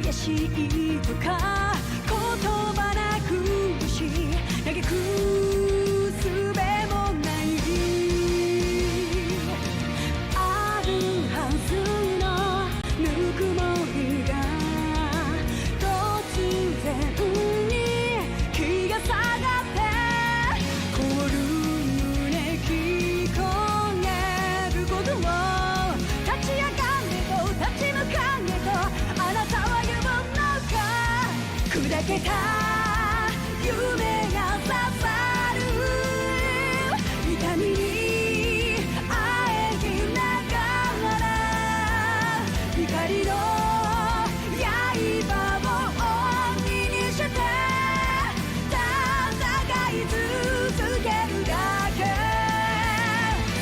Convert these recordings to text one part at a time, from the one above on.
悔しいとか言葉なくし嘆く術もないあるはずのぬくもりが突然に気が下がって凍る胸聞こえることを立ち上がれと立ち向かえとあなたは言うのか砕けた夢が刺さる痛みにあえぎながら光の刃を鬼にして戦い続けるだけ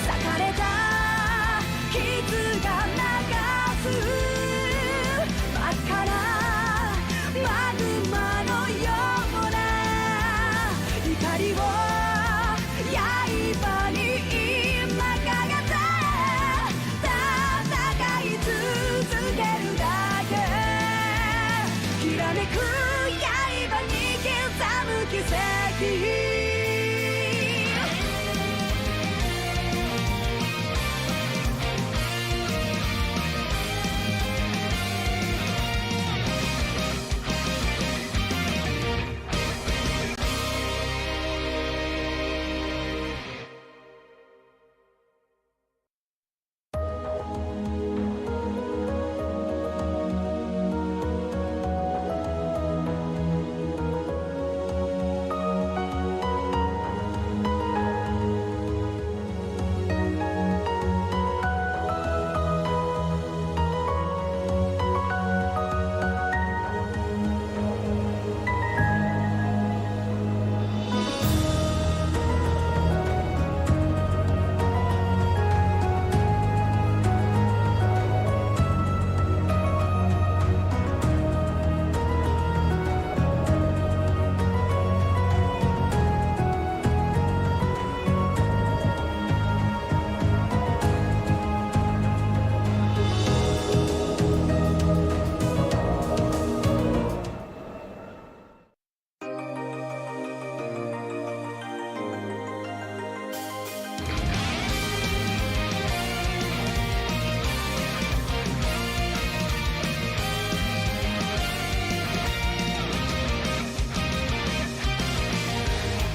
裂かれた傷が流す真っ赤なマグマのような怒りを刃に今かがって戦い続けるだけきらめく刃に刻む奇跡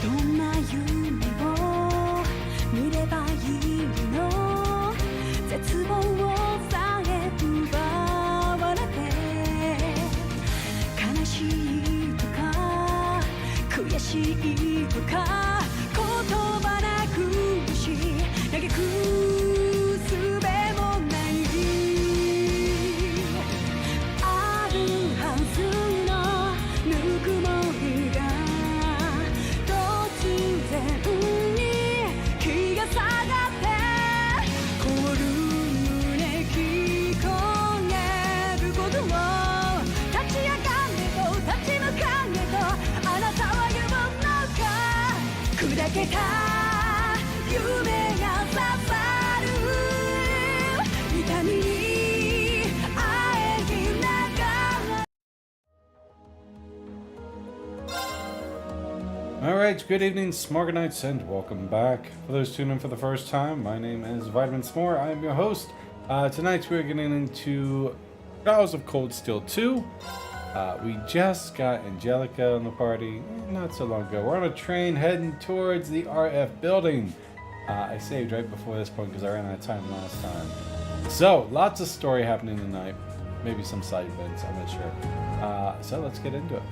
どんな夢を見ればいいの絶望さえ奪われて悲しいとか悔しいとか言葉なくし嘆く術もないあるはずのぬくもりが突然に気が下がって凍る胸聞こえることを立ち上がれと立ち向かえとあなたは言うのか砕けた夢が刺さる痛みにあえぎながらAlright, good evening, Smorganites, and welcome back. For those tuning in for the first time, my name is Vitamin S'more. I am your host. Tonight we're getting into Trials of Cold Steel 2. We just got Angelica on the party not so long ago. We're on a train heading towards the RF building. I saved right before this point because I ran out of time last time. So, lots of story happening tonight. Maybe some side events, I'm not sure. So let's get into it.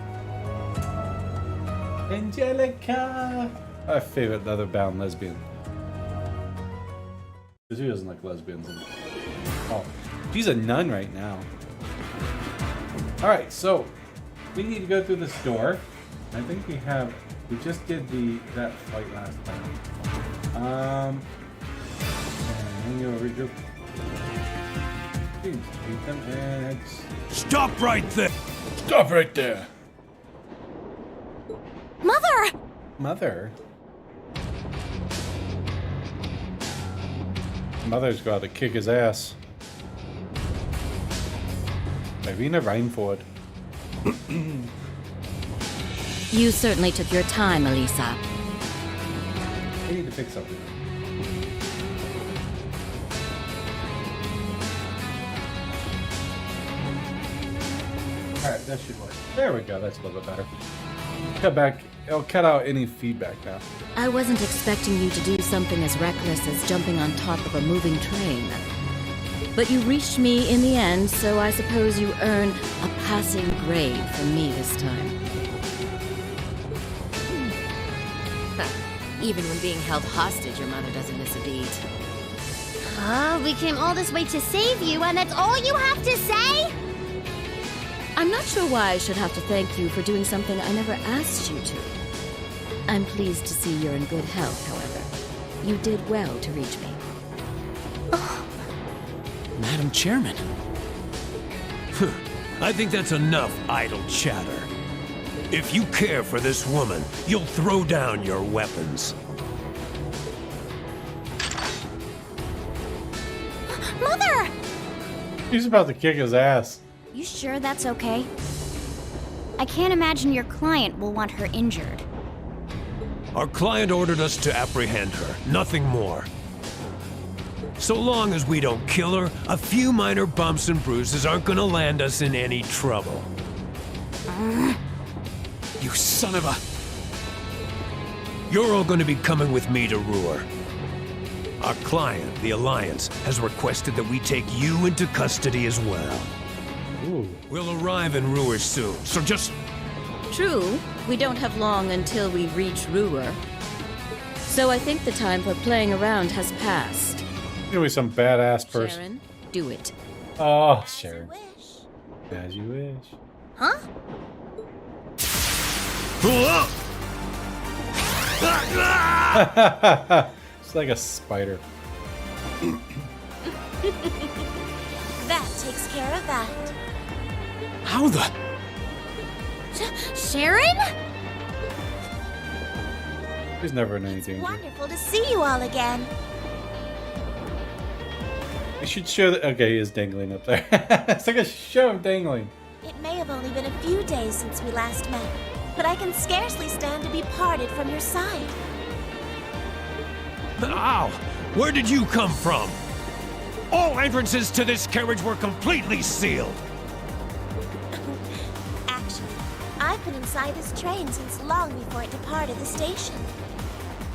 Angelica! My favorite leather-bound lesbian. Because who doesn't like lesbians? Oh, she's a nun right now. Alright, so we need to go through this door. I think we just did that fight last time. And you regroup. Beat them and Stop right there! stop right there. Mother! Mother? Mother's got to kick his ass. Irina Reinford. You certainly took your time, Elisa. I need to fix something. Alright, that should work. There we go, that's a little bit better. Cut back. I'll cut out any feedback now. I wasn't expecting you to do something as reckless as jumping on top of a moving train. But you reached me in the end, so I suppose you earn a passing grade from me this time. Even when being held hostage, your mother doesn't miss a beat. We came all this way to save you, and that's all you have to say? I'm not sure why I should have to thank you for doing something I never asked you to. I'm pleased to see you're in good health, however. You did well to reach me. Madam Chairman. I think that's enough idle chatter. If you care for this woman, you'll throw down your weapons. Mother! He's about to kick his ass. You sure that's okay? I can't imagine your client will want her injured. Our client ordered us to apprehend her, nothing more. So long as we don't kill her, a few minor bumps and bruises aren't gonna land us in any trouble. You son of a... You're all gonna be coming with me to Ruhr. Our client, the Alliance, has requested that we take you into custody as well. Ooh. We'll arrive in Ruhr soon, so just... True, we don't have long until we reach Ruhr. So I think the time for playing around has passed. You're some badass person. Sharon, do it. Oh, Sharon. As you wish. Huh? It's like a spider. That takes care of that. How the... Sharon? He's never in any danger. Wonderful to see you all again. You should show that. Okay, he is dangling up there. It's like a show of dangling. It may have only been a few days since we last met, but I can scarcely stand to be parted from your side. Ow! Where did you come from? All entrances to this carriage were completely sealed. Actually, I've been inside this train since long before it departed the station.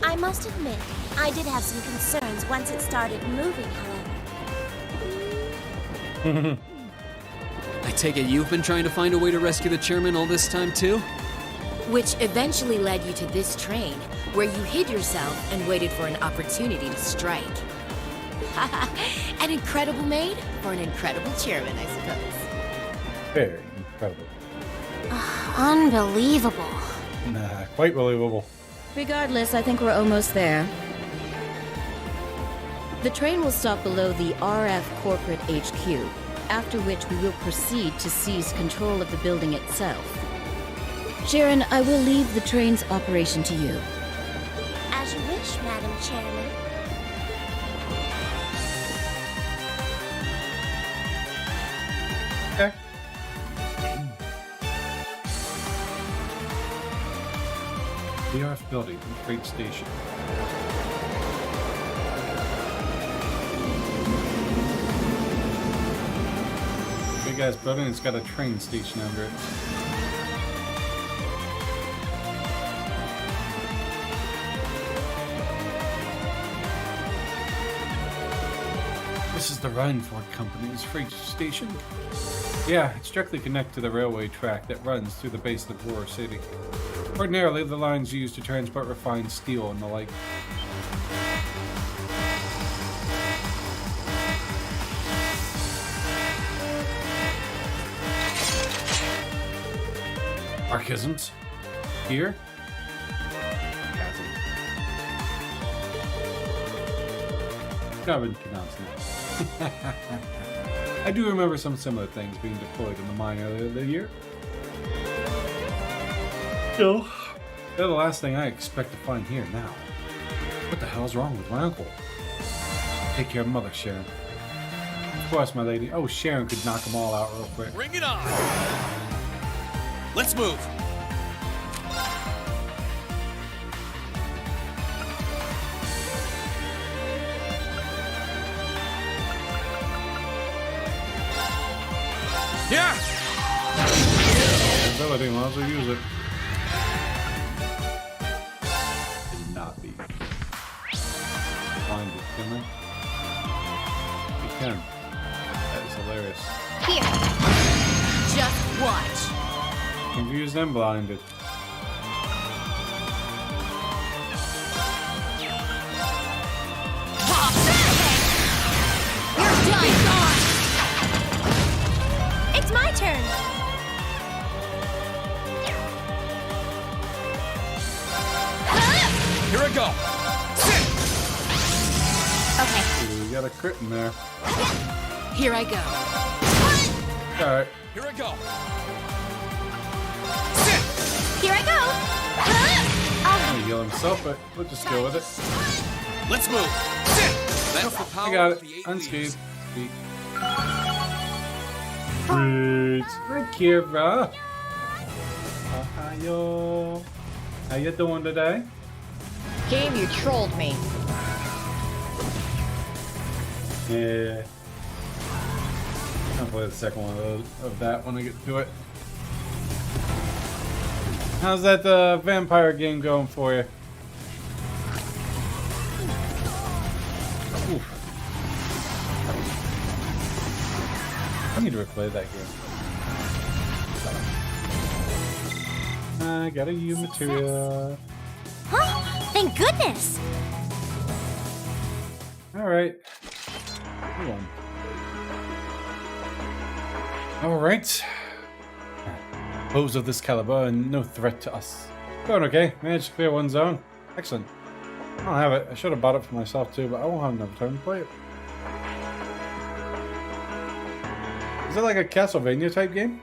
I must admit, I did have some concerns once it started moving, however. I take it you've been trying to find a way to rescue the chairman all this time, too? Which eventually led you to this train, where you hid yourself and waited for an opportunity to strike. An incredible maid for an incredible chairman, I suppose. Very incredible. Unbelievable. Nah, quite believable. Regardless, I think we're almost there. The train will stop below the RF Corporate HQ, after which we will proceed to seize control of the building itself. Sharon, I will leave the train's operation to you. As you wish, Madam Chairman. Okay. The RF building, freight station. Big ass building, it's got a train station under it. This is the Rhineford Company's freight station. Yeah, it's directly connected to the railway track that runs through the base of Ruhr City. Ordinarily, the lines used to transport refined steel and the like. Archisms? Here? Chasm. Not been pronounced now. I do remember some similar things being deployed in the mine earlier this year. Still, they're the last thing I expect to find here now. What the hell's wrong with my uncle? Take care of mother, Sharon. Of course, my lady. Oh, Sharon could knock them all out real quick. Bring it on! Let's move. Yeah. Ability, might as well use it. Did not be. Find it, can I? You can. That is hilarious. Here. Just watch. Confused and blinded. You're done. It's my turn. Here I go. Okay. Ooh, we got a crit in there. Here I go. Alright. Here I go. Here I go. He heal himself, but we'll just go with it. Let's move. That's the power I got of it. the 8 Unscathed. leaves. Great. Kira. Ohio. How you doing today? Game, you trolled me. Yeah. I'll play the second one of that when I get to it. How's that vampire game going for you? Oof. I need to replay that game. I got a U material. Huh? Thank goodness. Alright. Move on. Alright. Foes of this caliber and no threat to us. Going okay. Managed to clear one zone. Excellent. I don't have it. I should have bought it for myself too, but I won't have enough time to play it. Is it like a Castlevania type game?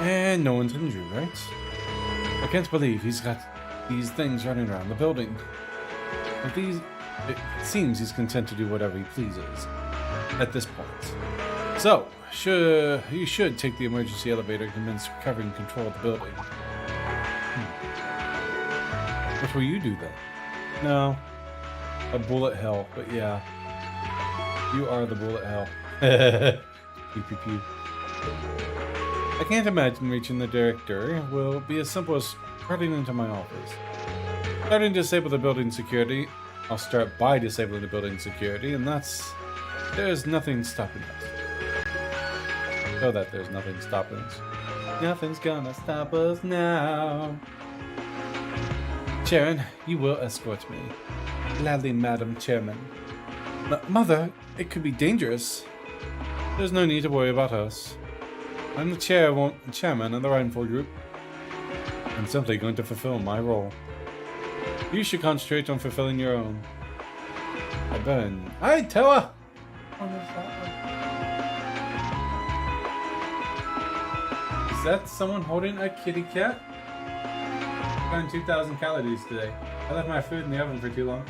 And no one's injured, right? I can't believe he's got these things running around the building. With these, it seems he's content to do whatever he pleases at this point. So, you should take the emergency elevator and commence recovering control of the building. What will you do then? No. A bullet hell, but yeah. You are the bullet hell. Pew pew pew. I can't imagine reaching the director will be as simple as running into my office. Starting to disable the building security. I'll start by disabling the building security, and there's nothing stopping us. So that there's nothing stopping us. Nothing's gonna stop us now. Sharon, you will escort me. Gladly, Madam Chairman. Mother, it could be dangerous. There's no need to worry about us. I'm the chairman of the Rhineford Group. I'm simply going to fulfill my role. You should concentrate on fulfilling your own. I burn. Hi, Toa! Is that someone holding a kitty cat? I burned 2,000 calories today. I left my food in the oven for too long.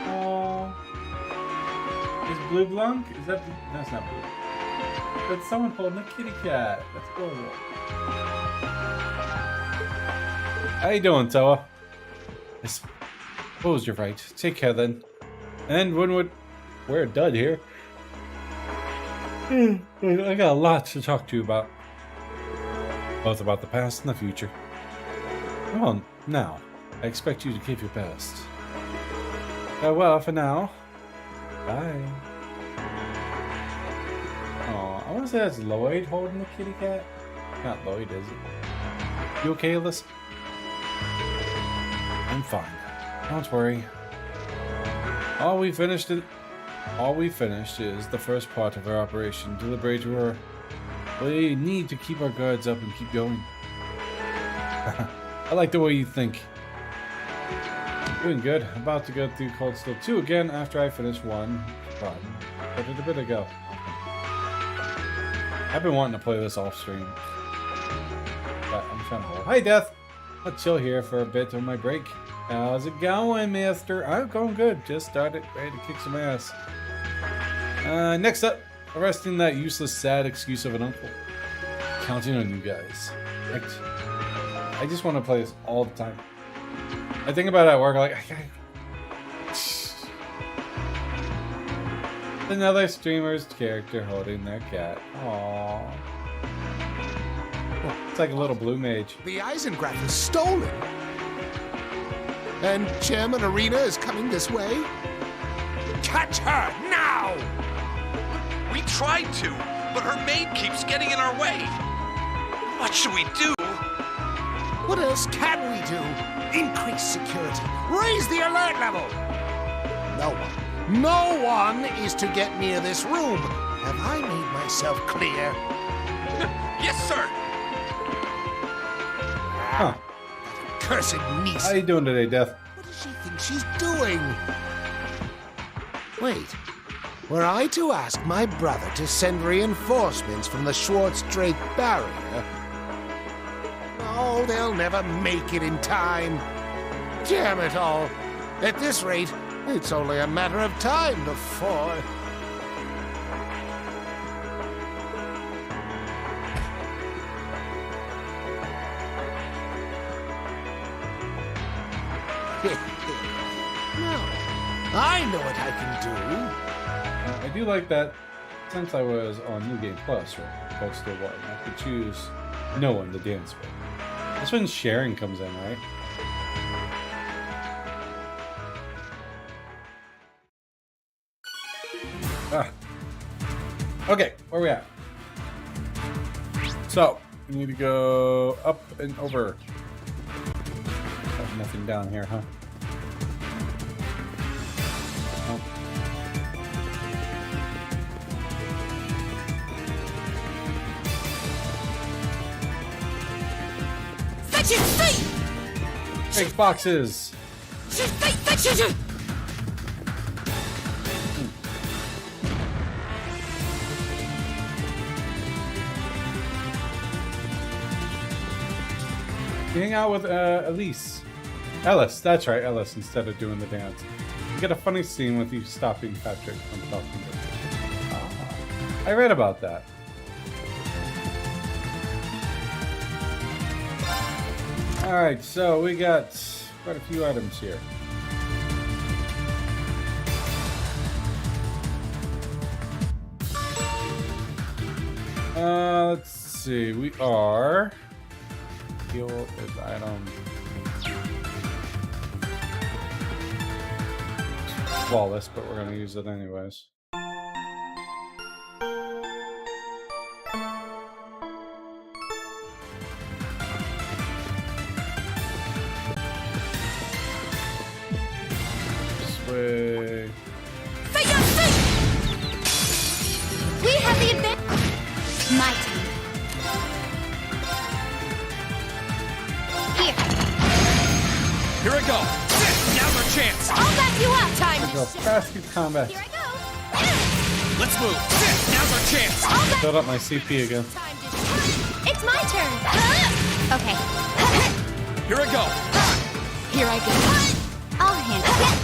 Oh. Is Blue Blanc? Is that? No, it's not Blue. That's someone holding a kitty cat. That's cool. How you doing, Toa? I suppose you're right. Take care then. And we're a dud here. I got a lot to talk to you about. Both about the past and the future. Well, now, I expect you to give your best. Farewell for now. Bye. Oh, I want to say that's Lloyd holding the kitty cat. Not Lloyd, is it? You okay, Alyssa? I'm fine. Don't worry. All we finished is the first part of our operation. To liberate her. We need to keep our guards up and keep going. I like the way you think. Doing good. About to go through Cold Steel 2 again after I finish 1. Fun. I did a bit ago. I've been wanting to play this off stream. But I'm trying to hold. Hi, Death! I'll chill here for a bit on my break. How's it going, mister? I'm going good. Just started. Ready to kick some ass. Next up, arresting that useless, sad excuse of an uncle. Counting on you guys. I just want to play this all the time. I think about it at work, like, another streamer's character holding their cat. Aww. It's like a little blue mage. The Eisengraph is stolen. And Chairman Arena is coming this way? Catch her now! We tried to, but her maid keeps getting in our way. What should we do? What else can we do? Increase security. Raise the alert level. No one is to get near this room. Have I made myself clear? Yes, sir. Huh. Cursed niece. How you doing today, Death? What does she think she's doing? Wait. Were I to ask my brother to send reinforcements from the Schwartz-Drake barrier? Oh, they'll never make it in time. Damn it all. At this rate, it's only a matter of time before... No, I know what I can do. I do like that since I was on New Game Plus, right? Cold Steel 1, I could choose no one to dance with. That's when sharing comes in, right? Ah. Okay, where are we at? So, we need to go up and over. Nothing down here, huh? Nope. Big boxes. You hang out with Ellis, that's right, Ellis, instead of doing the dance. You get a funny scene with you stopping Patrick from talking to him. I read about that. Alright, so we got quite a few items here. Let's see, we are... Heal is item... flawless, but we're going to use it anyways. Sway. We have the advantage. My turn. Here I go. Now's our chance. I'll back you up. Time Go to fast through combat. Here I go. Let's move. Now's our chance. I'll back Build up my CP again. Time to It's my turn. Okay. Here I go. Here I go. I'll handle it.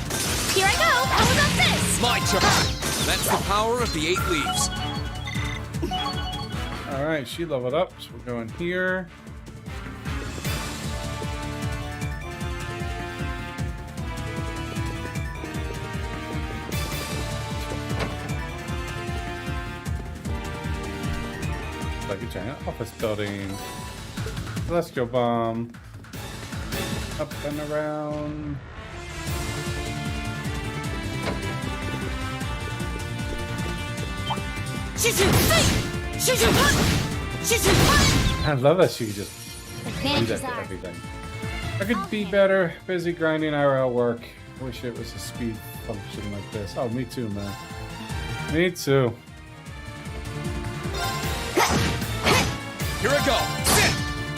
Here I go. How about this? My turn. That's the power of the 8 leaves. Alright, she leveled up, so we're going here. Like a giant office building. Celestial bomb. Up and around. I love that she could just do that to everything. I could be better. Busy grinding IRL work. Wish it was a speed function like this. Oh, me too, man. Me too. Here I go.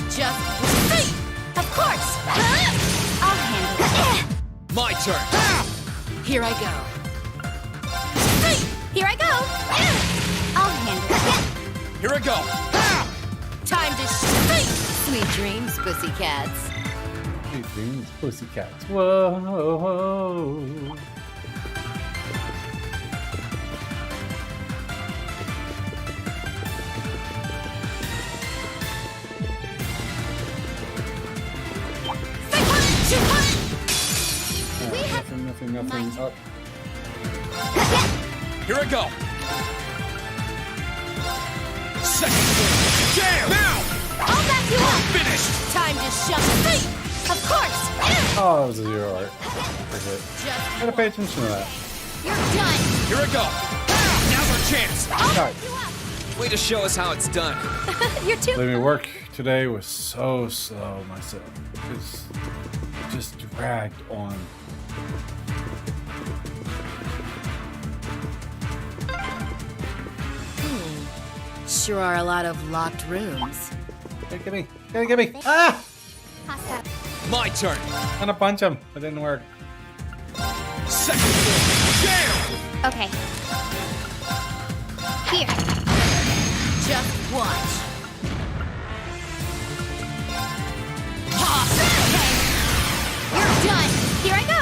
Just of course. I'll handle it. My turn. Here I go. Here I go. I'll handle it. Here I go. Time to Sweet dreams, pussycats. Sweet dreams, pussycats. Whoa. nothing up. Here I go. Second wave. Jam! Now! I'll back you up! Finished! Time to shove free! Of course! Oh, that was a zero art. Forget. Gotta pay attention to that. You're done! Here I go. Now's our chance. Right. Way to show us how it's done. You're too... Believe me, work today was so slow myself. It's just dragged on. Sure are a lot of locked rooms. Get me. Get me. Ah! My turn. I'm gonna punch him. It didn't work. Second wave. Jam! Okay. Here. Just watch. Okay. You're done. Here I go.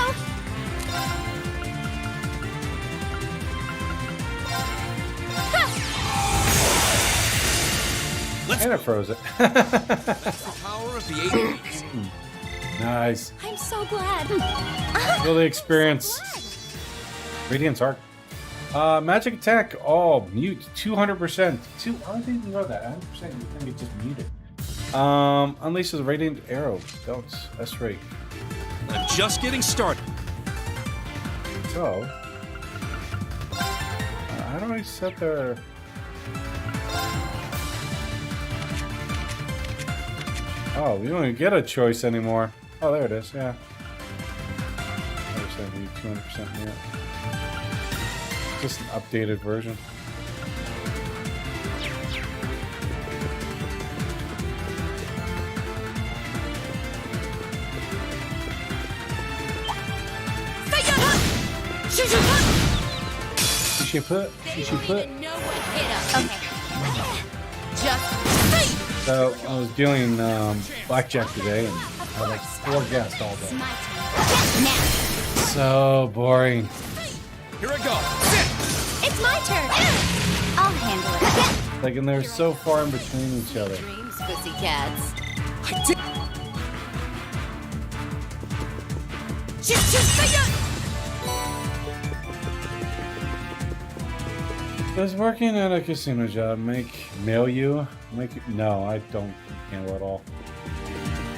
And it froze it. That's the power of the 80s. Nice. I'm so glad. Really experience. Radiant's Arc. Magic attack. All mute. 200%. I didn't know that. 100%. You think it just muted. Unleashes a radiant arrow. Belts. That's right. I'm just getting started. So, how do I set their? Oh, we don't even get a choice anymore. Oh, there it is. Yeah. 200%. Yeah. Just an updated version. She put. Know what hit us. Okay. Just So I was doing blackjack today, and I had like 4 guests all day. my turn. Now. So boring. Here I go. Sit! It's my turn. I'll handle it. Like, and they're so far in between each other. Dreams, pussycats. I did. Does working at a casino job mail you? No, I don't gamble at all.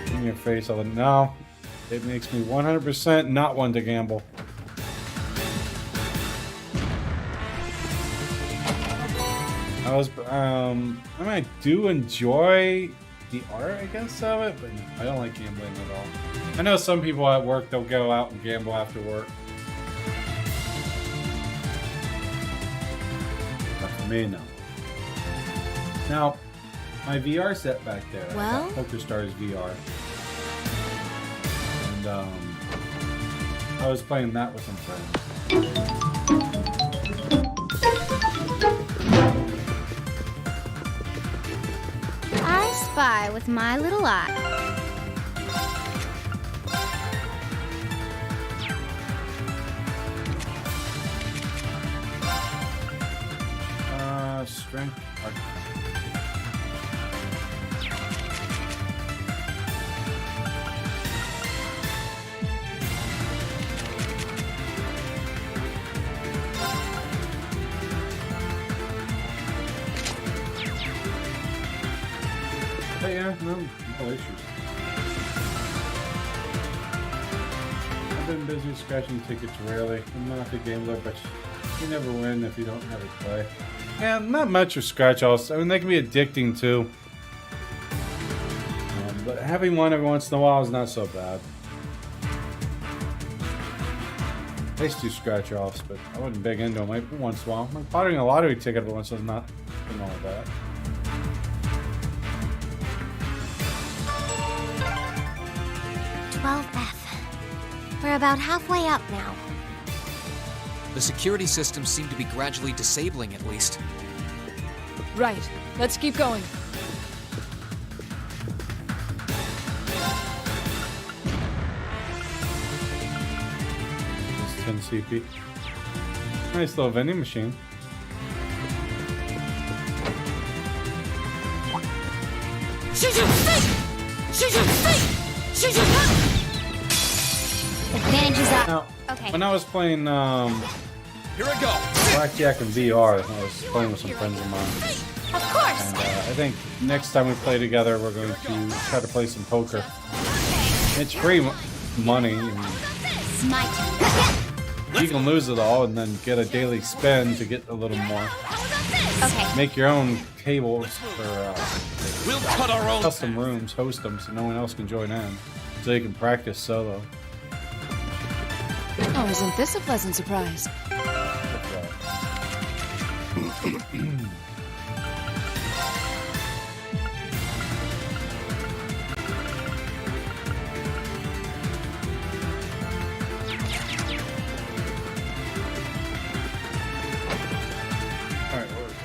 In your face, no. It makes me 100% not one to gamble. I do enjoy the art, I guess, of it, but I don't like gambling at all. I know some people at work, they'll go out and gamble after work. But for me, no. Now, my VR set back there, Well? PokerStars VR. And, I was playing that with some friends. I spy with my little eye. Strength. But yeah, no issues. I've been busy scratching tickets rarely. I'm not a gambler, but you never win if you don't have a play. Yeah, not much of scratch-offs. I mean, they can be addicting too. But having one every once in a while is not so bad. I used to do scratch-offs, but I wasn't big into them. Like, once in a while. Like, potting a lottery ticket every once in a while is nothing wrong with that. We're about halfway up now. The security systems seem to be gradually disabling, at least. Right. Let's keep going. It's 10 CP. Nice little vending machine. Advantage is up. Now, Okay. When I was playing Here I go. Blackjack and VR, I was playing with some friends of mine. Of course. And I think next time we play together, we're going to try to play some poker. It's free money, and It's my turn. you can lose it all and then get a daily spend to get a little more. Okay. Make your own tables for We'll cut our own. custom rooms, host them so no one else can join in, so you can practice solo. Oh, isn't this a pleasant surprise? Alright, where is it?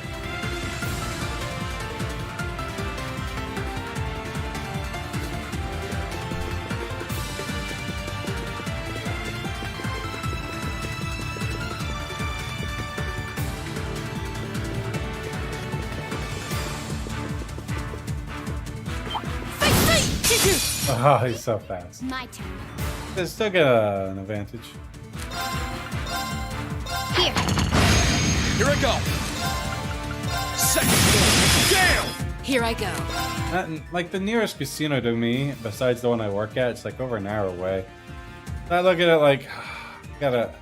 Oh, he's so fast. My turn. They still get an advantage. Here. Here I go. Second floor. Down. Here I go. Like the nearest casino to me, besides the one I work at, it's like over an hour away. I look at it like, gotta.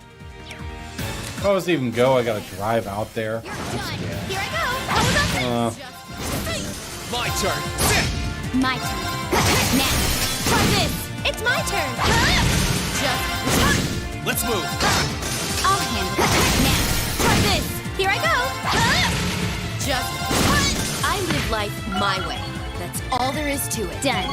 If I was to even go, I gotta drive out there. You're done. Here I go. How about this? My turn. Sit. My turn. Now. Try this. It's my turn. Just. Let's move. I'll handle it. Now. Try this. Here I go. Just. I live life my way. That's all there is to it. Done.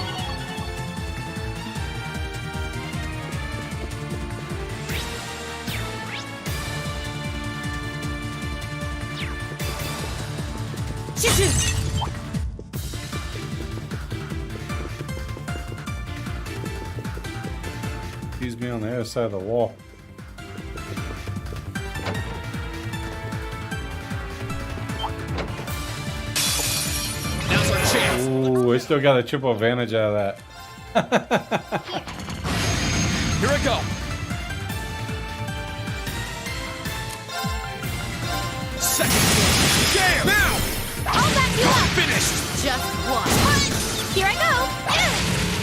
He's me on the other side of the wall. Now's our chance. Ooh, we still got a triple advantage out of that. Here I go. Second floor. Damn. Now. I'll back you up. Finished. Just one. Here I go.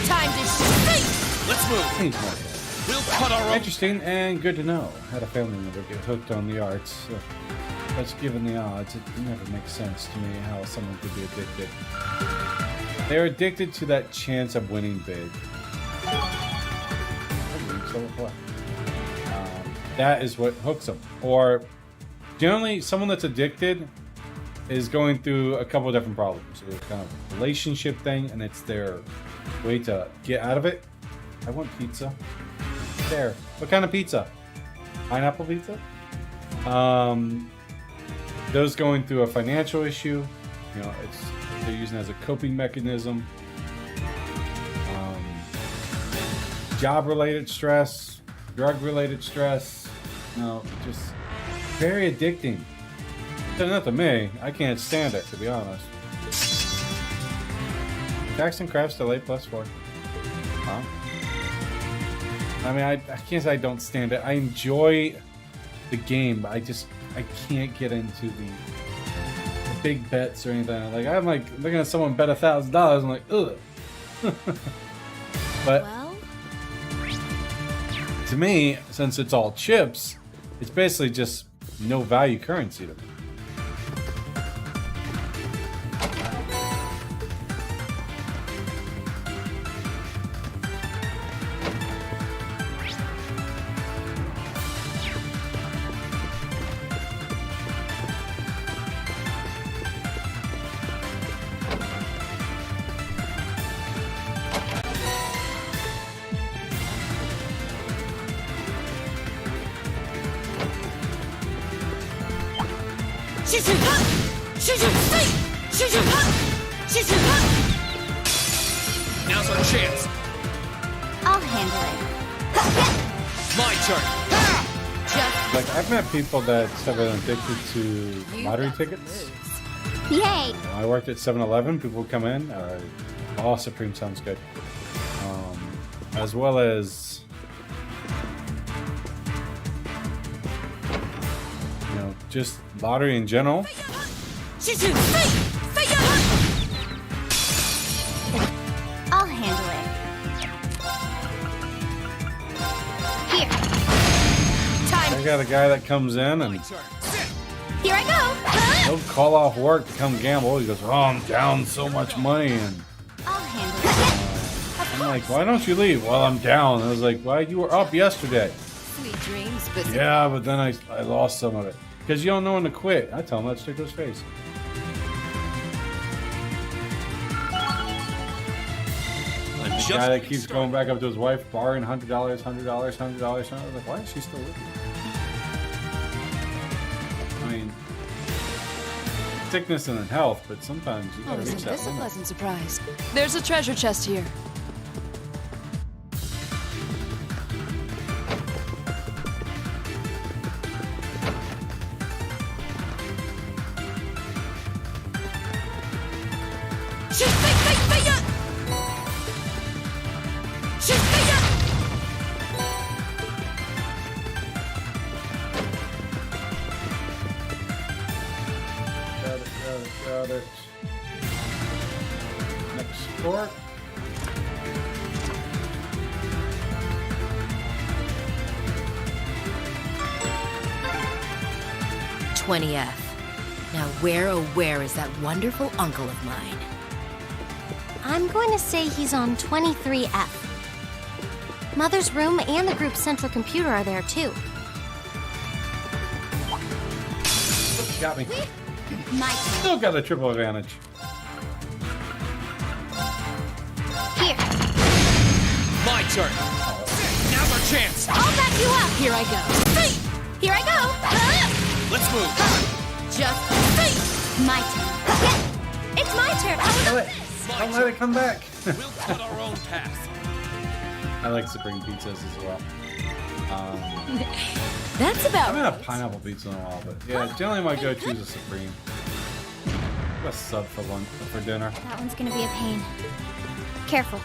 Time to shoot. Let's move. He's not bad. We'll cut our own. Interesting and good to know. Had a family member get hooked on the arts. So, but given the odds, it never makes sense to me how someone could be addicted. They're addicted to that chance of winning big. That is what hooks them. Or generally, someone that's addicted is going through a couple of different problems. It's kind of a relationship thing, and it's their way to get out of it. I want pizza. There. What kind of pizza? Pineapple pizza? Those going through a financial issue, you know, they're using it as a coping mechanism. Job-related stress, drug-related stress, you know, just very addicting. It's not to me. I can't stand it, to be honest. Jackson Craft's still A+4. Huh? I mean, I can't say I don't stand it. I enjoy the game, but I can't get into the big bets or anything. Like, I'm like looking at someone bet $1,000. I'm like, ugh. But Well, to me, since it's all chips, it's basically just no value currency to me. Now's our chance. I'll handle it. My turn. Just Like, I've met people that have been addicted to lottery tickets. yay. I worked at 7-Eleven. People would come in. Oh, Supreme sounds good. As well as just lottery in general. I'll handle it. Here. I got a guy that comes in and Here I go. he'll call off work to come gamble. He goes, "Oh, I'm down so much money," and I'll handle it. I'm like, "Why don't you leave?" "Well, I'm down." I was like, "Well, you were up yesterday." Sweet dreams, but Yeah, but then I lost some of it because you don't know when to quit. I tell him that straight to his face. The guy that keeps going back up to his wife, borrowing $100, $100, $100. I was like, why is she still with you? I mean, sickness and health, but sometimes you oh, gotta reach isn't that this a limit. pleasant surprise? There's a treasure chest here. Got it. Next court. $20F. Now where is that wonderful uncle of mine? I'm going to say he's on 23F. Mother's room and the group's central computer are there too. Got me. My Still got a triple advantage. Here. My turn. Now's our chance. I'll back you up. Here I go. Here I go. Let's move. Just My turn. It's my turn. Don't let it come back. We'll cut our own path. I like Supreme pizzas as well. that's I about haven't had right. a pineapple pizza in a while, but yeah, generally my go-to is a Supreme. A sub for lunch for dinner. That one's going to be a pain. Careful.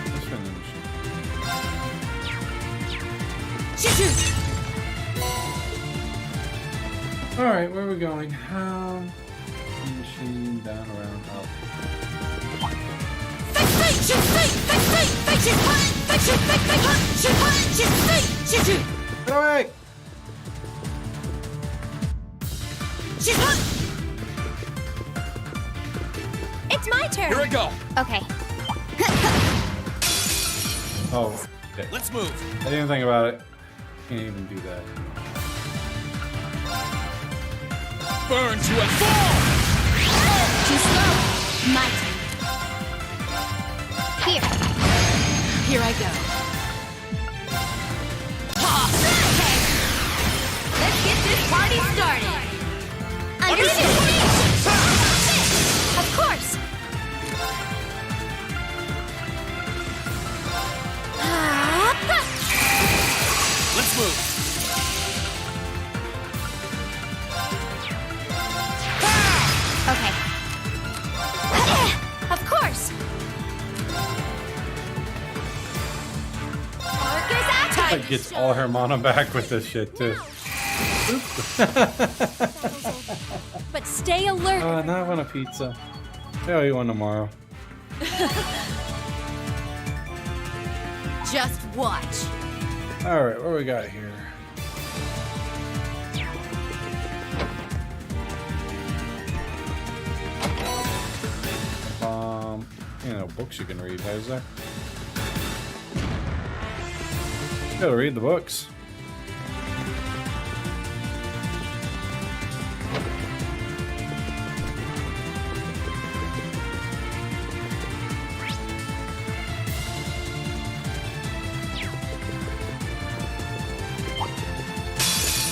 Let's spin the machine. All right, where are we going? Machine down, around, up. Get away! It's my turn. Here I go. Okay. Oh, okay. Let's move. I didn't think about it. Can't even do that. Burn to a fall. Too slow. My turn. Here. Here I go. Okay. Let's get this party started. Understood. Of course. Let's move. Okay. Of course. Focus action. It gets all her mana back with this shit too. But stay alert. Now I want a pizza. I'll eat one tomorrow. Just watch. All right, what we got here? You know, books you can read. How's that? You gotta read the books.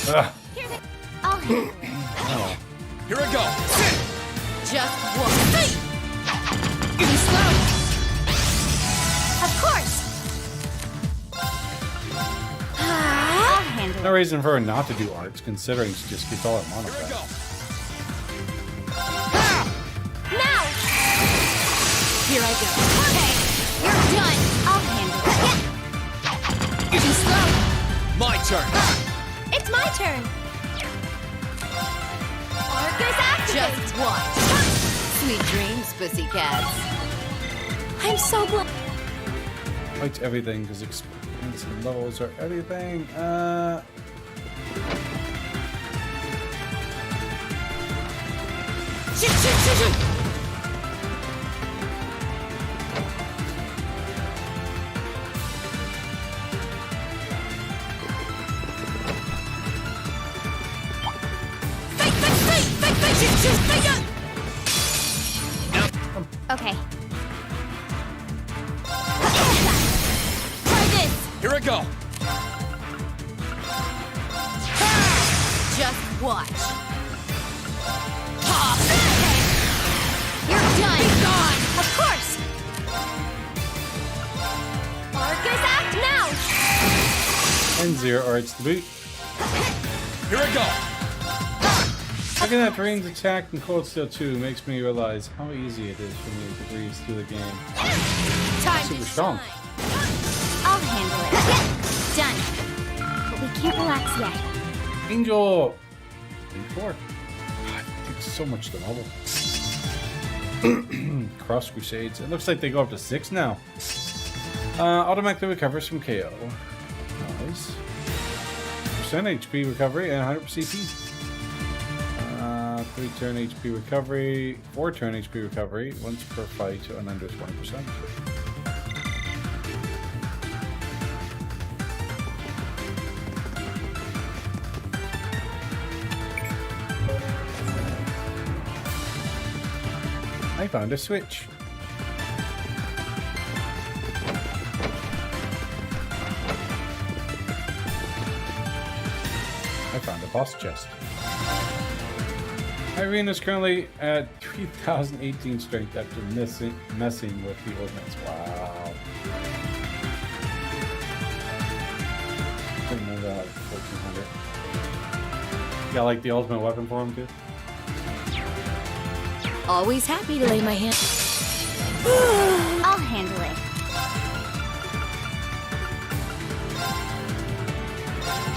Ugh. I'll handle it. Oh. Here I go. Just watch. Too slow. Of course. I'll handle No it. reason for her not to do arts, considering she just gets all her mana Here I back. go. Now. Here I go. Okay. You're done. I'll handle it. Too slow. My turn. It's my turn. Arcus activate. Just watch. Sweet dreams, pussycats. I'm so glad. Fights everything because experience and levels are everything. Shoot. Okay. Try this. Here I go. Just watch. You're done. Be gone. Of course. Arcus act now. And 0 arts the boot. Here I go. Looking at Rain's attack in Cold Steel 2 makes me realize how easy it is for me to breeze through the game. Time Super to strong. shine. I'll handle it. Done. But we can't relax yet. Angel! 4. God, it takes so much to level. Cross Crusades. It looks like they go up to 6 now. Automatically recovers from KO. Nice. Percent HP recovery and 100% CP. 3 turn HP recovery, 4 turn HP recovery, once per fight and under 20%. I found a switch. I found a boss chest. Irene is currently at 3,018 strength after messing with the ordnance. Wow. Didn't know that. 1,400. Got like the ultimate weapon for him too. Always happy to lay my hand. I'll handle it.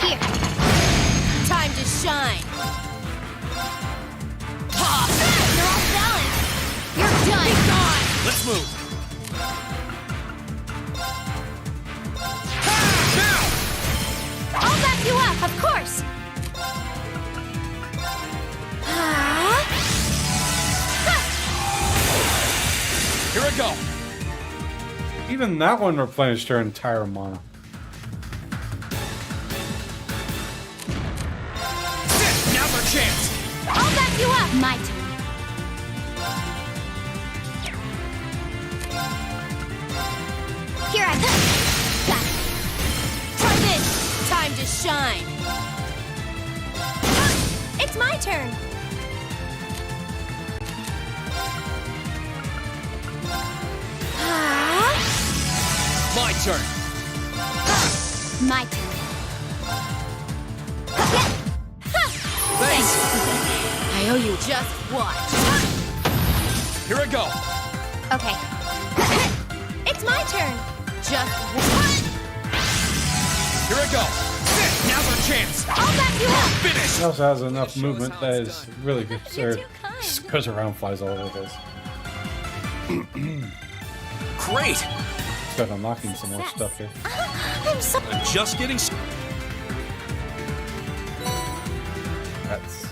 Here. Time to shine. You're off balance. You're done. Be gone. Let's move. I'll back you up, of course. Here I go. Even that one replenished her entire mana. Now's our chance. I'll back you up. My turn. Here I go. Got it. Try this. Time to shine. It's my turn. My turn. My turn. Thanks. I owe you. Just watch. Here I go. Okay. It's my turn. Just watch. Here I go. Now's our chance. I'll back you up. Finish. He also has enough movement that is really good. You're Sir, too kind. just goes around, flies all over the place. Great. Start unlocking some more stuff here. I'm so. I'm just getting. That's.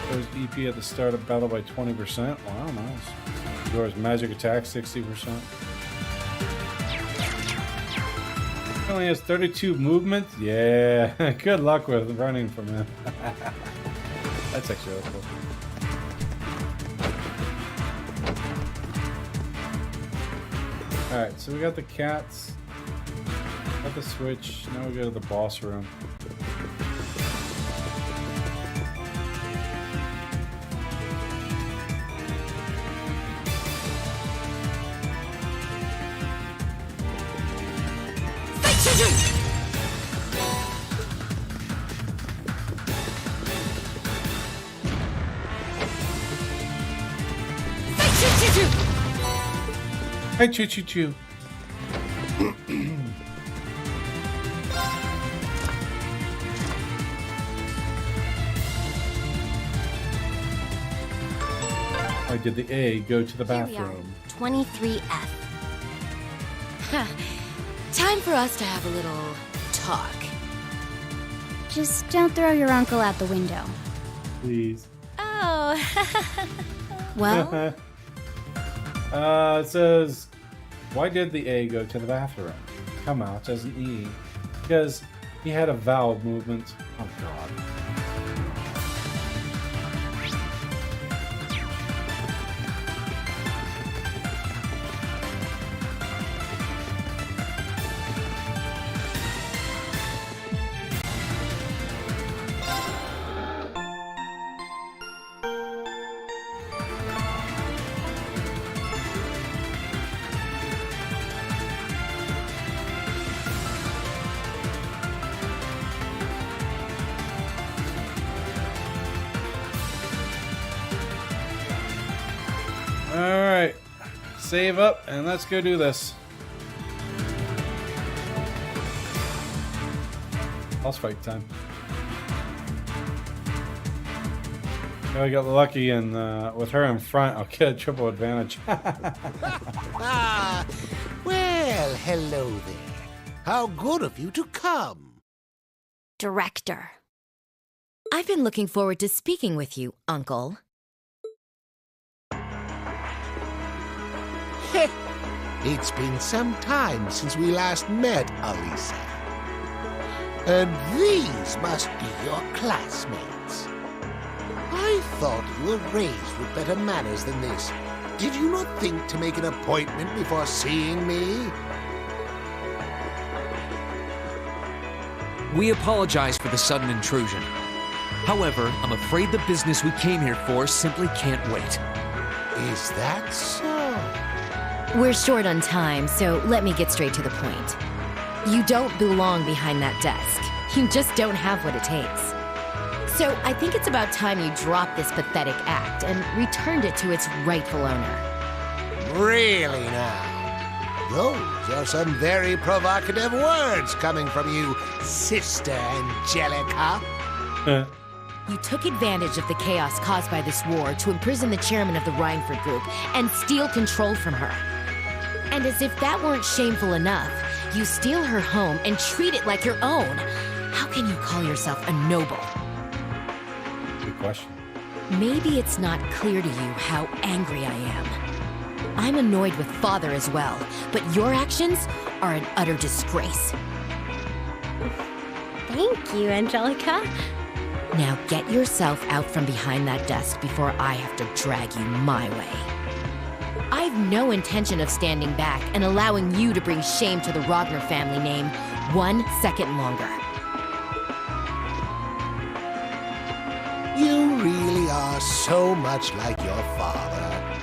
Goes EP at the start of battle by 20%. Wow, nice. Yours magic attack 60%. He only has 32 movement. Yeah, good luck with running from him. That's actually really cool. Alright, so we got the cats. Got the switch. Now we go to the boss room. Hi, Choo Choo Choo. Why did the A go to the Here we are, bathroom? 23F. Time for us to have a little talk. Just don't throw your uncle out the window. Please. Oh. Well, It says, why did the A go to the bathroom? Come out as an E. Because he had a vowel movement. Oh, God. Alright. Save up and let's go do this. Boss fight time. I got lucky and with her in front, I'll get a triple advantage. Ah, well, hello there. How good of you to come. Director. I've been looking forward to speaking with you, Uncle. It's been some time since we last met, Alisa. And these must be your classmates. I thought you were raised with better manners than this. Did you not think to make an appointment before seeing me? We apologize for the sudden intrusion. However, I'm afraid the business we came here for simply can't wait. Is that so? We're short on time, so let me get straight to the point. You don't belong behind that desk. You just don't have what it takes. So I think it's about time you dropped this pathetic act and returned it to its rightful owner. Really now? Those are some very provocative words coming from you, Sister Angelica. You took advantage of the chaos caused by this war to imprison the chairman of the Rhineford Group and steal control from her. And as if that weren't shameful enough, you steal her home and treat it like your own. How can you call yourself a noble? Good question. Maybe it's not clear to you how angry I am. I'm annoyed with Father as well, but your actions are an utter disgrace. Thank you, Angelica. Now get yourself out from behind that desk before I have to drag you my way. I've no intention of standing back and allowing you to bring shame to the Rogner family name 1 second longer. You really are so much like your father.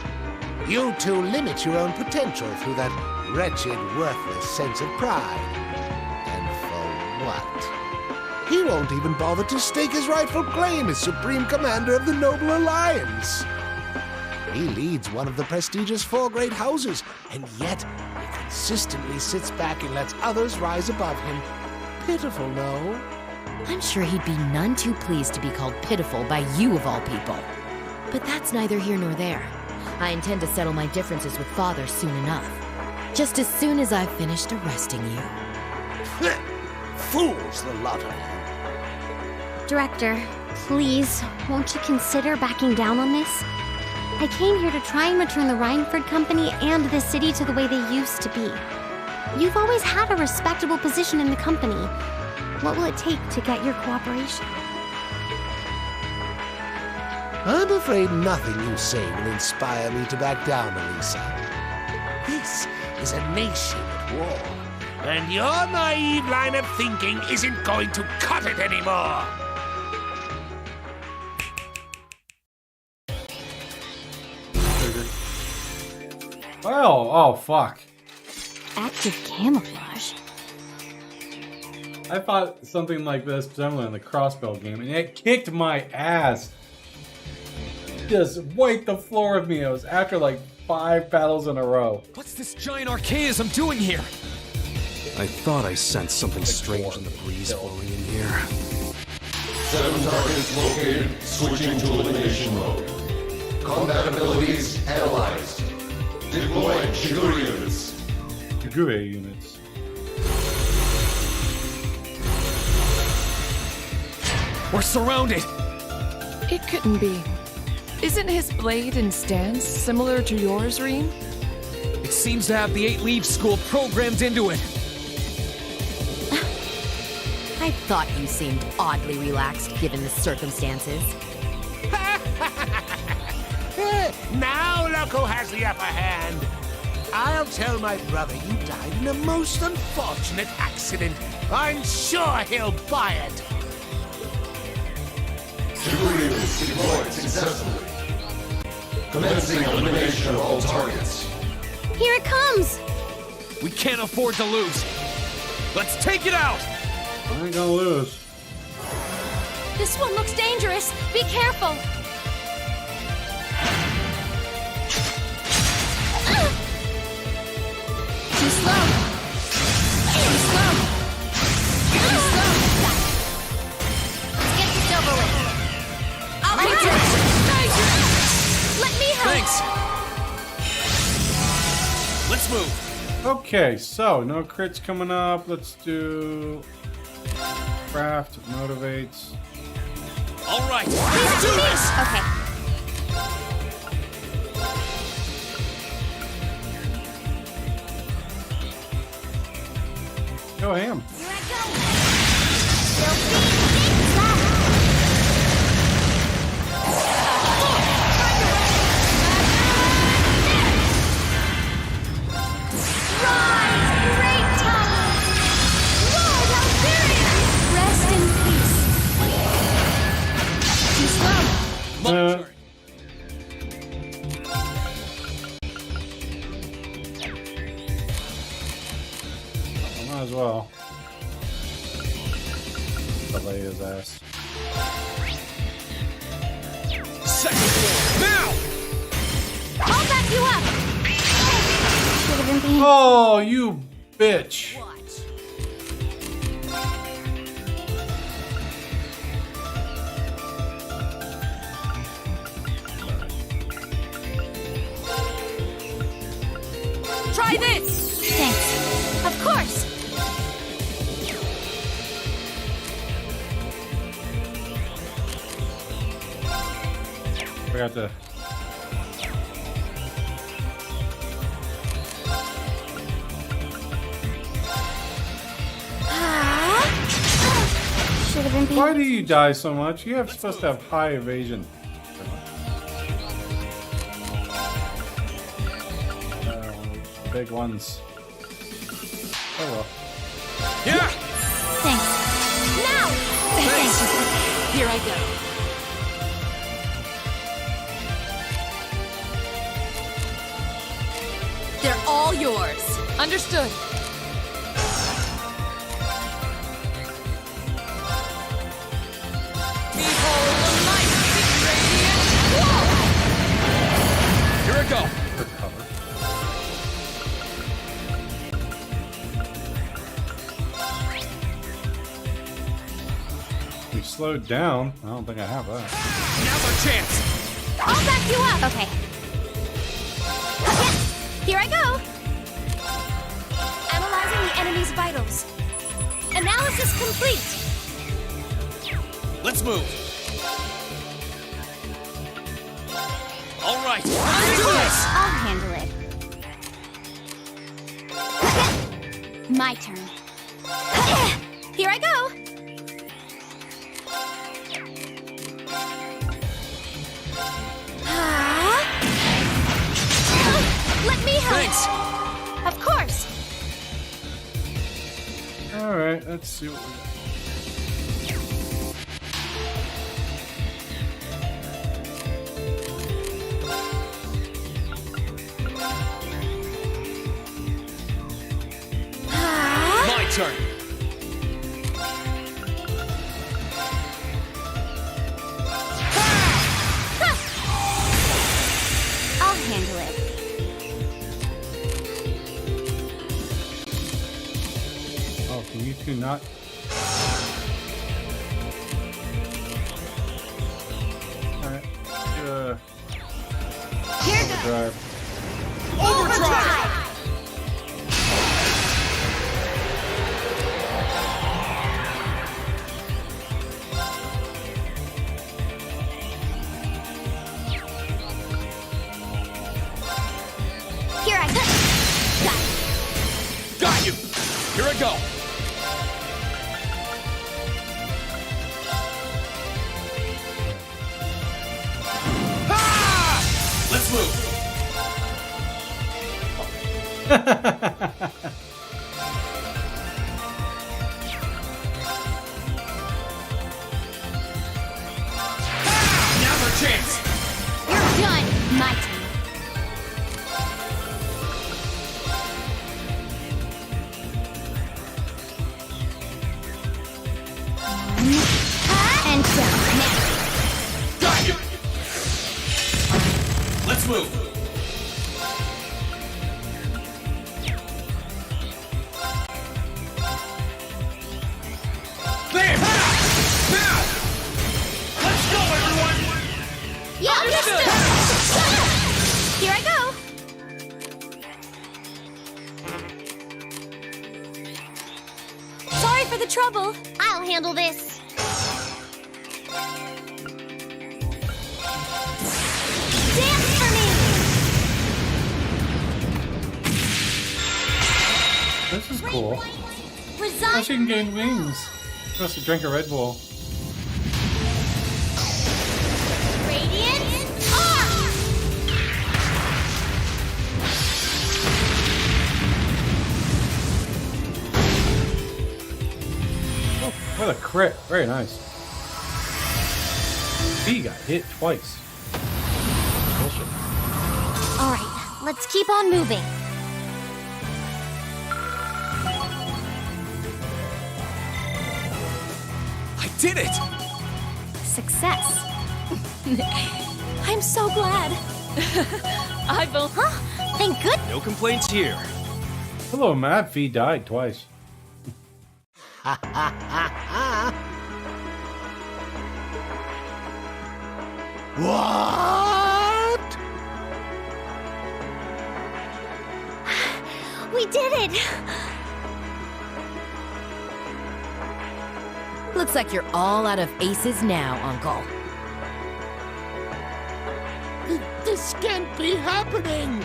You two limit your own potential through that wretched, worthless sense of pride. And for what? He won't even bother to stake his rightful claim as Supreme Commander of the Noble Alliance. He leads one of the prestigious 4 great houses, and yet he consistently sits back and lets others rise above him. Pitiful, no? I'm sure he'd be none too pleased to be called pitiful by you of all people. But that's neither here nor there. I intend to settle my differences with Father soon enough. Just as soon as I've finished arresting you. Fools, the lot of you. Director, please, won't you consider backing down on this? I came here to try and return the Rhineford Company and the city to the way they used to be. You've always had a respectable position in the company. What will it take to get your cooperation? I'm afraid nothing you say will inspire me to back down, Alisa. This is a nation at war, and your naive line of thinking isn't going to cut it anymore. Well, oh fuck. Active camouflage. I thought something like this similar in the crossbow game, and it kicked my ass. Just wiped the floor of me. It was after like 5 battles in a row. What's this giant archaism doing here? I thought I sensed something strange in the breeze blowing in here. 7 targets located, switching to elimination mode. Combat abilities analyzed. Deploy Shigure units. Shigure units. We're surrounded! It couldn't be. Isn't his blade and stance similar to yours, Reem? It seems to have the 8 Leaf School programmed into it. I thought you seemed oddly relaxed given the circumstances. Now look who has the upper hand. I'll tell my brother you died in a most unfortunate accident. I'm sure he'll buy it. Shigure units deployed successfully. Commencing elimination of all targets. Here it comes! We can't afford to lose. Let's take it out! I ain't gonna lose. This one looks dangerous. Be careful! Too slow. Too slow. Too slow. Let's get this over with. I'll take it. Let me help! Thanks! Let's move. Okay, so no crits coming up. Let's do craft, motivates. All right, let's do this! Okay. Go ham. Here I go! Still feeding left! Rise, great towers! Lord Alvarian! Rest in peace. Too slow. My turn. Might as well. Delay his ass. Second floor, now! I'll back you up! Should have been being... Oh, you bitch! Try this. Thanks. Of course! Forgot to. Should have been being... Why do you die so much? You have supposed to have high evasion. Big ones. Oh well. Yeah! Thanks. Now! Thanks! Here I go. They're all yours. Understood. Behold the mighty radiant wall! Here I go! For cover. You slowed down. I don't think I have that. Now's our chance! I'll back you up! Okay. Here I go! Analyzing the enemy's vitals. Analysis complete! Let's move! All right, let's do this! I'll handle it. My turn. Here I go! Let me help! Thanks! Of course! Alright, let's see what we got. My turn! I'll handle it. you two not? Alright. Overdrive. Overdrive! Here I go. Got you! Here I go! Ah! Let's move! Now's our chance! You're done, my turn. And down. Now. Got you! Let's move! There! Now! Let's go, everyone! Yeah, understood. Here I go. Sorry for the trouble. I'll handle this. Dance for me. This is cool. Resign. Oh, she can gain wings. She must have drank a Red Bull. Radiant off. Oh, what a crit. Very nice. He got hit twice. Bullshit. All right, let's keep on moving. I did it! Success. I'm so glad. I will. Huh? Thank goodness. No complaints here. Hello, Matt. V died twice. What? We did it. Looks like you're all out of aces now, Uncle. This can't be happening!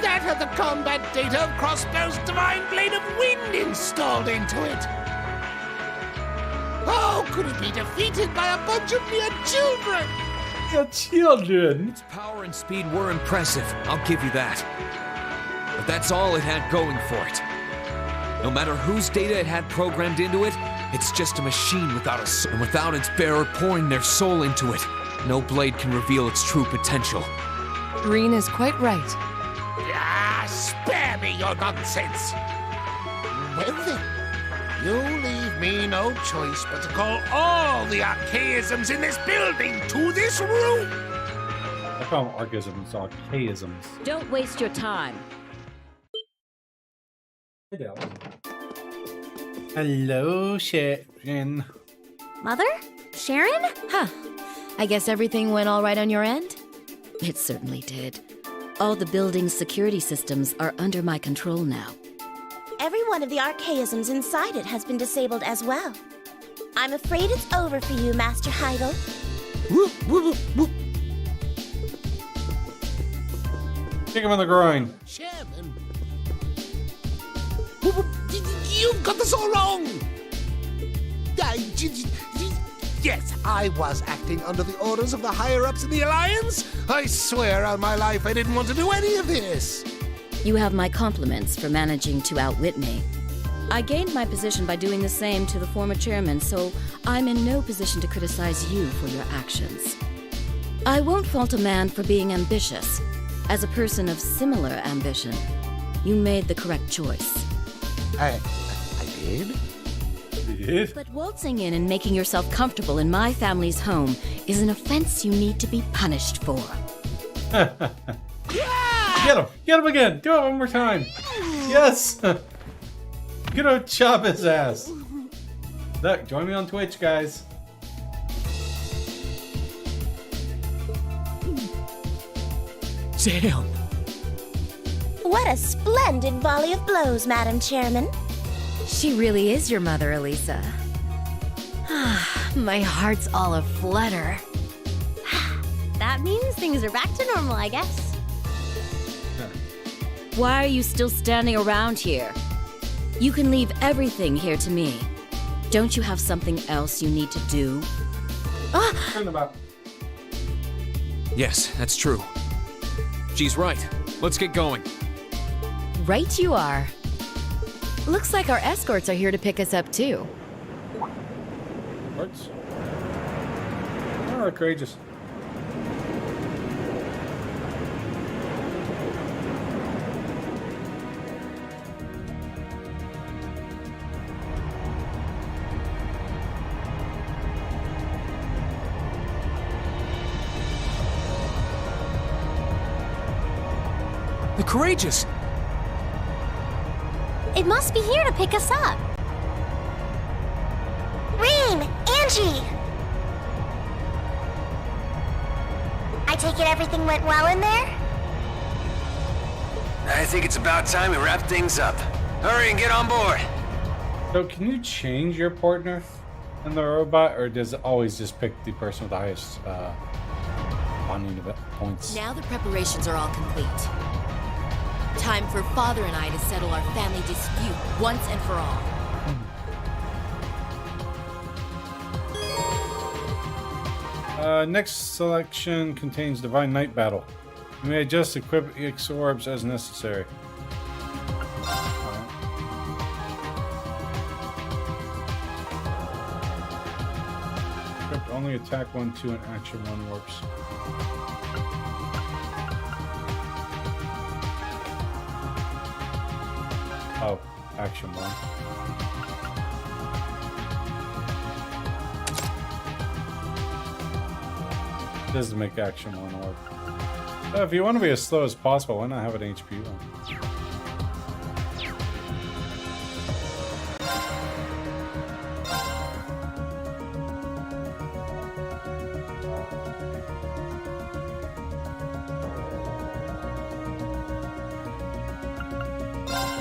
That had the combat data of Crossbow's Divine Blade of Wind installed into it! How could it be defeated by a bunch of mere children? The children. Its power and speed were impressive, I'll give you that. But that's all it had going for it. No matter whose data it had programmed into it, it's just a machine without a soul. And without its bearer pouring their soul into it, no blade can reveal its true potential. Green is quite right. Ah, spare me your nonsense! Well then, you leave me no choice but to call all the archaisms in this building to this room! I call them archaisms, archaisms. Don't waste your time. Hello, Sharon. Mother? Sharon? Huh. I guess everything went all right on your end? It certainly did. All the building's security systems are under my control now. Every one of the archaisms inside it has been disabled as well. I'm afraid it's over for you, Master Heidel. Whoop, whoop, whoop. Kick him in the groin. Chairman? Whoop, whoop. You've got this all wrong! Yes, I was acting under the orders of the higher-ups in the Alliance. I swear on my life I didn't want to do any of this. You have my compliments for managing to outwit me. I gained my position by doing the same to the former chairman, so I'm in no position to criticize you for your actions. I won't fault a man for being ambitious. As a person of similar ambition, you made the correct choice. I did? But waltzing in and making yourself comfortable in my family's home is an offense you need to be punished for. Get him! Get him again! Do it one more time! Yes! Gonna chop his ass. Look, join me on Twitch, guys. Damn. What a splendid volley of blows, Madam Chairman. She really is your mother, Elisa. My heart's all aflutter. That means things are back to normal, I guess. Why are you still standing around here? You can leave everything here to me. Don't you have something else you need to do? Turnabout. Yes, that's true. She's right. Let's get going. Right you are. Looks like our escorts are here to pick us up too. Words? Oh, courageous. The Courageous! It must be here to pick us up. Reem! Angie! I take it everything went well in there? I think it's about time we wrap things up. Hurry and get on board. So can you change your partner in the robot, or does it always just pick the person with the highest bonding points? Now the preparations are all complete. Time for Father and I to settle our family dispute once and for all. Next selection contains Divine Night Battle. You may adjust equip EX orbs as necessary. Equip only attack 1, 2, and action 1 warps. Oh, action 1. Does make action 1 work. If you want to be as slow as possible, why not have an HP 1?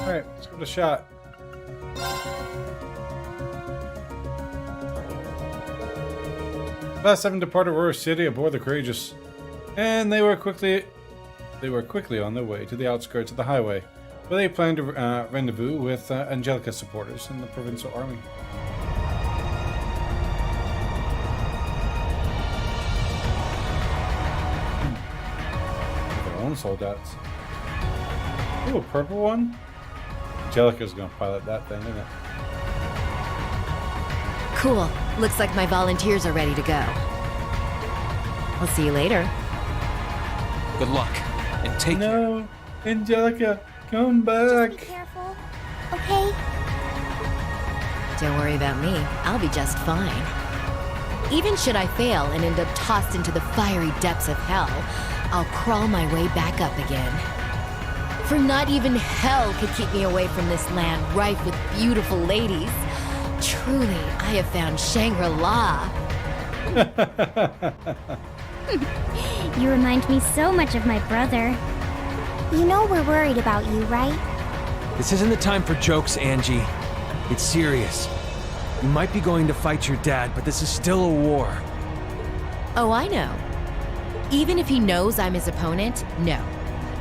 Alright, let's give it a shot. Last 7 departed Aurora City aboard the Courageous, and they were quickly on their way to the outskirts of the highway, where they planned to rendezvous with Angelica supporters in the provincial army. Their own soldats. Ooh, a purple one? Angelica's gonna pilot that thing, isn't it? Cool. Looks like my volunteers are ready to go. I'll see you later. Good luck, and take care. No, Angelica, come back. Just be careful, okay? Don't worry about me. I'll be just fine. Even should I fail and end up tossed into the fiery depths of hell, I'll crawl my way back up again. For not even hell could keep me away from this land rife with beautiful ladies. Truly, I have found Shangri-La. You remind me so much of my brother. You know we're worried about you, right? This isn't the time for jokes, Angie. It's serious. You might be going to fight your dad, but this is still a war. Oh, I know. Even if he knows I'm his opponent, no.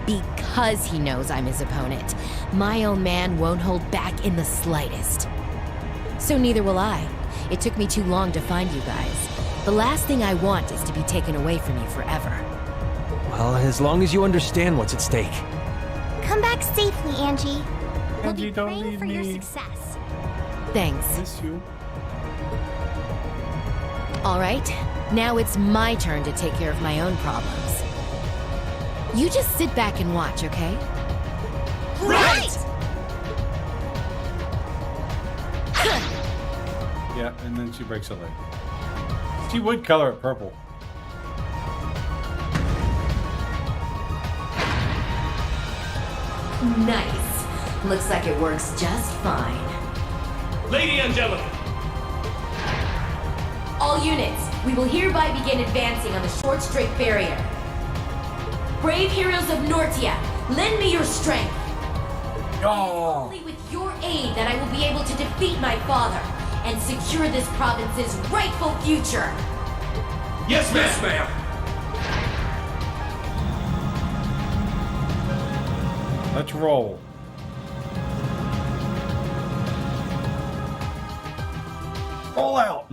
Because he knows I'm his opponent, my own man won't hold back in the slightest. So neither will I. It took me too long to find you guys. The last thing I want is to be taken away from you forever. Well, as long as you understand what's at stake. Come back safely, Angie. We'll be don't praying leave for your me. success. Thanks. Miss you. All right, now it's my turn to take care of my own problems. You just sit back and watch, okay? Right! Yeah, and then she breaks a leg. She would color it purple. Nice. Looks like it works just fine. Lady Angelica! All units, we will hereby begin advancing on the short straight barrier. Brave heroes of Nortia, lend me your strength. Only with your aid that I will be able to defeat my father and secure this province's rightful future. Yes, ma'am! Let's roll. All out.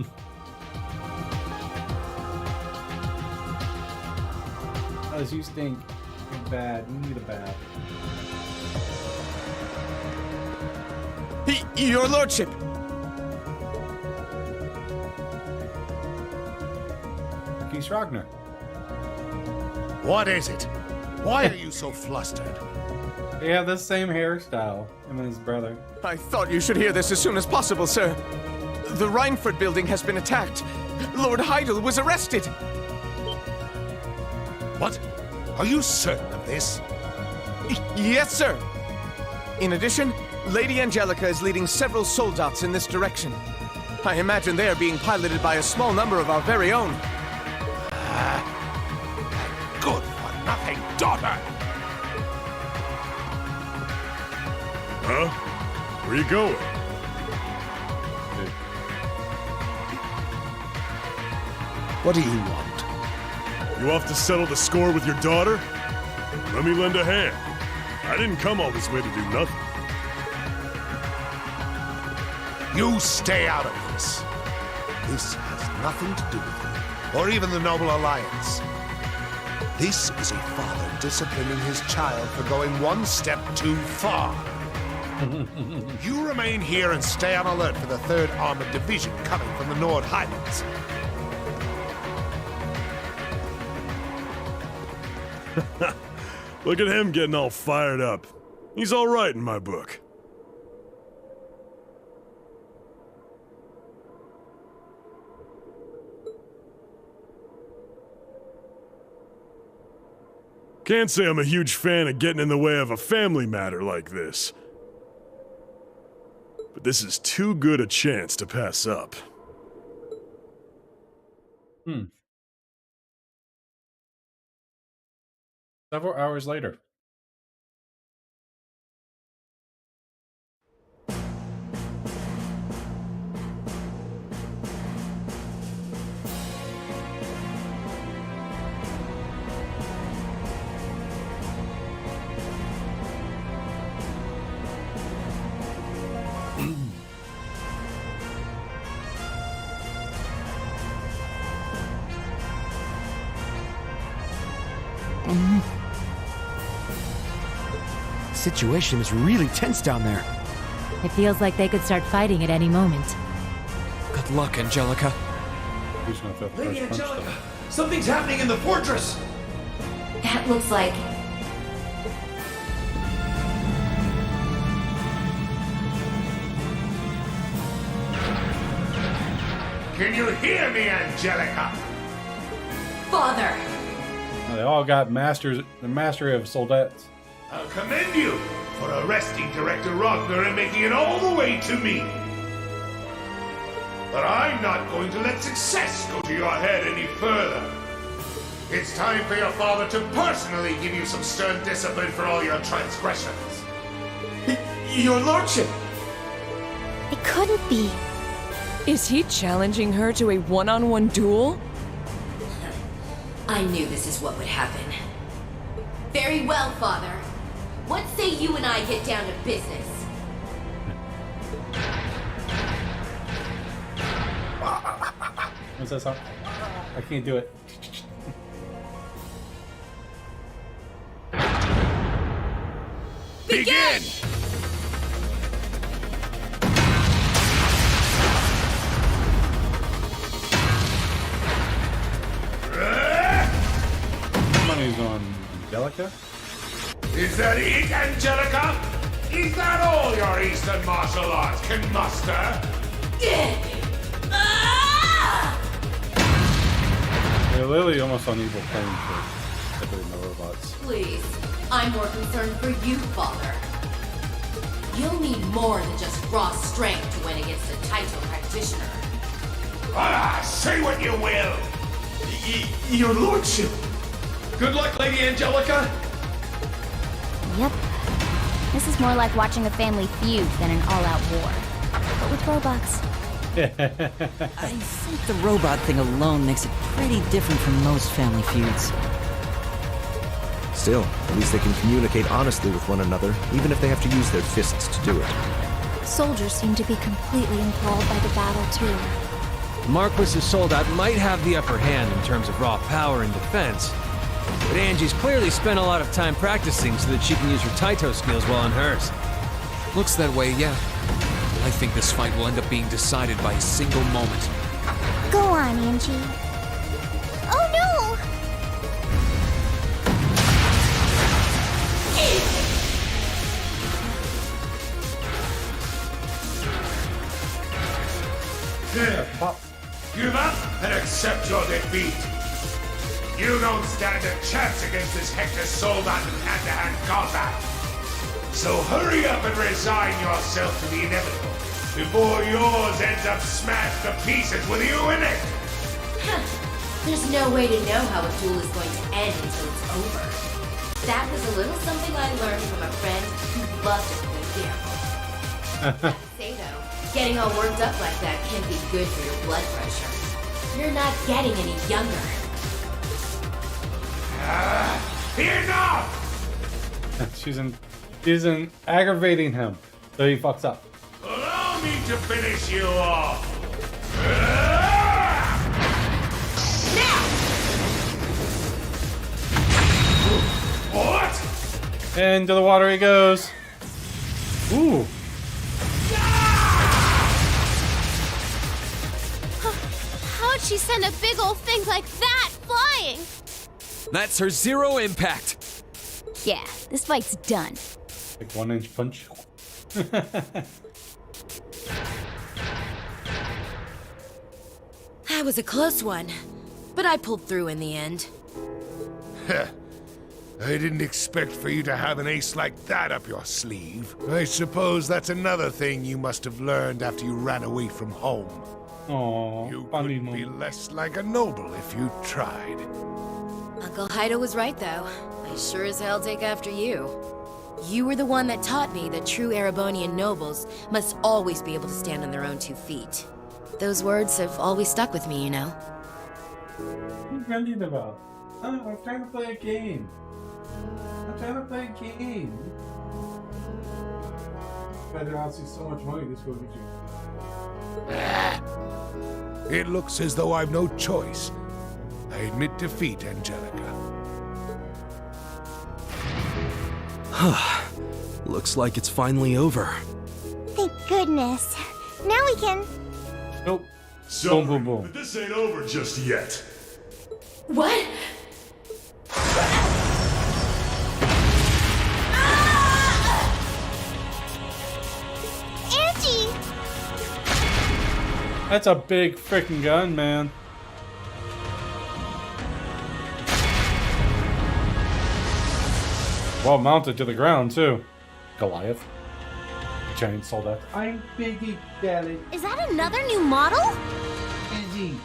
As you stink. You're bad. You need a bath. Your lordship! Keith Ragnar. What is it? Why are you so flustered? They have the same hairstyle, him and his brother. I thought you should hear this as soon as possible, sir. The Reinford building has been attacked. Lord Heidel was arrested. What? Are you certain of this? Yes, sir. In addition, Lady Angelica is leading several soldats in this direction. I imagine they are being piloted by a small number of our very own. Good for nothing daughter! Huh? Where you going? What do you want? You off to settle the score with your daughter? Let me lend a hand. I didn't come all this way to do nothing. You stay out of this. This has nothing to do with you, or even the Noble Alliance. This is a father disciplining his child for going one step too far. You remain here and stay on alert for the 3rd Armored Division coming from the Nord Highlands. Look at him getting all fired up. He's all right in my book. Can't say I'm a huge fan of getting in the way of a family matter like this. But this is too good a chance to pass up. Several hours later. Situation is really tense down there. It feels like they could start fighting at any moment. Good luck, Angelica. Who's gonna throw the Lady first punch, Angelica! though? Something's happening in the fortress! That looks like... Can you hear me, Angelica? Father! They all got the mastery of soldats. I'll commend you for arresting Director Ragnar and making it all the way to me. But I'm not going to let success go to your head any further. It's time for your father to personally give you some stern discipline for all your transgressions. Your lordship! It couldn't be. Is he challenging her to a one-on-one duel? I knew this is what would happen. Very well, Father. What say you and I get down to business? What's that song? I can't do it. Begin! Money's on Angelica. Is that it, Angelica? Is that all your Eastern martial arts can muster? Yeah, Lily almost on evil playing for the robots. Please, I'm more concerned for you, Father. You'll need more than just raw strength to win against a Taito practitioner. Say what you will. Your lordship. Good luck, Lady Angelica. Yep. This is more like watching a family feud than an all-out war. But with robots. I think the robot thing alone makes it pretty different from most family feuds. Still, at least they can communicate honestly with one another, even if they have to use their fists to do it. Soldiers seem to be completely enthralled by the battle, too. Marquis's soldat might have the upper hand in terms of raw power and defense, but Angie's clearly spent a lot of time practicing so that she can use her Taito skills while on hers. Looks that way, yeah. I think this fight will end up being decided by a single moment. Go on, Angie. Oh no! There, Pop. Give up and accept your defeat. You don't stand a chance against this Hector Soldat in hand-to-hand combat. So hurry up and resign yourself to the inevitable before yours ends up smashed to pieces with you in it. There's no way to know how a duel is going to end until it's over. That was a little something I learned from a friend who loved to play gamble. Say though, getting all worked up like that can be good for your blood pressure. You're not getting any younger. Enough! She's aggravating him, so he fucks up. Allow me to finish you off. What? Into the water he goes. Ooh. How'd she send a big old thing like that flying? That's her zero impact. Yeah, this fight's done. Like 1-inch punch. That was a close one, but I pulled through in the end. I didn't expect for you to have an ace like that up your sleeve. I suppose that's another thing you must have learned after you ran away from home. Aww, you could be less like a noble if you tried. Uncle Heido was right, though. I sure as hell take after you. You were the one that taught me that true Erebonian nobles must always be able to stand on their own 2 feet. Those words have always stuck with me, you know. What are you ranting about? Oh, I'm trying to play a game. Better I'll see so much money this goes with you. It looks as though I've no choice. I admit defeat, Angelica. Looks like it's finally over. Thank goodness. Now we can... Nope. So, boom, boom, boom. But this ain't over just yet. What? Angie! That's a big freaking gun, man. Well mounted to the ground, too. Goliath. Giant soldat. I'm Biggie Daddy. Is that another new model? Easy.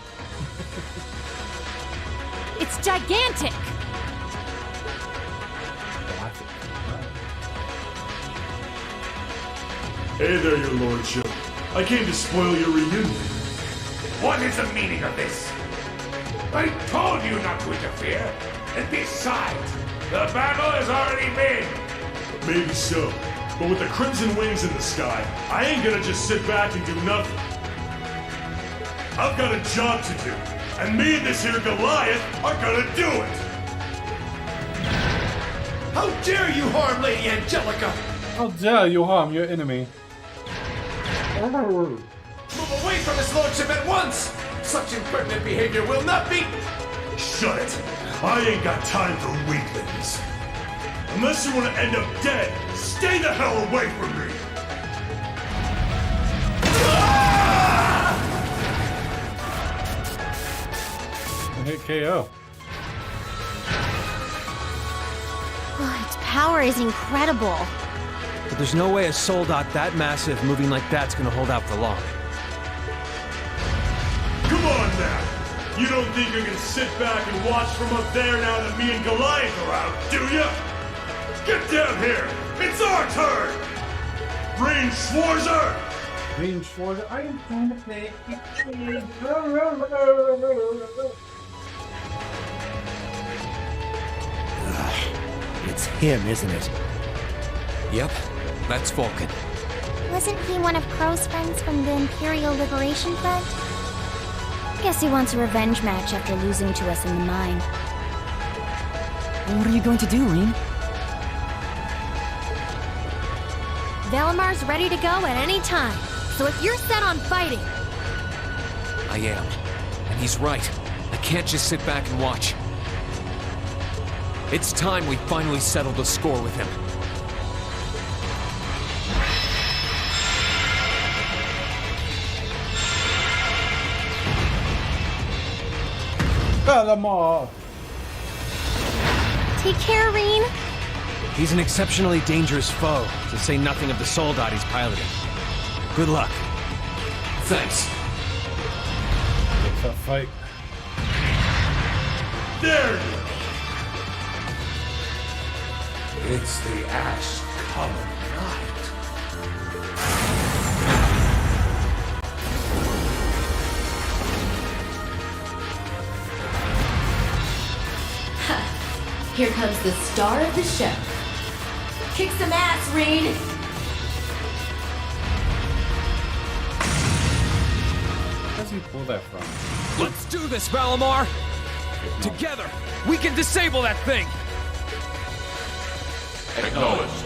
It's gigantic! Hey there, your lordship. I came to spoil your reunion. What is the meaning of this? I told you not to interfere. And besides, the battle has already been. Maybe so, but with the crimson wings in the sky, I ain't gonna just sit back and do nothing. I've got a job to do, and me and this here Goliath are gonna do it! How dare you harm Lady Angelica? How dare you harm your enemy? Move away from his lordship at once! Such impertinent behavior will not be... Shut it! I ain't got time for weaklings. Unless you want to end up dead, stay the hell away from me! Hit KO. Oh, its power is incredible. But there's no way a soldat that massive moving like that's gonna hold out for long. Come on now! You don't think you can sit back and watch from up there now that me and Goliath are out, do ya? Get down here! It's our turn! Rain Schwarzer! Rain Schwarzer, I am trying to play. It's him, isn't it? Yep, that's Vulcan. Wasn't he one of Crow's friends from the Imperial Liberation Front? Guess he wants a revenge match after losing to us in the mine. What are you going to do, Reen? Velamar's ready to go at any time, so if you're set on fighting... I am. And he's right. I can't just sit back and watch. It's time we finally settled the score with him. Bellamar! Take care, Reen. He's an exceptionally dangerous foe, to say nothing of the soldat he's piloting. Good luck. Thanks. Tough fight. There you go. It's the Ash Common Night. Here comes the star of the show. Kick some ass, Reed! Where does he pull that from? Let's do this, Valamar! Together, we can disable that thing! Acknowledged.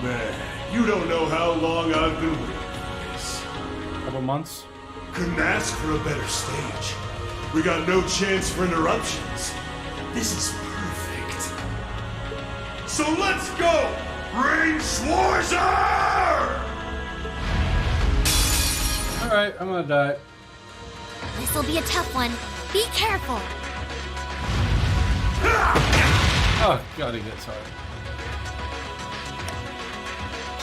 Man, you don't know how long I've been waiting for this. Couple months. Couldn't ask for a better stage. We got no chance for interruptions. This is perfect. So let's go! Rain Schwarzer! Alright, I'm gonna die. This'll be a tough one. Be careful. Oh, God, he gets hard.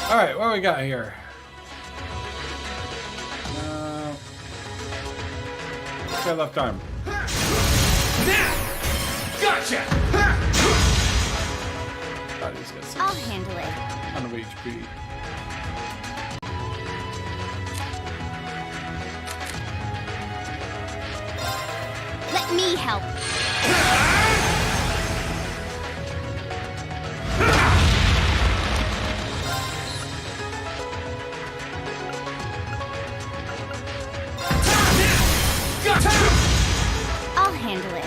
Alright, what do we got here? Got left arm. Now! Gotcha! God, he's got some I'll handle it. ton of HP. Let me help. I'll handle it.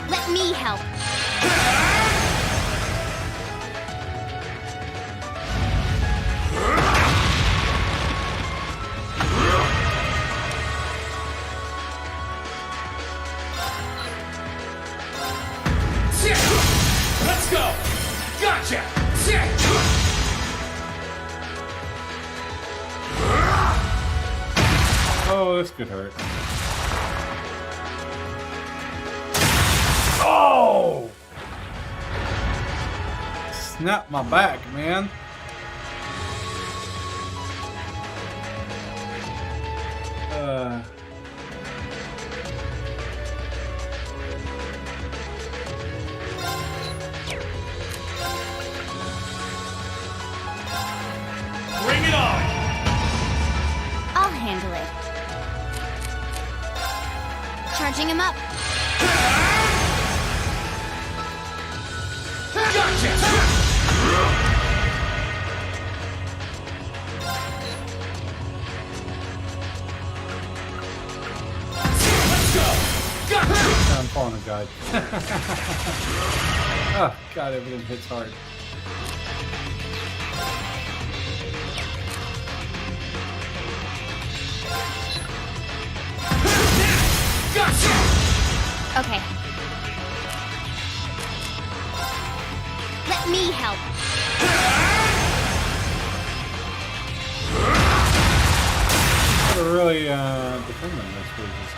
Let me help. Let's go! Gotcha! Oh, this could hurt. Oh! Snap my back, man. Bring it on! I'll handle it. Charging him up. I'm falling a guide. Oh, God, everything hits hard. Okay. Let me help. Gotta really defend them, I suppose.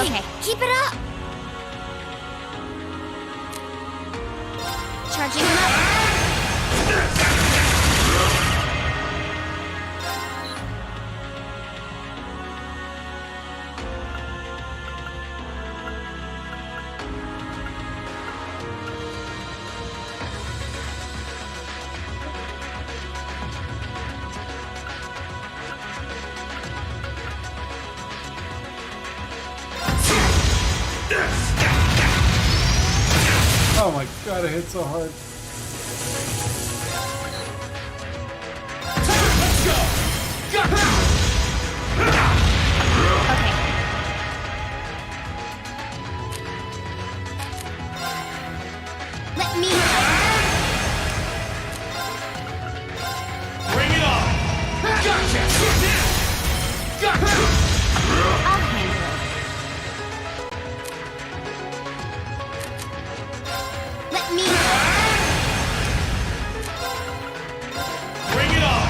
Okay, keep it up. Charging him up. Oh my god, it hit so hard. Let's go! Okay. Let me Bring it on! Gotcha! Gotcha! I'll handle it. Let me Bring it on!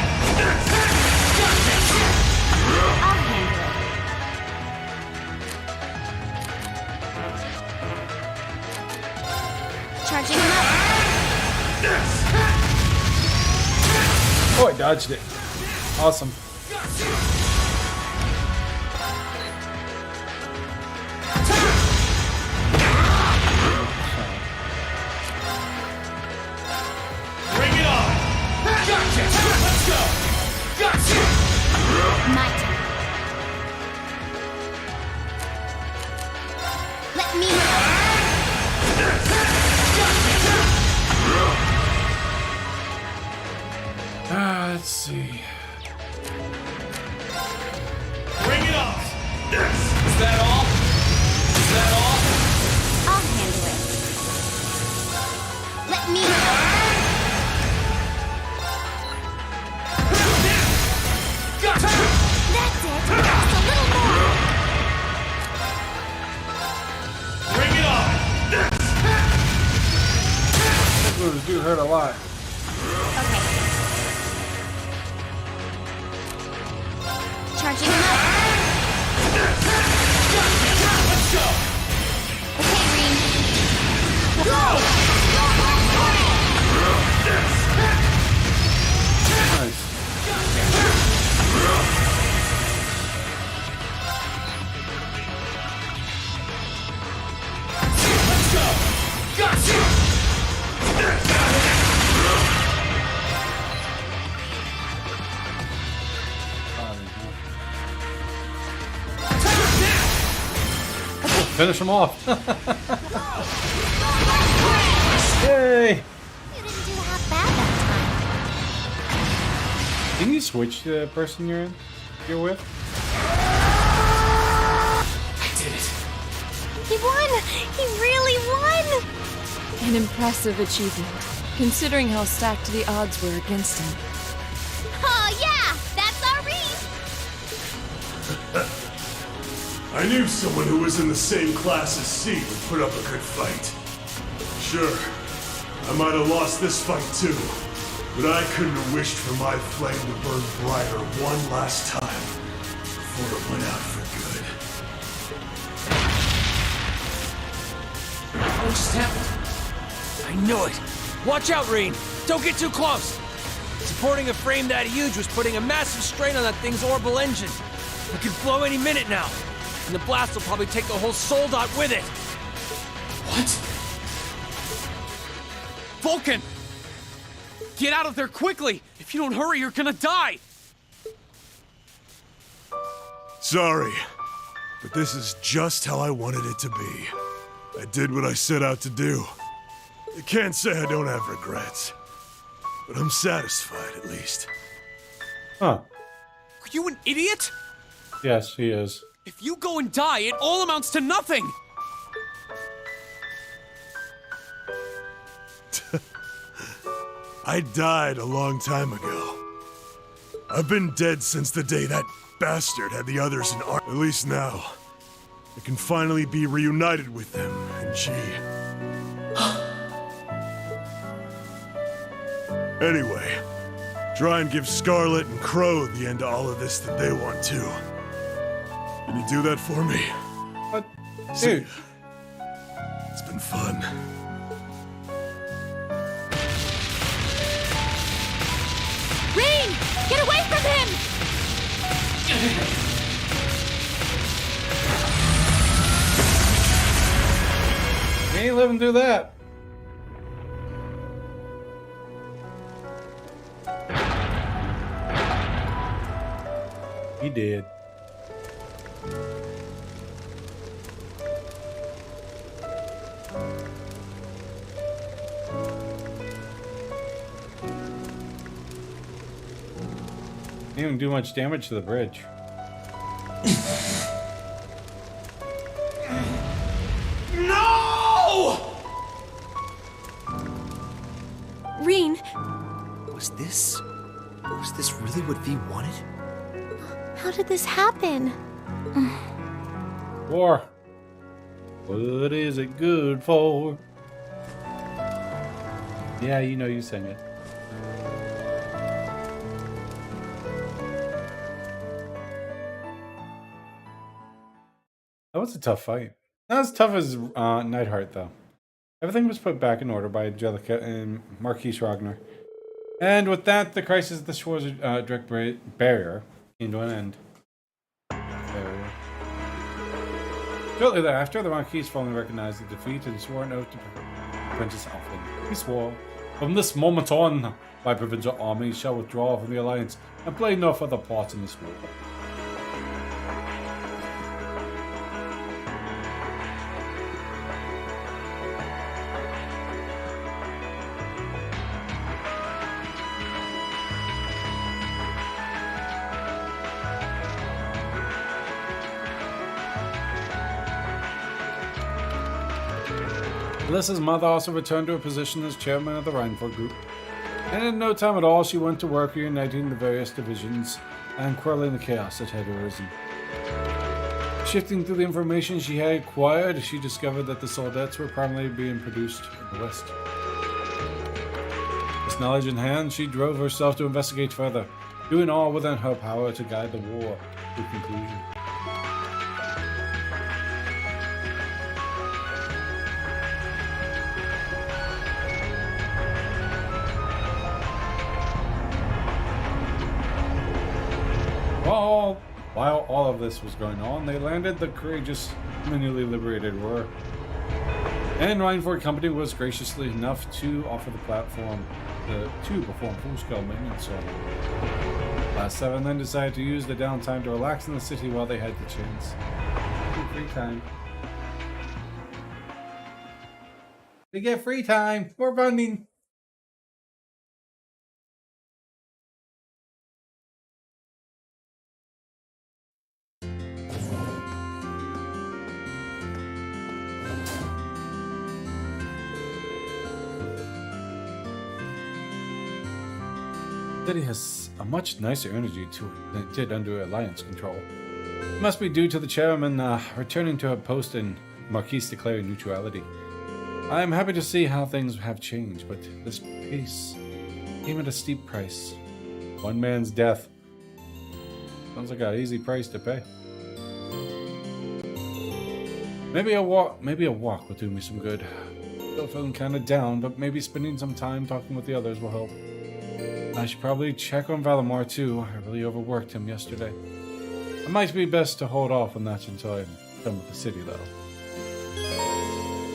I'll handle it. Charging him up. Oh, I dodged it. Awesome. Bring it on! Gotcha! Let's go! Gotcha! My turn. Let me Let's see. Bring it on! Is that all? Is that all? I'll handle it. Let me Gotcha! That's it. Just a little more. Bring it on! Those do hurt a lot. Okay. Charging him up. Let's go! Okay, Green. Go! Nice. Let's go! Gotcha! Finish him off. Yay! You didn't do half bad that Can you switch the person you're with? I did it! time. He won! He really won! An impressive achievement, considering how stacked the odds were against him. Oh yeah, that's our Reese. I knew someone who was in the same class as C would put up a good fight. Sure, I might have lost this fight too, but I couldn't have wished for my flame to burn brighter one last time before it went out for good. What just happened? I knew it. Watch out, Reen. Don't get too close. Supporting a frame that huge was putting a massive strain on that thing's orbital engine. It could blow any minute now. And the blast will probably take the whole soul dot with it. What? Vulcan! Get out of there quickly! If you don't hurry, you're gonna die! Sorry, but this is just how I wanted it to be. I did what I set out to do. I can't say I don't have regrets, but I'm satisfied at least. Huh. Are you an idiot? Yes, he is. If you go and die, it all amounts to nothing! I died a long time ago. I've been dead since the day that bastard had the others in At least now, I can finally be reunited with them and G. Anyway, try and give Scarlet and Crow the end to all of this that they want too. Can you do that for me? What? Dude. It's been fun. Rain! Get away from him! We ain't living through that. He did. Didn't even do much damage to the bridge. No! Reen, Was this really what V wanted? How did this happen? War. What is it good for? Yeah, you know you sang it. That was a tough fight. Not as tough as Neidhart, though. Everything was put back in order by Angelica and Marquise Ragnar. And with that, the crisis at the Shores direct barrier came to an end. Shortly thereafter, the Marquise finally recognized the defeat and swore an oath to Princess Alfin. He swore, "From this moment on, my provincial army shall withdraw from the alliance and play no further part in this war." Alyssa's mother also returned to her position as chairman of the Rhineford group. And in no time at all, she went to work reuniting the various divisions and quelling the chaos that had arisen. Shifting through the information she had acquired, she discovered that the soldates were primarily being produced in the West. This knowledge in hand, she drove herself to investigate further, doing all within her power to guide the war to conclusion. While all of this was going on, they landed the courageous, newly liberated Ruhr. And Rhineford Company was graciously enough to offer the platform to perform full-scale maintenance on it. Last 7 then decided to use the downtime to relax in the city while they had the chance. Free time. They get free time. More funding. The city has a much nicer energy to it than it did under Alliance control. It must be due to the chairman returning to her post and Marquise declaring neutrality. I am happy to see how things have changed, but this peace came at a steep price. One man's death. Sounds like an easy price to pay. Maybe a walk will do me some good. Still feeling kind of down, but maybe spending some time talking with the others will help. I should probably check on Valimar too. I really overworked him yesterday. It might be best to hold off on that until I'm done with the city, though.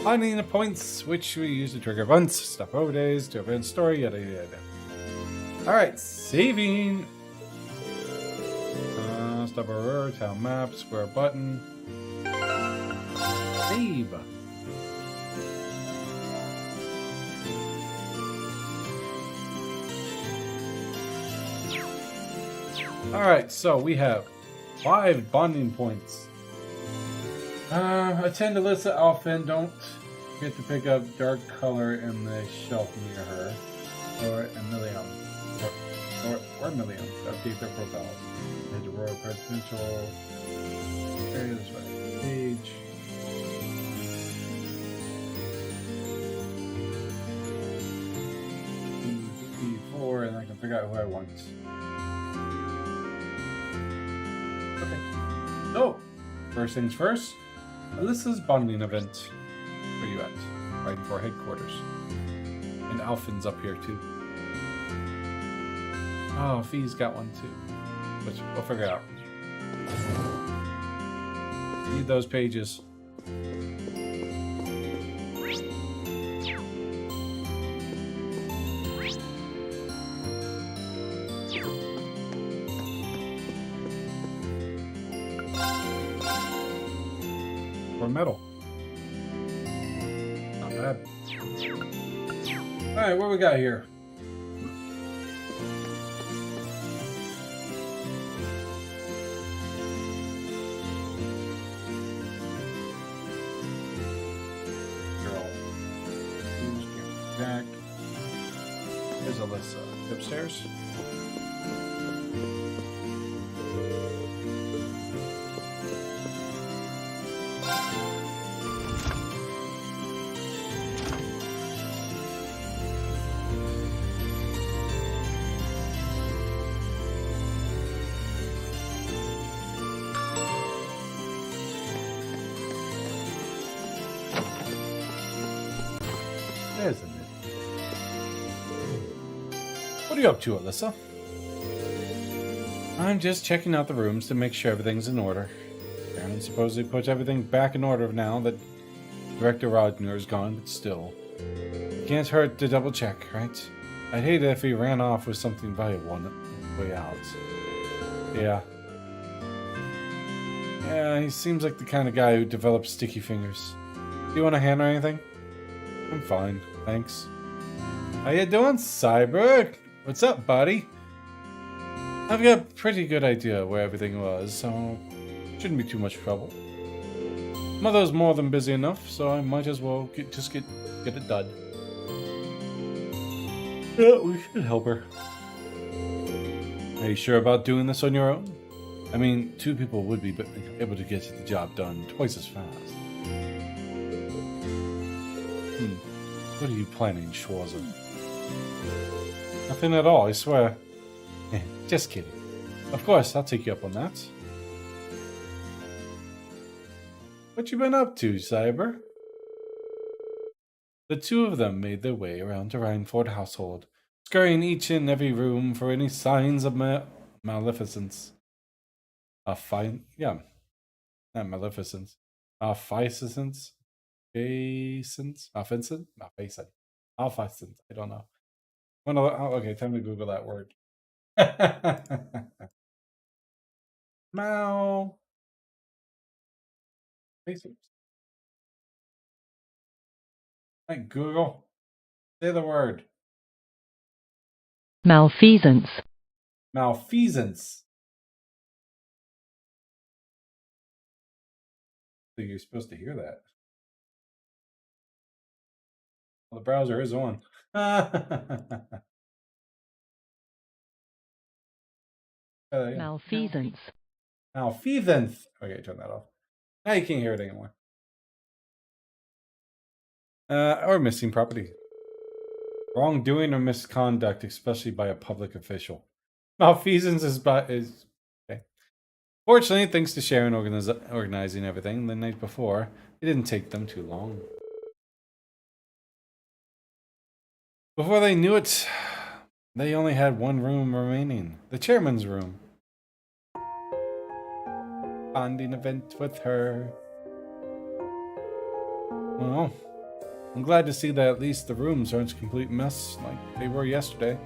Finding the points which we use to trigger events, stop overdays, to advance story, yada yada. Alright, saving. Stop over, town map, square button. Save. Alright, so we have 5 bonding points. Attend Alyssa Alfin. Don't forget to pick up dark color in the shelf near her. Or Emilium. Or Emilium. To update their profiles. Head to Royal Presidential. Area this right page. E4, and I can figure out who I want. Okay. So, first things first. Alyssa's bonding event. Where you at? Right for headquarters. And Alfin's up here too. Oh, Fee's got one too. But we'll figure it out. Need those pages. Or metal. Not bad. Alright, what we got here? Jack. There's Alyssa. Upstairs. There's the net. What are you up to, Alyssa? I'm just checking out the rooms to make sure everything's in order. Aaron supposedly puts everything back in order now that Director Rodner is gone, but still. It can't hurt to double check, right? I'd hate it if he ran off with something valuable on the way out. Yeah. Yeah, he seems like the kind of guy who develops sticky fingers. Do you want a hand or anything? I'm fine, thanks. How you doing, Cyber? What's up, buddy? I've got a pretty good idea where everything was, so shouldn't be too much trouble. Mother's more than busy enough, so I might as well get it done. Yeah, we should help her. Are you sure about doing this on your own? I mean, two people would be able to get the job done twice as fast. What are you planning, Schwarzer? Nothing at all, I swear. Just kidding. Of course, I'll take you up on that. What you been up to, Cyber? The two of them made their way around the Rhineford household, scurrying each and every room for any signs of maleficence. Not maleficence. Offensive? I don't know. Okay, time to Google that word. Like Google. Say the word. Malfeasance. Malfeasance. I think you're supposed to hear that. Well, the browser is on. Malfeasance. Malfeasance. Okay, turn that off. Now you can't hear it anymore. Or missing property. Wrongdoing or misconduct, especially by a public official. Malfeasance is okay. Fortunately, thanks to Sharon organizing everything the night before, it didn't take them too long. Before they knew it, they only had one room remaining. The chairman's room. Bonding event with her. Well, I'm glad to see that at least the rooms aren't a complete mess like they were yesterday.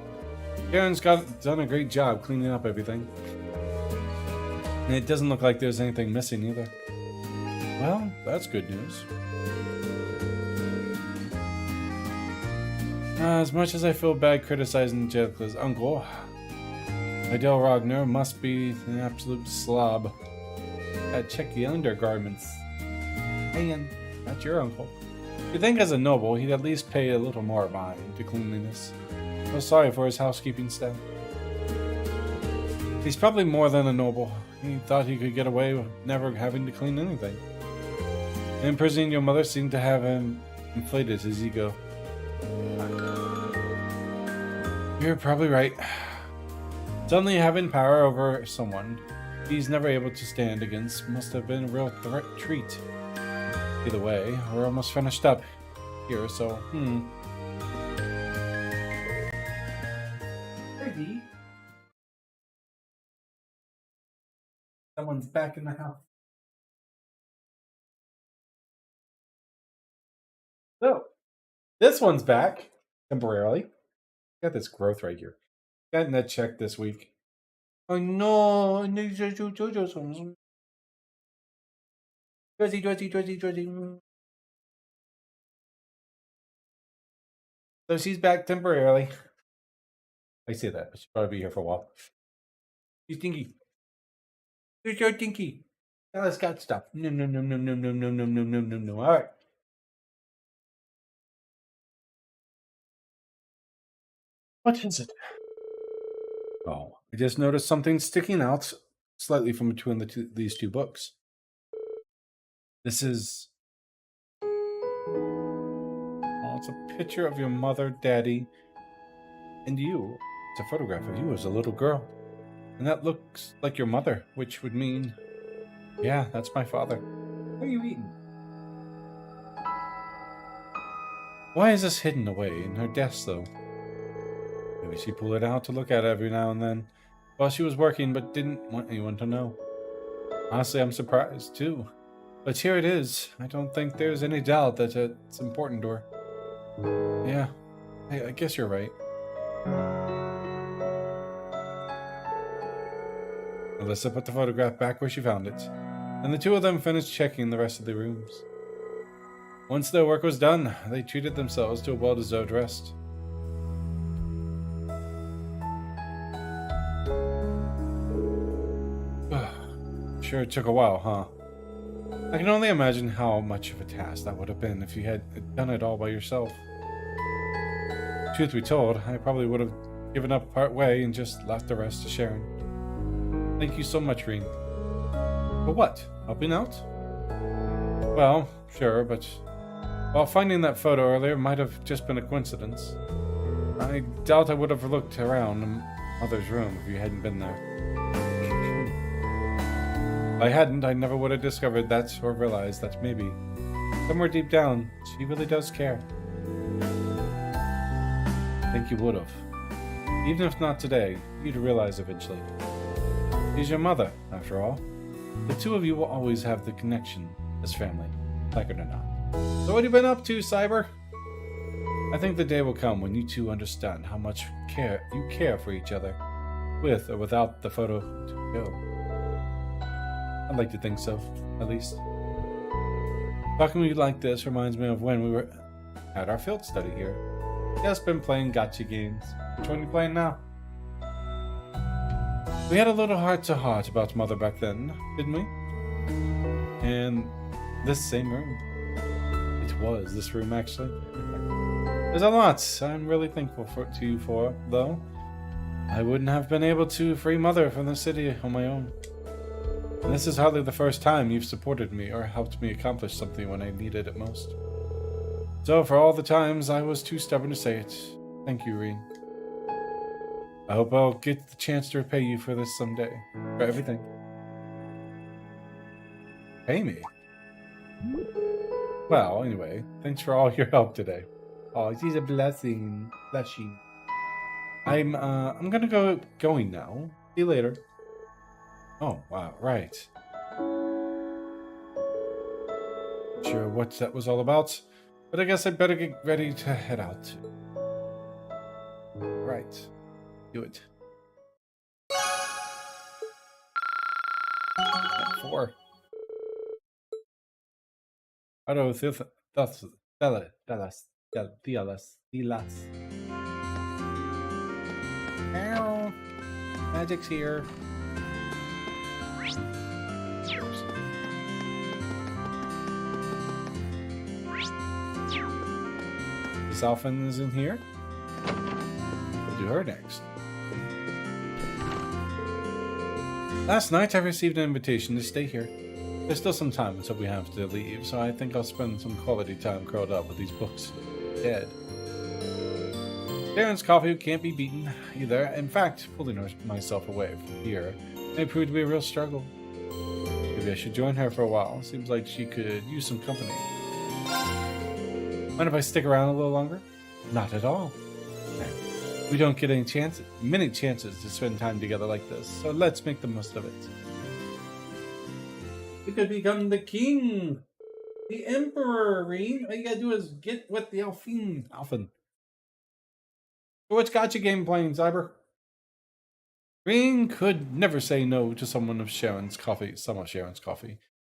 Sharon's done a great job cleaning up everything. And it doesn't look like there's anything missing either. Well, that's good news. As much as I feel bad criticizing Angelica's uncle, Idel Ragnar must be an absolute slob. Gotta check the undergarments. Man, not your uncle. You'd think as a noble, he'd at least pay a little more mind to cleanliness. So sorry for his housekeeping staff. He's probably more than a noble. He thought he could get away with never having to clean anything. Imprisoning your mother seemed to have him inflated his ego. You're probably right. Suddenly having power over someone he's never able to stand against must have been a real treat. Either way, we're almost finished up here, so, Maybe. Someone's back in the house. So, this one's back temporarily. Got this growth right here. Got net check this week. Oh no, Drizzy. So she's back temporarily. I say that, but she'll probably be here for a while. She's stinky. You're so stinky. Now let's got stuff. No. All right. What is it? Oh, I just noticed something sticking out slightly from between these two books. This is... Oh, it's a picture of your mother, daddy, and you. It's a photograph of you as a little girl. And that looks like your mother, which would mean... Yeah, that's my father. What are you eating? Why is this hidden away in her desk, though? Maybe she pulled it out to look at every now and then while she was working, but didn't want anyone to know. Honestly, I'm surprised, too. But here it is. I don't think there's any doubt that it's important to her. Yeah, I guess you're right. Alyssa put the photograph back where she found it, and the two of them finished checking the rest of the rooms. Once their work was done, they treated themselves to a well-deserved rest. Sure, it took a while, huh? I can only imagine how much of a task that would have been if you had done it all by yourself. Truth be told, I probably would have given up part way and just left the rest to Sharon. Thank you so much, Reen. For what? Helping out? Well, sure, but while finding that photo earlier might have just been a coincidence. I doubt I would have looked around in Mother's room if you hadn't been there. If I hadn't, I never would have discovered that or realized that maybe, somewhere deep down, she really does care. I think you would have. Even if not today, you'd realize eventually. She's your mother, after all. The two of you will always have the connection as family, like it or not. So what have you been up to, Cyber? I think the day will come when you two understand how much you care for each other, with or without the photo to go. I'd like to think so, at least. Talking with you like this reminds me of when we were at our field study here. Just been playing gotcha games. Which one are you playing now? We had a little heart-to-heart about Mother back then, didn't we? And this same room. It was this room, actually. There's a lot I'm really thankful to you for, though. I wouldn't have been able to free Mother from the city on my own. And this is hardly the first time you've supported me or helped me accomplish something when I needed it most. So for all the times I was too stubborn to say it, thank you, Reen. I hope I'll get the chance to repay you for this someday. For everything. Pay me? Well, anyway, thanks for all your help today. Oh, she's a blessing. Blessing. I'm gonna going now. See you later. Oh, wow, right. Sure what that was all about, but I guess I'd better get ready to head out. Right. Do it. 4. Auto Dilas. Ow. Magic's here. This Alphen is in here. We'll do her next. Last night I received an invitation to stay here. There's still some time until we have to leave, so I think I'll spend some quality time curled up with these books. Dead. Darren's coffee can't be beaten either. In fact, pulling myself away from here may prove to be a real struggle. Maybe I should join her for a while. Seems like she could use some company. Mind if I stick around a little longer? Not at all. We don't get many chances to spend time together like this, so let's make the most of it. You could become the king, the emperor, Reen. All you gotta do is get with the Alfin. So what's got you game playing, Cyber? Reen could never say no to some of Sharon's coffee,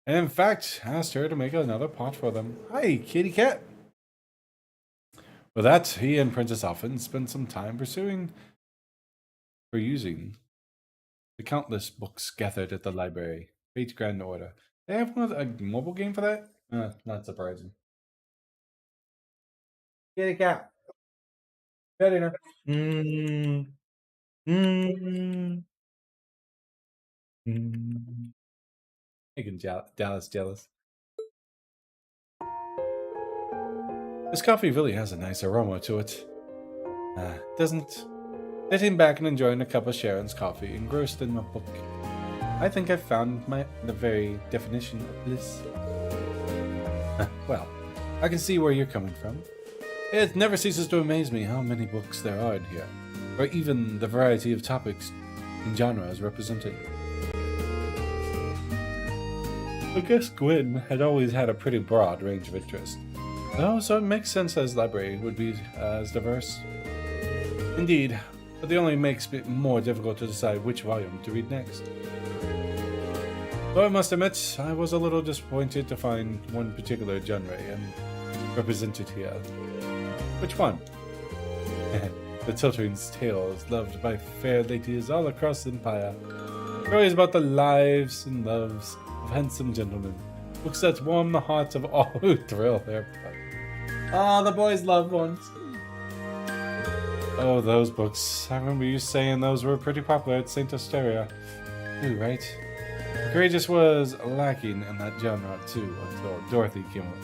and in fact asked her to make another pot for them. Hi, kitty cat. With that, he and Princess Alphen spent some time using the countless books gathered at the library. Great Grand Order. They have a mobile game for that? Not surprising. Kitty cat. Petting her. Making Dallas jealous. This coffee really has a nice aroma to it. Doesn't? Sitting back and enjoying a cup of Sharon's coffee, engrossed in a book. I think I've found the very definition of bliss. Well, I can see where you're coming from. It never ceases to amaze me how many books there are in here, or even the variety of topics and genres represented. I guess Gwen had always had a pretty broad range of interest. Oh, so it makes sense as library would be as diverse. Indeed, but it only makes it more difficult to decide which volume to read next. Though I must admit, I was a little disappointed to find one particular genre represented here. Which one? The Tiltring's Tales, loved by fair ladies all across the Empire. Stories about the lives and loves of handsome gentlemen. Books that warm the hearts of all who thrill their blood. Ah, the boys' loved ones. Oh, those books. I remember you saying those were pretty popular at St. Asteria. Too, right? Courageous was lacking in that genre too until Dorothy came up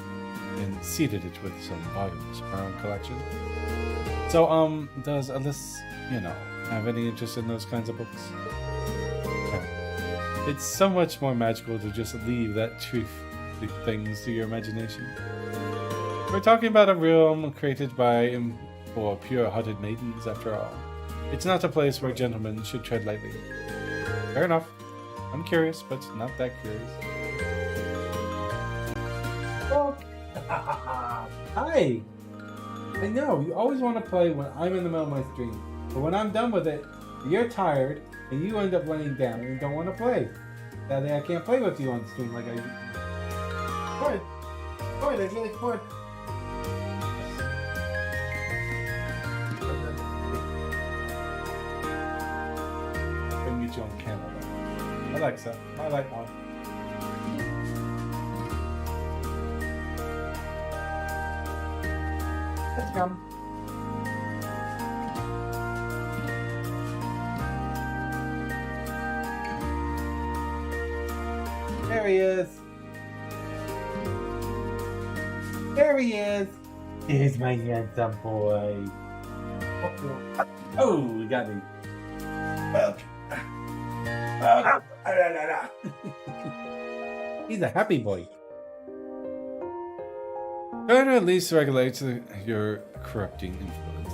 and seeded it with some volumes from our own collection. So, does Alice, have any interest in those kinds of books? It's so much more magical to just leave that truth things to your imagination. We're talking about a realm created by for pure-hearted maidens, after all. It's not a place where gentlemen should tread lightly. Fair enough. I'm curious, but not that curious. Oh. Hi! I know, you always want to play when I'm in the middle of my stream. But when I'm done with it, you're tired, and you end up laying down and don't want to play. Sadly, I can't play with you on stream like I do. Could. I really could. Couldn't get you on camera though. Alexa, my light on. Let's come. There he is. There he is. Here's my handsome boy. Oh, we got me. He's a happy boy. Try to at least regulate your corrupting influence.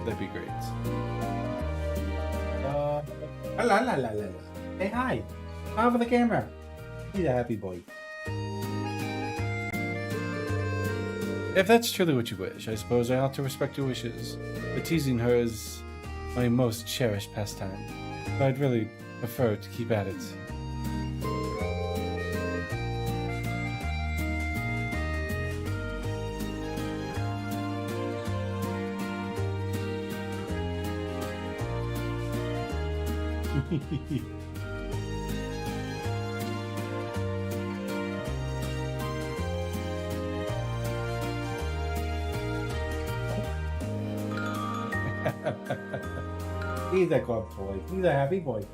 That'd be great. Hey, hi. Over the camera. He's a happy boy. If that's truly what you wish, I suppose I ought to respect your wishes. But teasing her is my most cherished pastime, so I'd really prefer to keep at it. He's a good boy. He's a happy boy.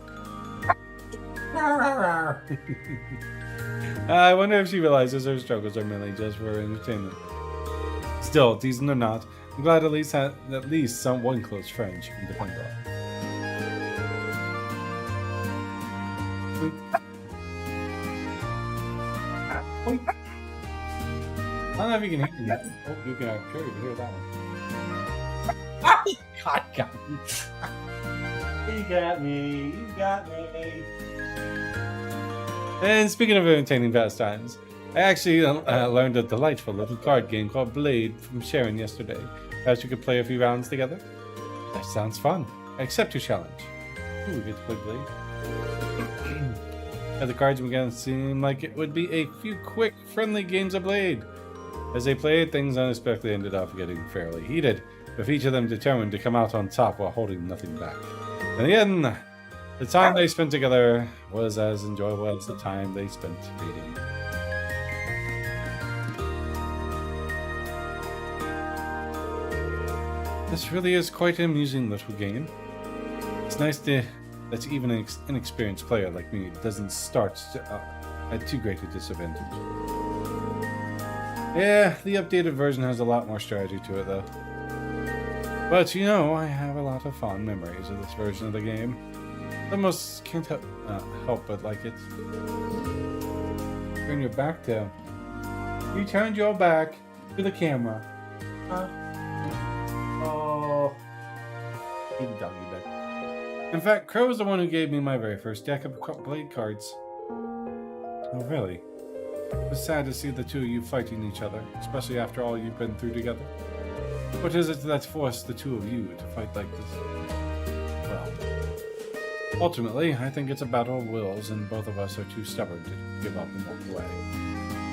I wonder if she realizes her struggles are mainly just for entertainment. Still, teasing or not, I'm glad at least one close friend she can depend on. I don't know if you can hear that. Oh, you can sure you can hear that one. God got me. You got me. You got me. And speaking of entertaining pastimes, I actually learned a delightful little card game called Blade from Sharon yesterday. Perhaps you could play a few rounds together? That sounds fun. I accept your challenge. Ooh, we get to play Blade. As the cards began to seem like it would be a few quick, friendly games of Blade. As they played, things unexpectedly ended up getting fairly heated, with each of them determined to come out on top while holding nothing back. In the end, the time they spent together was as enjoyable as the time they spent reading. This really is quite an amusing little game. It's nice that even an inexperienced player like me doesn't start at too great a disadvantage. Yeah, the updated version has a lot more strategy to it though. But you know, I have a lot of fond memories of this version of the game. I almost can't help but like it. Turn your back to. You turned your back to the camera. Oh. He doggy back. In fact, Crow was the one who gave me my very first deck of Blade cards. Oh, really? It was sad to see the two of you fighting each other, especially after all you've been through together. What is it that's forced the two of you to fight like this? Well, ultimately, I think it's a battle of wills, and both of us are too stubborn to give up and walk away.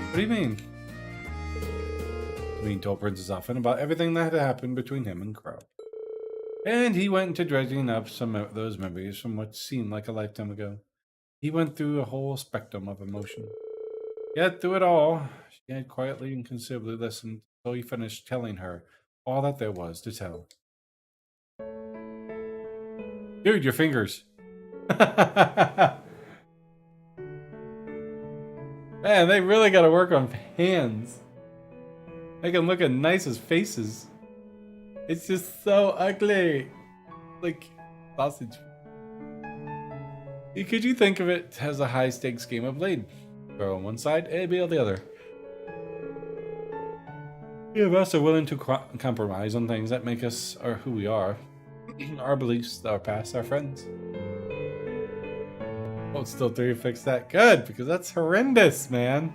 What do you mean? Dean told Princess Uffin about everything that had happened between him and Crow. And he went into dredging up some of those memories from what seemed like a lifetime ago. He went through a whole spectrum of emotion. Yet through it all, she had quietly and considerably listened until he finished telling her all that there was to tell. Dude, your fingers. Man, they really gotta work on hands. Make them look as nice as faces. It's just so ugly. Like sausage. Could you think of it as a high-stakes game of Blade? Girl on one side, AB on the other. Few of us are willing to compromise on things that make us or who we are. Our beliefs, our past, our friends. Hold still 3 to fix that. Good, because that's horrendous, man.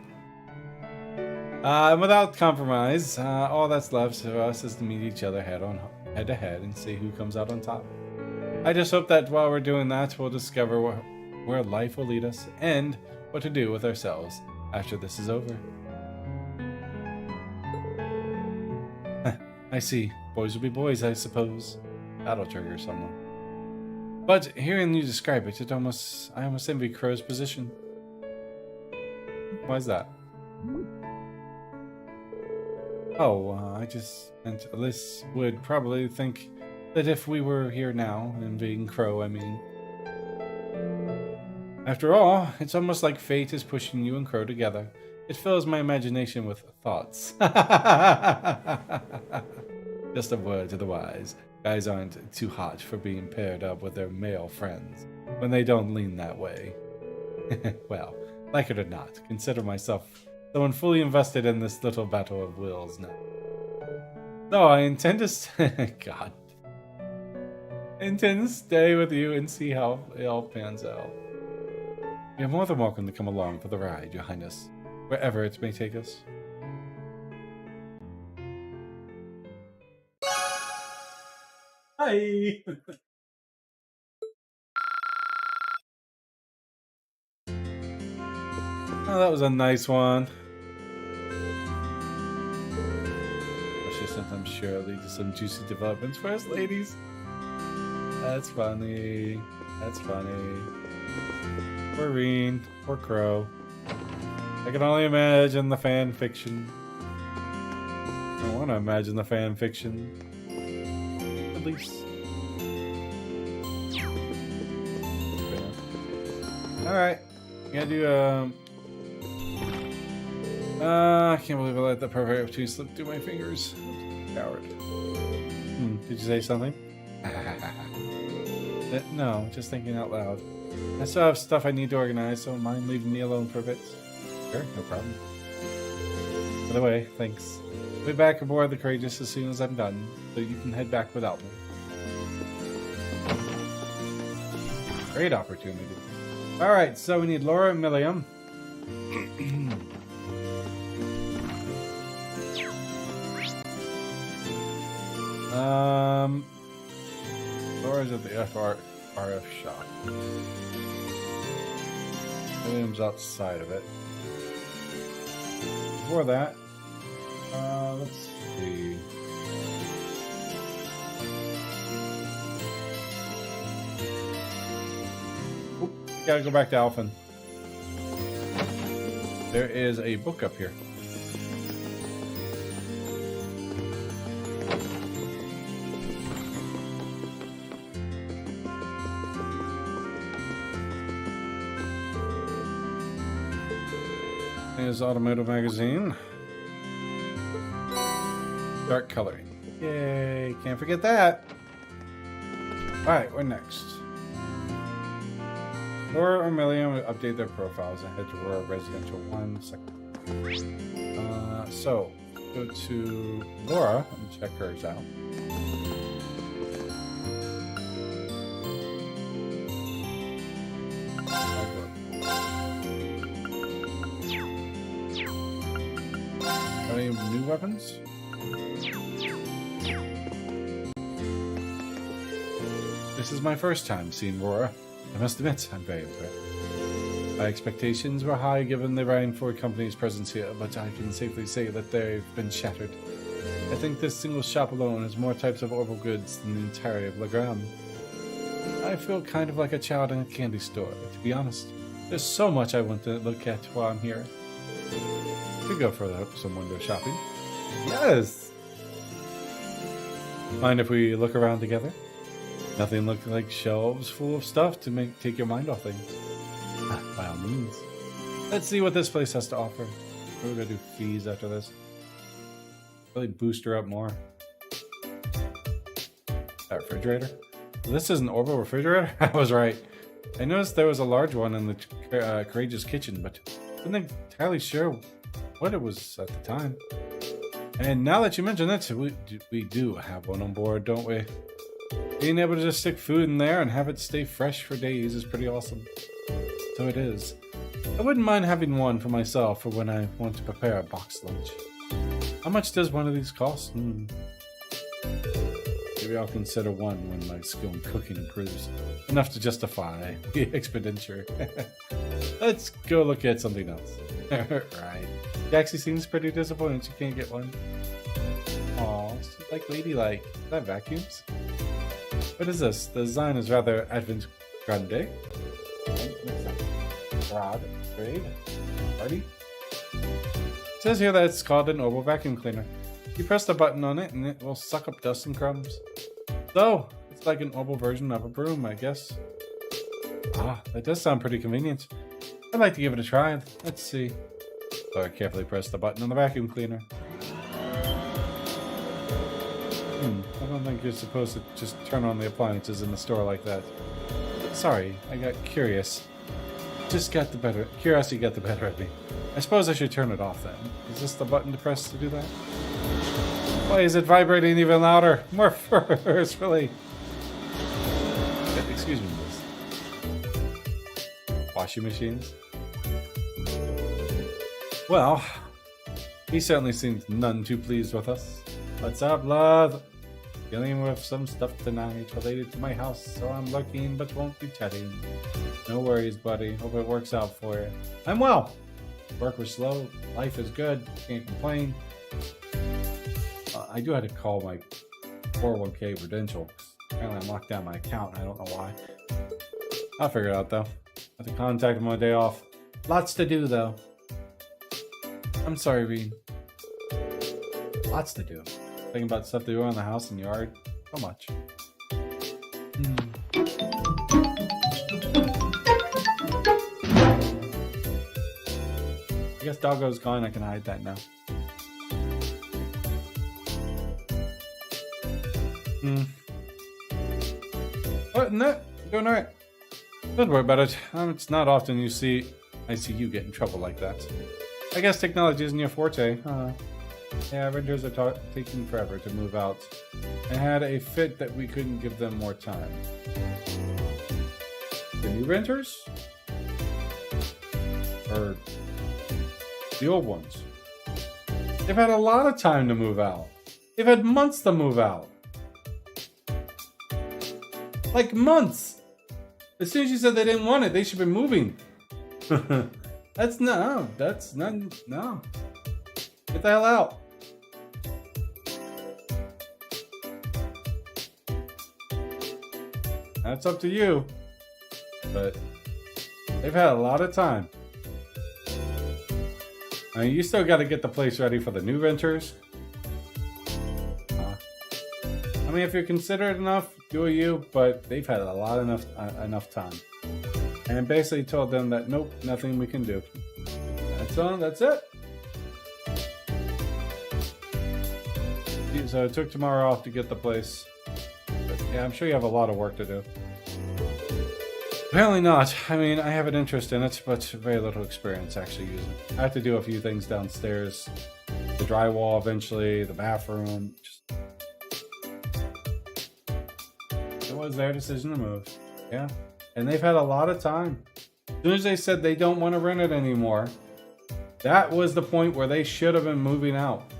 And without compromise, all that's left for us is to meet each other head to head and see who comes out on top. I just hope that while we're doing that, we'll discover where life will lead us and what to do with ourselves after this is over. I see. Boys will be boys, I suppose. That'll trigger someone. But hearing you describe it, I almost envy Crow's position. Why is that? Oh, I just meant Alyss would probably think that if we were here now, and being Crow, I mean. After all, it's almost like fate is pushing you and Crow together. It fills my imagination with thoughts. Just a word to the wise. Guys aren't too hot for being paired up with their male friends when they don't lean that way. Well, like it or not, consider myself someone fully invested in this little battle of wills now. So I intend to God. I intend to stay with you and see how it all pans out. You're more than welcome to come along for the ride, Your Highness, wherever it may take us. Hi! Oh, that was a nice one. I'm sure lead to some juicy developments for us ladies. That's funny. That's funny. Poor Reen. Poor Crow. I can only imagine the fan fiction. I want to imagine the fan fiction. At least. Alright. I gotta do I can't believe I let that perfect opportunity slip through my fingers. Coward. Did you say something? No, just thinking out loud. I still have stuff I need to organize, so mind leaving me alone for a bit? Sure, no problem. By the way, thanks. I'll be back aboard the Courageous as soon as I'm done, so you can head back without me. Great opportunity. Alright, so we need Laura and Milliam. Laura's at the RF shop. Milliam's outside of it. Before that, let's see. Oop, gotta go back to Alphen. There is a book up here. There's Automotive Magazine. Dark coloring. Yay, can't forget that. Alright, what next? Laura or Milliam will update their profiles and head to Rural Residential 1 second. So, go to Laura and check hers out. Any new weapons? This is my first time seeing Aurora. I must admit, I'm very impressed. My expectations were high given the Ryan Ford Company's presence here, but I can safely say that they've been shattered. I think this single shop alone has more types of orbital goods than the entirety of Legram. I feel kind of like a child in a candy store, to be honest. There's so much I want to look at while I'm here. Could go for some window shopping. Yes! Mind if we look around together? Nothing looks like shelves full of stuff to take your mind off things. By all means. Let's see what this place has to offer. We're gonna do fees after this. Really boost her up more. That refrigerator? Well, this is an orbital refrigerator? I was right. I noticed there was a large one in the Courageous kitchen, but I wasn't entirely sure what it was at the time. And now that you mention it, we do have one on board, don't we? Being able to just stick food in there and have it stay fresh for days is pretty awesome. So it is. I wouldn't mind having one for myself for when I want to prepare a boxed lunch. How much does one of these cost? Maybe I'll consider one when my skill in cooking improves. Enough to justify the expenditure. Let's go look at something else. Right. She actually seems pretty disappointed she can't get one. Aw, she's like ladylike. Is that vacuums? What is this? The design is rather avant-garde. Broad, grade, party. It says here that it's called an orbital vacuum cleaner. You press the button on it and it will suck up dust and crumbs. So, it's like an orbital version of a broom, I guess. Ah, that does sound pretty convenient. I'd like to give it a try. Let's see. So I carefully press the button on the vacuum cleaner. I don't think you're supposed to just turn on the appliances in the store like that. Sorry, I got curious. Curiosity got the better of me. I suppose I should turn it off then. Is this the button to press to do that? Why is it vibrating even louder? More forcefully. Excuse me, miss. Washing machines? Well, he certainly seems none too pleased with us. What's up, love? Dealing with some stuff tonight related to my house, so I'm looking but won't be chatting. No worries, buddy. Hope it works out for you. I'm well. Work was slow. Life is good. Can't complain. I do have to call my 401k credential. Apparently I locked down my account. I don't know why. I'll figure it out, though. I have to contact him on my day off. Lots to do, though. I'm sorry, Reed. Lots to do. Thinking about stuff to do around the house and yard. So much. I guess Doggo's gone. I can hide that now. What? No, doing alright. Don't worry about it. It's not often I see you get in trouble like that. I guess technology isn't your forte. Yeah, renters are taking forever to move out. I had a fit that we couldn't give them more time. The new renters? Or the old ones? They've had a lot of time to move out. They've had months to move out. Like months. As soon as you said they didn't want it, they should be moving. That's not, no. Get the hell out. That's up to you. But they've had a lot of time. I mean, you still got to get the place ready for the new renters. I mean, if you're considerate enough, do you? But they've had a lot enough time, and basically told them that nope, nothing we can do. That's it. So I took tomorrow off to get the place. But yeah, I'm sure you have a lot of work to do. Apparently not. I mean, I have an interest in it, but very little experience actually using it. I have to do a few things downstairs. The drywall eventually, the bathroom. It was their decision to move. Yeah. And they've had a lot of time. As soon as they said they don't want to rent it anymore, that was the point where they should have been moving out.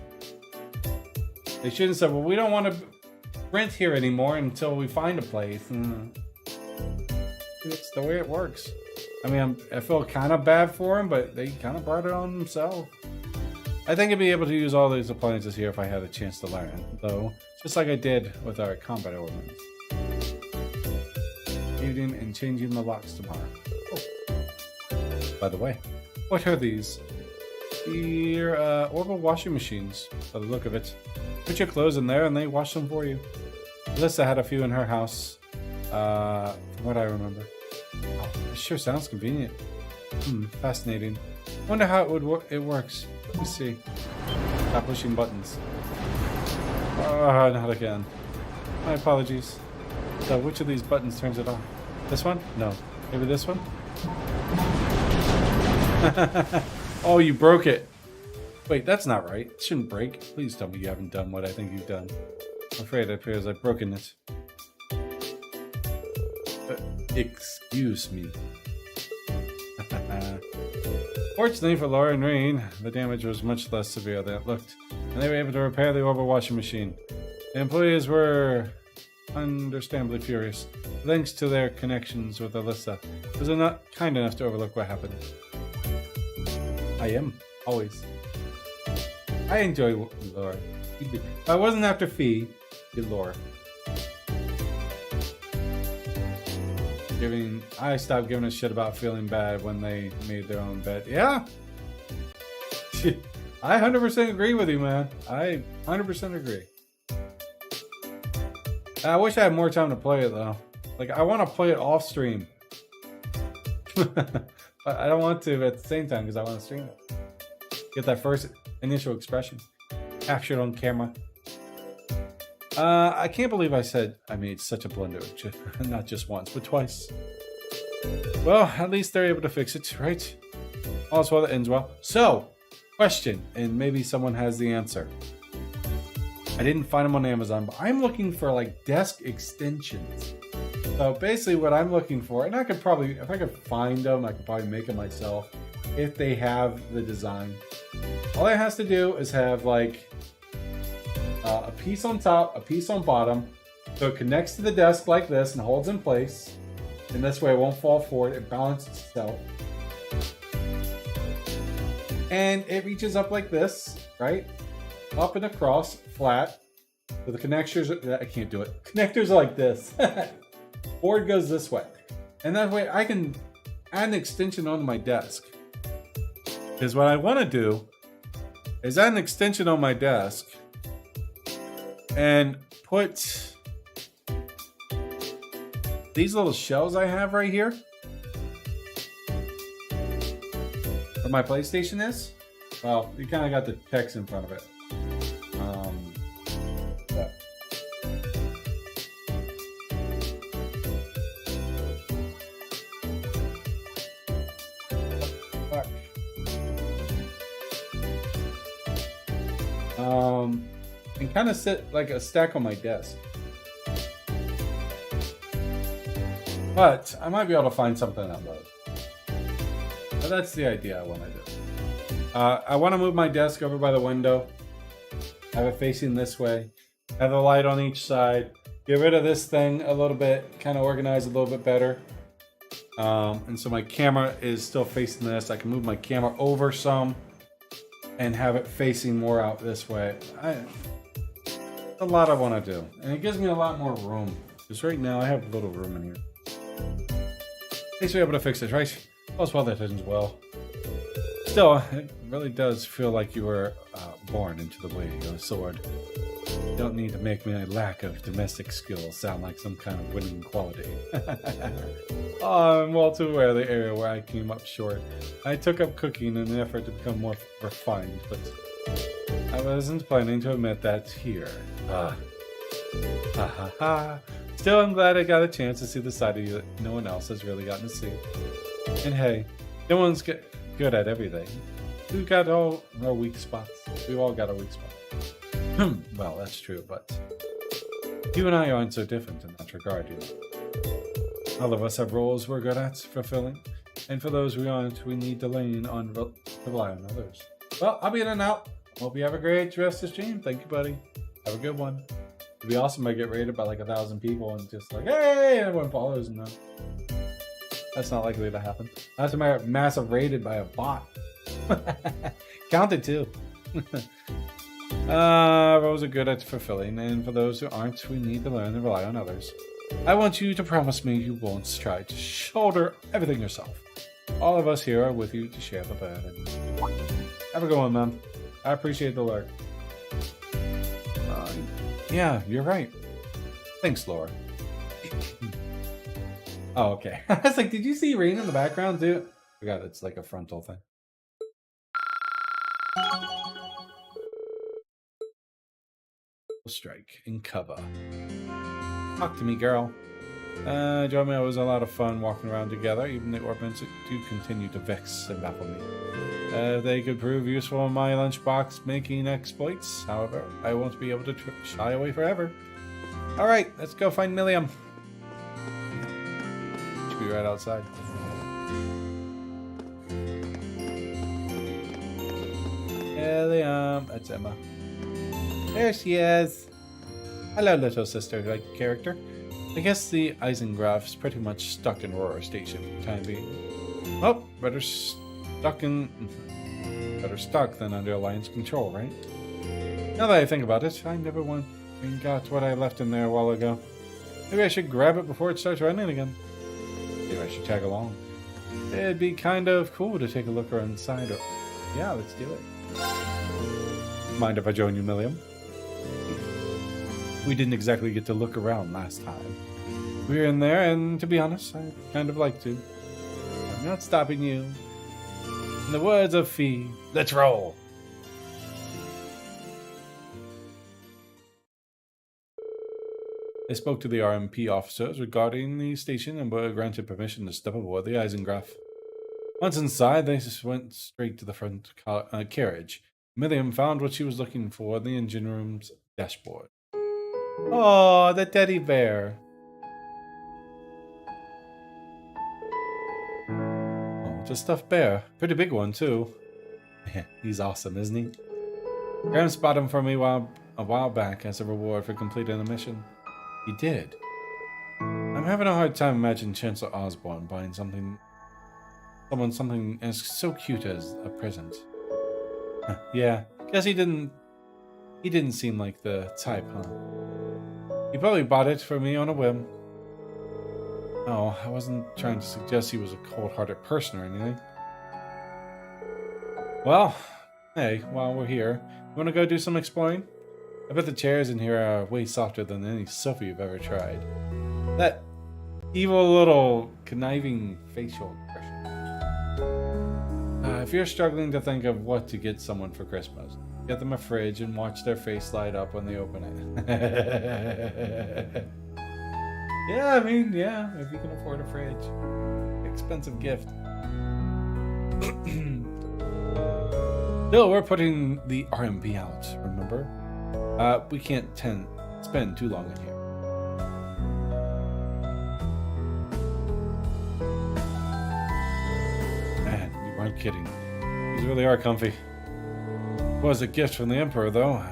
They shouldn't have said, well, we don't want to rent here anymore until we find a place. It's the way it works. I mean, I feel kind of bad for them, but they kind of brought it on themselves. I think I'd be able to use all these appliances here if I had a chance to learn, though, just like I did with our combat ornaments. Eating and changing the locks tomorrow. Oh. By the way, what are these? They're orbital washing machines, by the look of it. Put your clothes in there and they wash them for you. Alyssa had a few in her house, from what I remember. Oh, it sure sounds convenient. Fascinating. Wonder how it works. Let me see. Stop pushing buttons. Oh, not again. My apologies. So which of these buttons turns it on? This one? No. Maybe this one? Oh, you broke it. Wait, that's not right. It shouldn't break. Please tell me you haven't done what I think you've done. I'm afraid it appears I've broken it. Excuse me. Fortunately for Laura and Rain, the damage was much less severe than it looked, and they were able to repair the orbital washing machine. The employees were understandably furious, thanks to their connections with Alyssa, who was not kind enough to overlook what happened. I am, always. I enjoy Laura. If I wasn't after Fee, it'd be Laura. I stopped giving a shit about feeling bad when they made their own bed. Yeah! I 100% agree with you, man. I 100% agree. I wish I had more time to play it, though. Like, I want to play it off stream. But I don't want to at the same time because I want to stream it. Get that first initial expression captured on camera. I can't believe I said I made such a blunder. Not just once, but twice. Well, at least they're able to fix it, right? All's well that ends well. So, question, and maybe someone has the answer. I didn't find them on Amazon, but I'm looking for like desk extensions. So basically what I'm looking for, and I could probably, if I could find them, I could probably make them myself if they have the design. All it has to do is have like a piece on top, a piece on bottom, so it connects to the desk like this and holds in place. And this way it won't fall forward, it balances itself. And it reaches up like this, right? Up and across, flat. So the connectors, I can't do it. Connectors are like this. Board goes this way. And that way I can add an extension onto my desk. Because what I want to do is add an extension on my desk and put these little shells I have right here where my PlayStation is. Well, you kind of got the text in front of it. and kind of sit like a stack on my desk. But I might be able to find something on those. But that's the idea I want to do. I want to move my desk over by the window. Have it facing this way. Have the light on each side. Get rid of this thing a little bit. Kind of organize a little bit better. And so my camera is still facing this. I can move my camera over some and have it facing more out this way. A lot I want to do. And it gives me a lot more room. Because right now I have a little room in here. At least we're able to fix it, right? All's well that ends well. Still, it really does feel like you were born into the wielding of a sword. You don't need to make my lack of domestic skills sound like some kind of winning quality. I'm well too aware of the area where I came up short. I took up cooking in an effort to become more refined, but I wasn't planning to admit that here. Still, I'm glad I got a chance to see the side of you that no one else has really gotten to see. And hey, no one's good at everything. We've got all our weak spots. We've all got our weak spots. Well, that's true, but you and I aren't so different in that regard, you know. All of us have roles we're good at fulfilling, and for those we aren't, we need to rely on others. Well, I'll be in and out. Hope you have a great rest of the stream. Thank you, buddy. Have a good one. It'd be awesome if I get rated by like 1,000 people and just like, hey, everyone follows and then. That's not likely to happen. That's a massive rated by a bot. Counted too. Roles are good at fulfilling, and for those who aren't, we need to learn to rely on others. I want you to promise me you won't try to shoulder everything yourself. All of us here are with you to share the burden. Have a good one, man. I appreciate the lurk. Yeah, you're right. Thanks, Laura. Oh, okay. I was like, did you see rain in the background, too? I forgot it's like a frontal thing. Strike and cover. Talk to me, girl. Join me. It was a lot of fun walking around together, even the orbits do continue to vex and baffle me. They could prove useful in my lunchbox making exploits. However, I won't be able to shy away forever. Alright, let's go find Milliam. Should be right outside. Milliam. That's Emma. There she is. Hello, little sister-like character. I guess the Eisengraf's pretty much stuck in Aurora Station for the time being. Oh, better stuck than under Alliance control, right? Now that I think about it, I never went and got what I left in there a while ago. Maybe I should grab it before it starts running again. Maybe I should tag along. It'd be kind of cool to take a look around inside. Yeah, let's do it. Mind if I join you, Milliam? We didn't exactly get to look around last time. We were in there, and to be honest, I'd kind of like to. I'm not stopping you. In the words of Fee, let's roll! I spoke to the RMP officers regarding the station and were granted permission to step aboard the Eisengraf. Once inside, they just went straight to the front carriage. Milliam found what she was looking for in the engine room's dashboard. Oh, the teddy bear. Oh, it's a stuffed bear. Pretty big one, too. He's awesome, isn't he? Graham spotted him for me a while back as a reward for completing a mission. He did. I'm having a hard time imagining Chancellor Osborne buying something as so cute as a present. Yeah, guess he didn't seem like the type, huh? He probably bought it for me on a whim. No, I wasn't trying to suggest he was a cold-hearted person or anything. Well, hey, while we're here, you want to go do some exploring? I bet the chairs in here are way softer than any sofa you've ever tried. That evil little conniving facial expression. If you're struggling to think of what to get someone for Christmas, get them a fridge and watch their face light up when they open it. Yeah, I mean, yeah, if you can afford a fridge. Still, we're putting the RMB out, remember? We can't spend too long in here. Man, you weren't kidding. These really are comfy. It was a gift from the Emperor, though.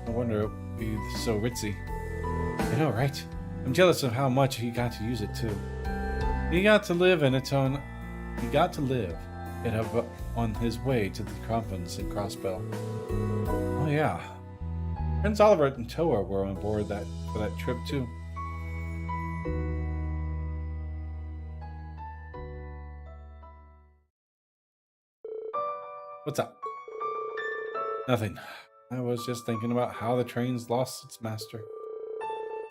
No wonder it would be so ritzy. I know, right? I'm jealous of how much he got to use it, too. He got to live it up on his way to the conference in Crossbell. Oh yeah. Prince Oliver and Toa were on board for that trip too. What's up? Nothing. I was just thinking about how the train's lost its master.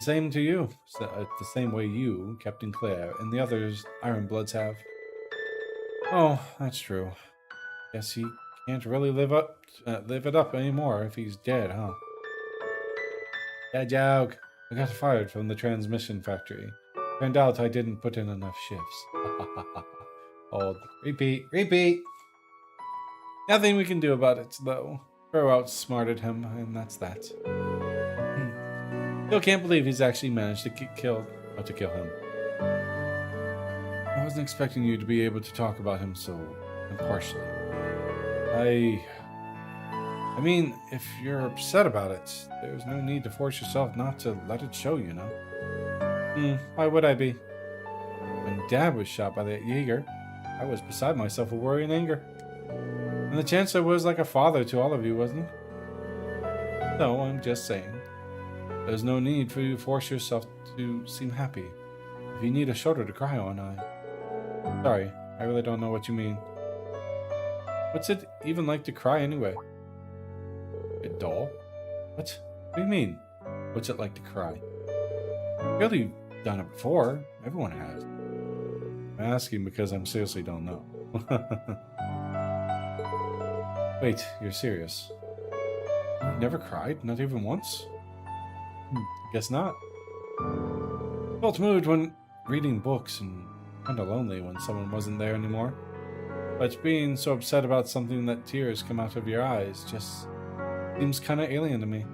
Same to you. The same way you, Captain Claire, and the others Ironbloods have. Oh, that's true. Guess he can't really live it up anymore if he's dead, huh? Yeah, joke. I got fired from the transmission factory. Turned out I didn't put in enough shifts. Old. Repeat. Nothing we can do about it, though. Crow outsmarted him, and that's that. Still can't believe he's actually managed to kill him. I wasn't expecting you to be able to talk about him so impartially. I mean, if you're upset about it, there's no need to force yourself not to let it show, you know? Why would I be? When Dad was shot by that Jaeger, I was beside myself with worry and anger. And the Chancellor was like a father to all of you, wasn't he? No, I'm just saying. There's no need for you to force yourself to seem happy. If you need a shoulder to cry on, Sorry, I really don't know what you mean. What's it even like to cry anyway? A doll? What? What do you mean? What's it like to cry? Surely you've done it before. Everyone has. I'm asking because I seriously don't know. Wait, you're serious? You never cried? Not even once? Guess not. Felt moved when reading books and kinda lonely when someone wasn't there anymore. But being so upset about something that tears come out of your eyes just seems kinda alien to me.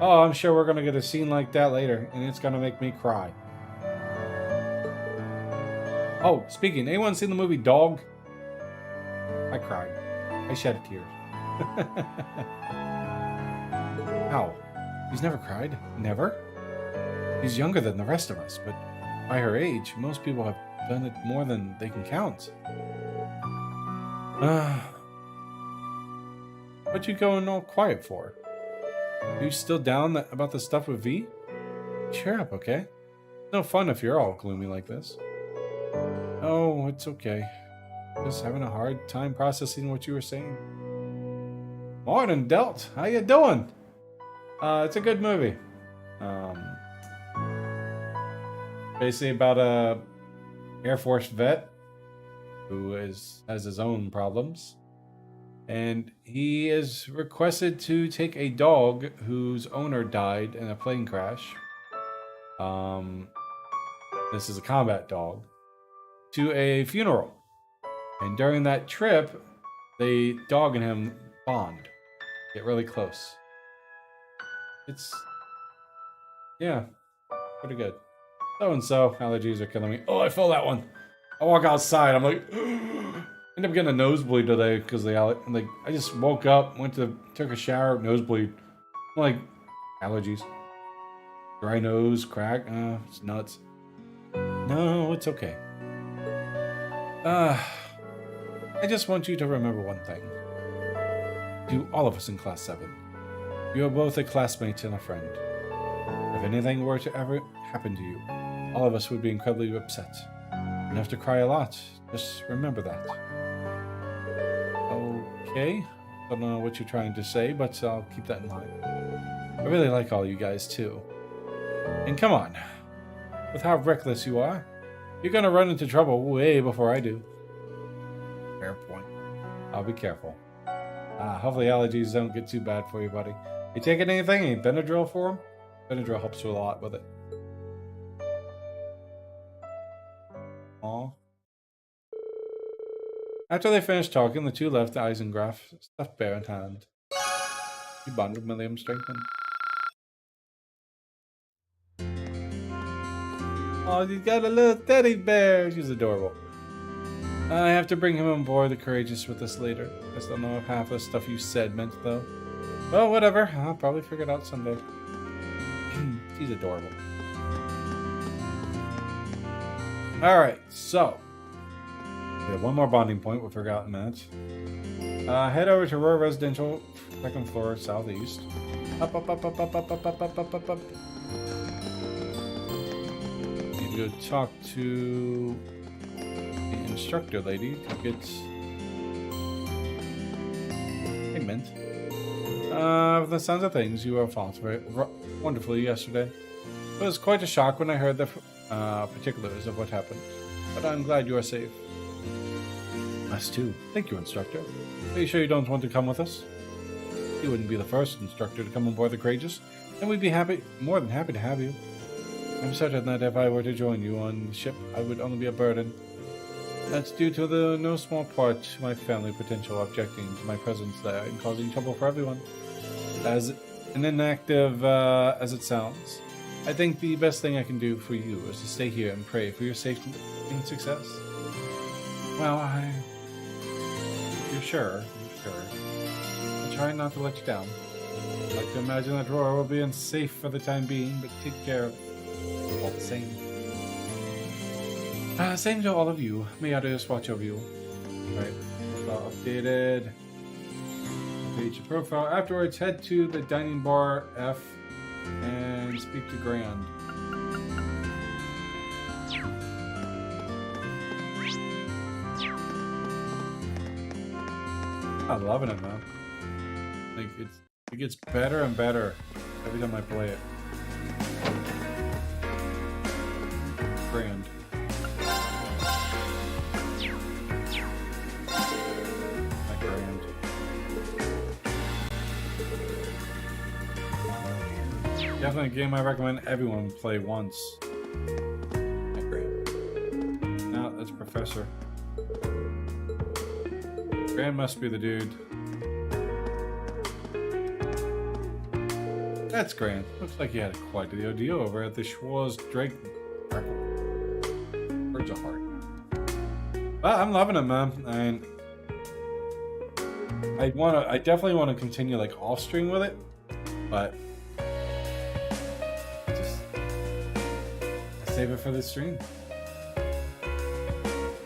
Oh, I'm sure we're gonna get a scene like that later, and it's gonna make me cry. Oh, speaking, anyone seen the movie Dog? I cried. I shed tears. How? He's never cried? Never? He's younger than the rest of us, but by her age, most people have done it more than they can count. What you going all quiet for? Are you still down about the stuff with V? Cheer up, okay? No fun if you're all gloomy like this. Oh, it's okay. Just having a hard time processing what you were saying. Morning, Delt. How you doing? It's a good movie. Basically about a Air Force vet who has his own problems. And he is requested to take a dog whose owner died in a plane crash. This is a combat dog. To a funeral. And during that trip, the dog and him bond. Get really close. Yeah, pretty good. So-and-so, allergies are killing me. Oh, I feel that one. I walk outside, I'm like, end up getting a nosebleed today because I just woke up, took a shower, nosebleed. I'm like, allergies. Dry nose, crack, it's nuts. No, it's okay. I just want you to remember one thing. To all of us in Class 7. You are both a classmate and a friend. If anything were to ever happen to you, all of us would be incredibly upset. And have to cry a lot. Just remember that. Okay. Don't know what you're trying to say, but I'll keep that in mind. I really like all you guys, too. And come on. With how reckless you are, you're gonna run into trouble way before I do. Fair point. I'll be careful. Hopefully allergies don't get too bad for you, buddy. You taking anything? Any Benadryl for him? Benadryl helps you a lot with it. Aw. After they finished talking, the two left the Eisengraf, stuffed bear in hand. He bonded with William Strengthen. Oh, he's got a little teddy bear. She's adorable. I have to bring him on board the Courageous with us later. I still don't know if half of the stuff you said meant, though. Well, whatever. I'll probably figure it out someday. She's adorable. Alright, so. We have one more bonding point with Forgotten Match. Head over to Royal Residential, 2nd floor, southeast. Up, up, up, up, up, up, up, up, up, up, up, up. Need to go talk to the instructor lady to get payment. From the sounds of things, you were fought very wonderfully yesterday. It was quite a shock when I heard the particulars of what happened, but I'm glad you are safe. Us too. Thank you, instructor. Are you sure you don't want to come with us? You wouldn't be the first instructor to come on board the Courageous, and we'd be more than happy to have you. I'm certain that if I were to join you on the ship, I would only be a burden. That's due to the no small part to my family potential objecting to my presence there and causing trouble for everyone. As inactive as it sounds, I think the best thing I can do for you is to stay here and pray for your safety and success. Well, You're sure? I'll try not to let you down. I'd like to imagine that Roar will be safe for the time being, but take care of all the same. Same to all of you. May others watch over you. Right. Updated. Page your profile. Afterwards, head to the dining bar F and speak to Grand. I'm loving it, man. Like it gets better and better every time I play it. Grand. My Grand. Definitely a game I recommend everyone play once. My Grand. No, that's Professor. Grand must be the dude. That's Grand. Looks like he had quite the ordeal over at the Schwarz Drake. Words are hard. But I'm loving it, man. I definitely want to continue like off stream with it, but I save it for the stream.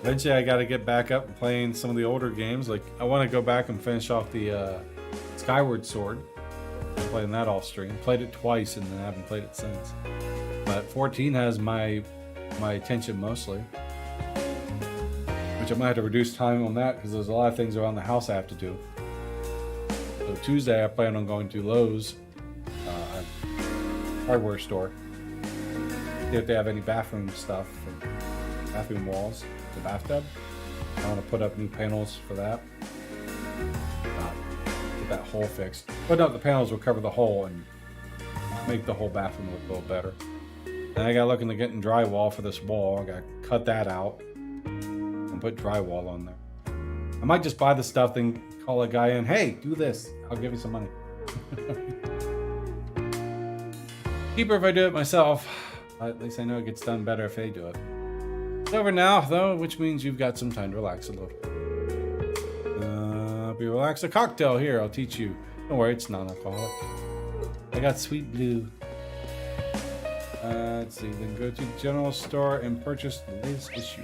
Eventually, I gotta get back up and playing some of the older games. Like, I want to go back and finish off the Skyward Sword. I'm playing that off stream. Played it twice and then haven't played it since. But 14 has my attention mostly. Which I might have to reduce time on that because there's a lot of things around the house I have to do. So Tuesday, I plan on going to LoH's hardware store. See if they have any bathroom stuff, bathroom walls. The bathtub. I want to put up new panels for that. Get that hole fixed. Putting up the panels will cover the hole and make the whole bathroom look a little better. Then I got looking to getting drywall for this wall. I got to cut that out and put drywall on there. I might just buy the stuff and call a guy in. Hey, do this. I'll give you some money. Cheaper if I do it myself. At least I know it gets done better if they do it. It's over now, though, which means you've got some time to relax a little. Be relaxed. A cocktail here, I'll teach you. Don't worry, it's non-alcoholic. I got Sweet Blue. Let's see, then go to the general store and purchase the latest issue.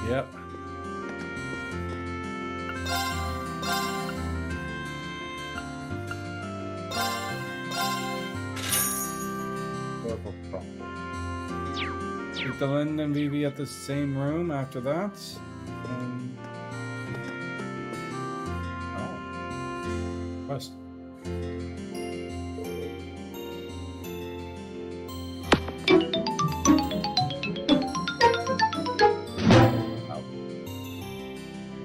Yep. Keep the Lynn and Vivi at the same room after that. Quest.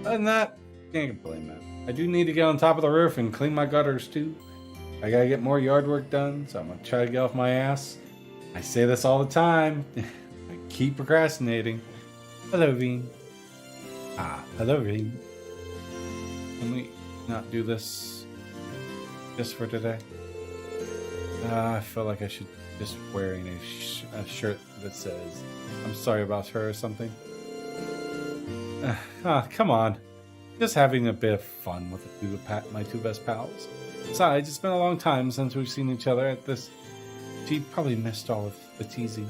Other than that, can't complain, man. I do need to get on top of the roof and clean my gutters too. I gotta get more yard work done, so I'm gonna try to get off my ass. I say this all the time. I keep procrastinating. Hello, Veen. Hello, Veen. Can we not do this just for today? I feel like I should just wearing a shirt that says "I'm sorry about her" or something. Come on. Just having a bit of fun with my two best pals. Besides, it's been a long time since we've seen each other at this. She probably missed all of the teasing.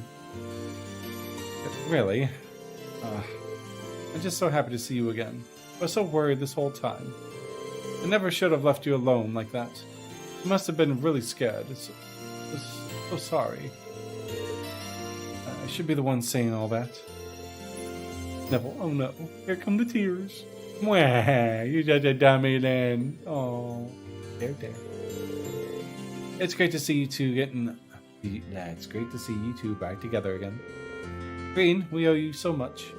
But really, I'm just so happy to see you again. I was so worried this whole time. I never should have left you alone like that. You must have been really scared. I was so sorry. I should be the one saying all that. Neville, oh no, here come the tears. Mwah, you're such a dummy then. Oh, there. It's great to see you two it's great to see you two back together again. Green, we owe you so much.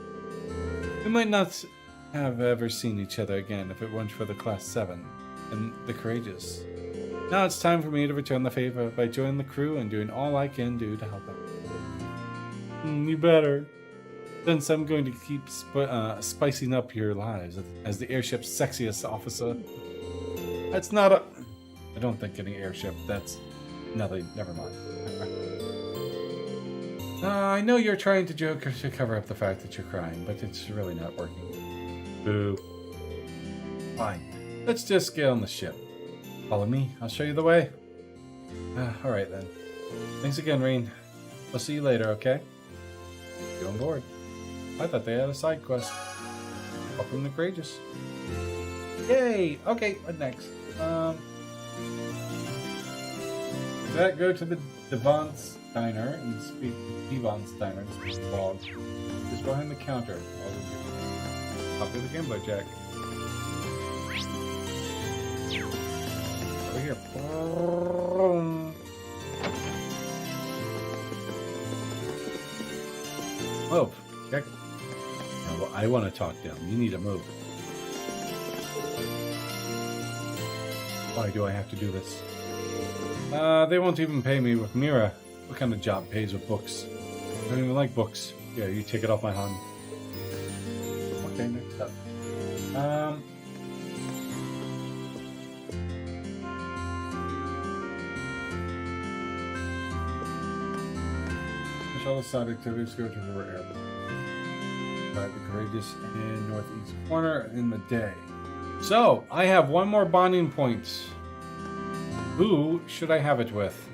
We might not have ever seen each other again if it weren't for the Class 7 and the Courageous. Now it's time for me to return the favor by joining the crew and doing all I can do to help out. You better. Since I'm going to keep spicing up your lives as the airship's sexiest officer. That's not a... I don't think any airship, that's... Nothing, never mind. I know you're trying to joke to cover up the fact that you're crying, but it's really not working. Boo. Fine. Let's just get on the ship. Follow me, I'll show you the way. Alright then. Thanks again, Rain. I'll see you later, okay? Get on board. I thought they had a side quest. Welcome to Courageous. Yay! Okay, what next? That go to the Devon's Diner and speak to Devon's Diner and speak to Bog. Just behind the counter. Copy the Gambler Jack. Over here. Oh, check. No, I want to talk to him. You need to move. Why do I have to do this? They won't even pay me with Mira. What kind of job pays with books? I don't even like books. Yeah, you take it off my hand. Okay, next up. All the side activities go to the rear. By the Courageous and northeast corner in the day. So, I have one more bonding point. Who should I have it with?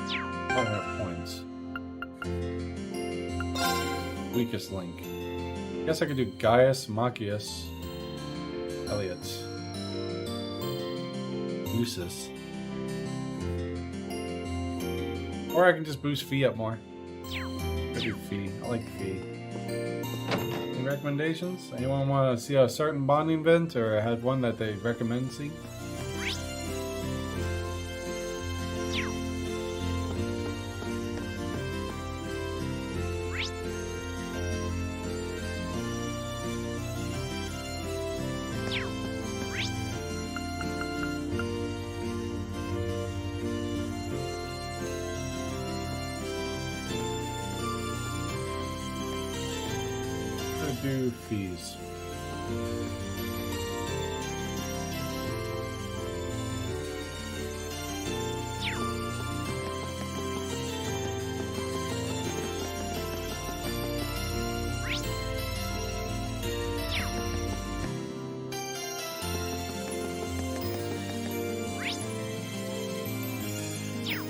I have points. Weakest link. Guess I could do Gaius, Machias, Elliot, Lucis. Or I can just boost Fee up more. I do Fee. I like Fee. Any recommendations? Anyone want to see a certain bonding event or had one that they recommend see? Do fees.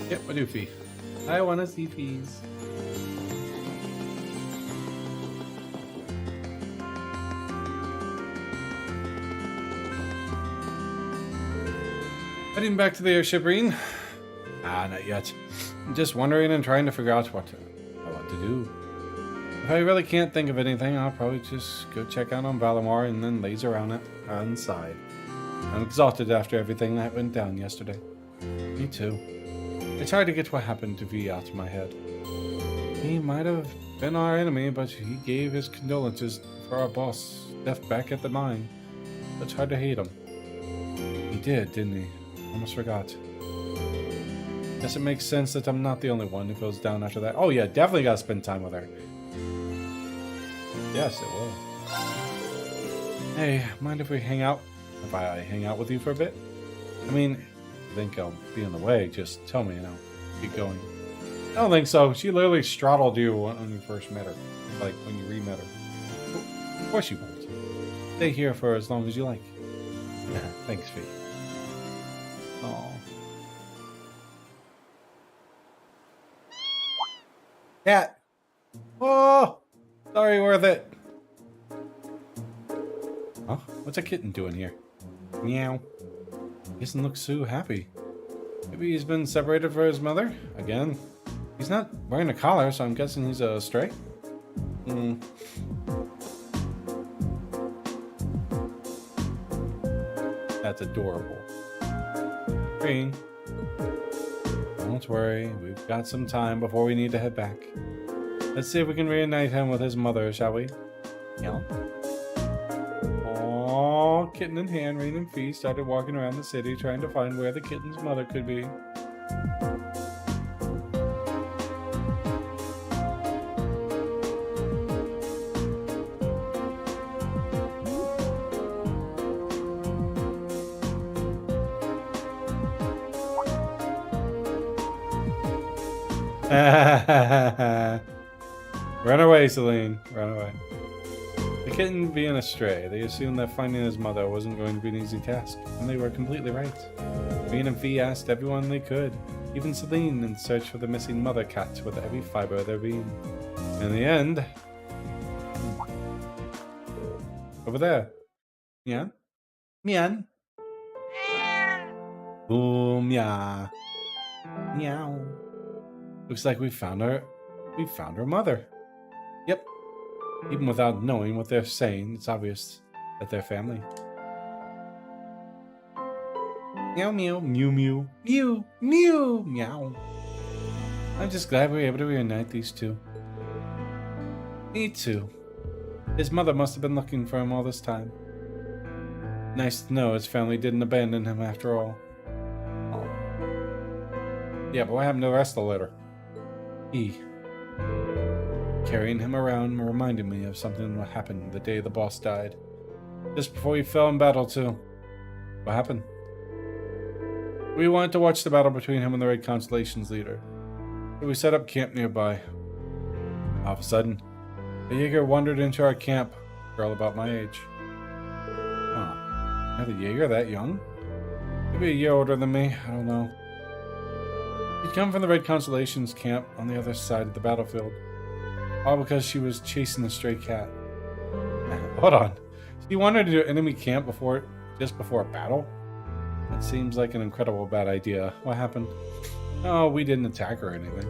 Yep, I do fee. I want to see fees. Heading back to the airship, Reen. Not yet. I'm just wondering and trying to figure out what I want to do. If I really can't think of anything, I'll probably just go check out on Valimar and then laze around it inside. I'm exhausted after everything that went down yesterday. Me too. It's hard to get what happened to V out of my head. He might have been our enemy, but he gave his condolences for our boss' death back at the mine. It's hard to hate him. He did, didn't he? Almost forgot. Guess it makes sense that I'm not the only one who feels down after that. Oh yeah, definitely gotta spend time with her. Yes, it will. Hey, mind if we hang out? If I hang out with you for a bit? I mean, I think I'll be in the way. Just tell me and I'll keep going. I don't think so. She literally straddled you when you first met her. Like, when you re-met her. Of course you won't. Stay here for as long as you like. Thanks, Fee. Aww. Cat! Oh! Sorry, worth it. Huh? What's a kitten doing here? Meow. He doesn't look so happy. Maybe he's been separated from his mother? Again? He's not wearing a collar, so I'm guessing he's a stray? That's adorable. Green. Don't worry, we've got some time before we need to head back. Let's see if we can reunite him with his mother, shall we? Yeah. Aww, kitten in hand, Rain and Fee started walking around the city trying to find where the kitten's mother could be. Run away, Celine. Run away. The kitten being a stray, they assumed that finding his mother wasn't going to be an easy task, and they were completely right. Rain and Fee asked everyone they could, even Celine, in search for the missing mother cat with every fiber of their being. In the end... Over there. Yeah? Mian? Boom, yeah. Meow. Looks like we found her mother. Yep. Even without knowing what they're saying, it's obvious that they're family. Meow meow, mew mew, mew, mew, meow. I'm just glad we were able to reunite these two. Me too. His mother must have been looking for him all this time. Nice to know his family didn't abandon him after all. Oh. Yeah, but what happened to the rest of the letter? Carrying him around reminded me of something that happened the day the boss died. Just before he fell in battle, too. What happened? We wanted to watch the battle between him and the Red Constellation's leader. So we set up camp nearby. All of a sudden, a Jaeger wandered into our camp. A girl about my age. Huh. Another Jaeger that young? Maybe a year older than me. I don't know. She'd come from the Red Constellation's camp on the other side of the battlefield. All because she was chasing a stray cat. Hold on. She wandered into enemy camp just before a battle? That seems like an incredible bad idea. What happened? Oh, we didn't attack her or anything.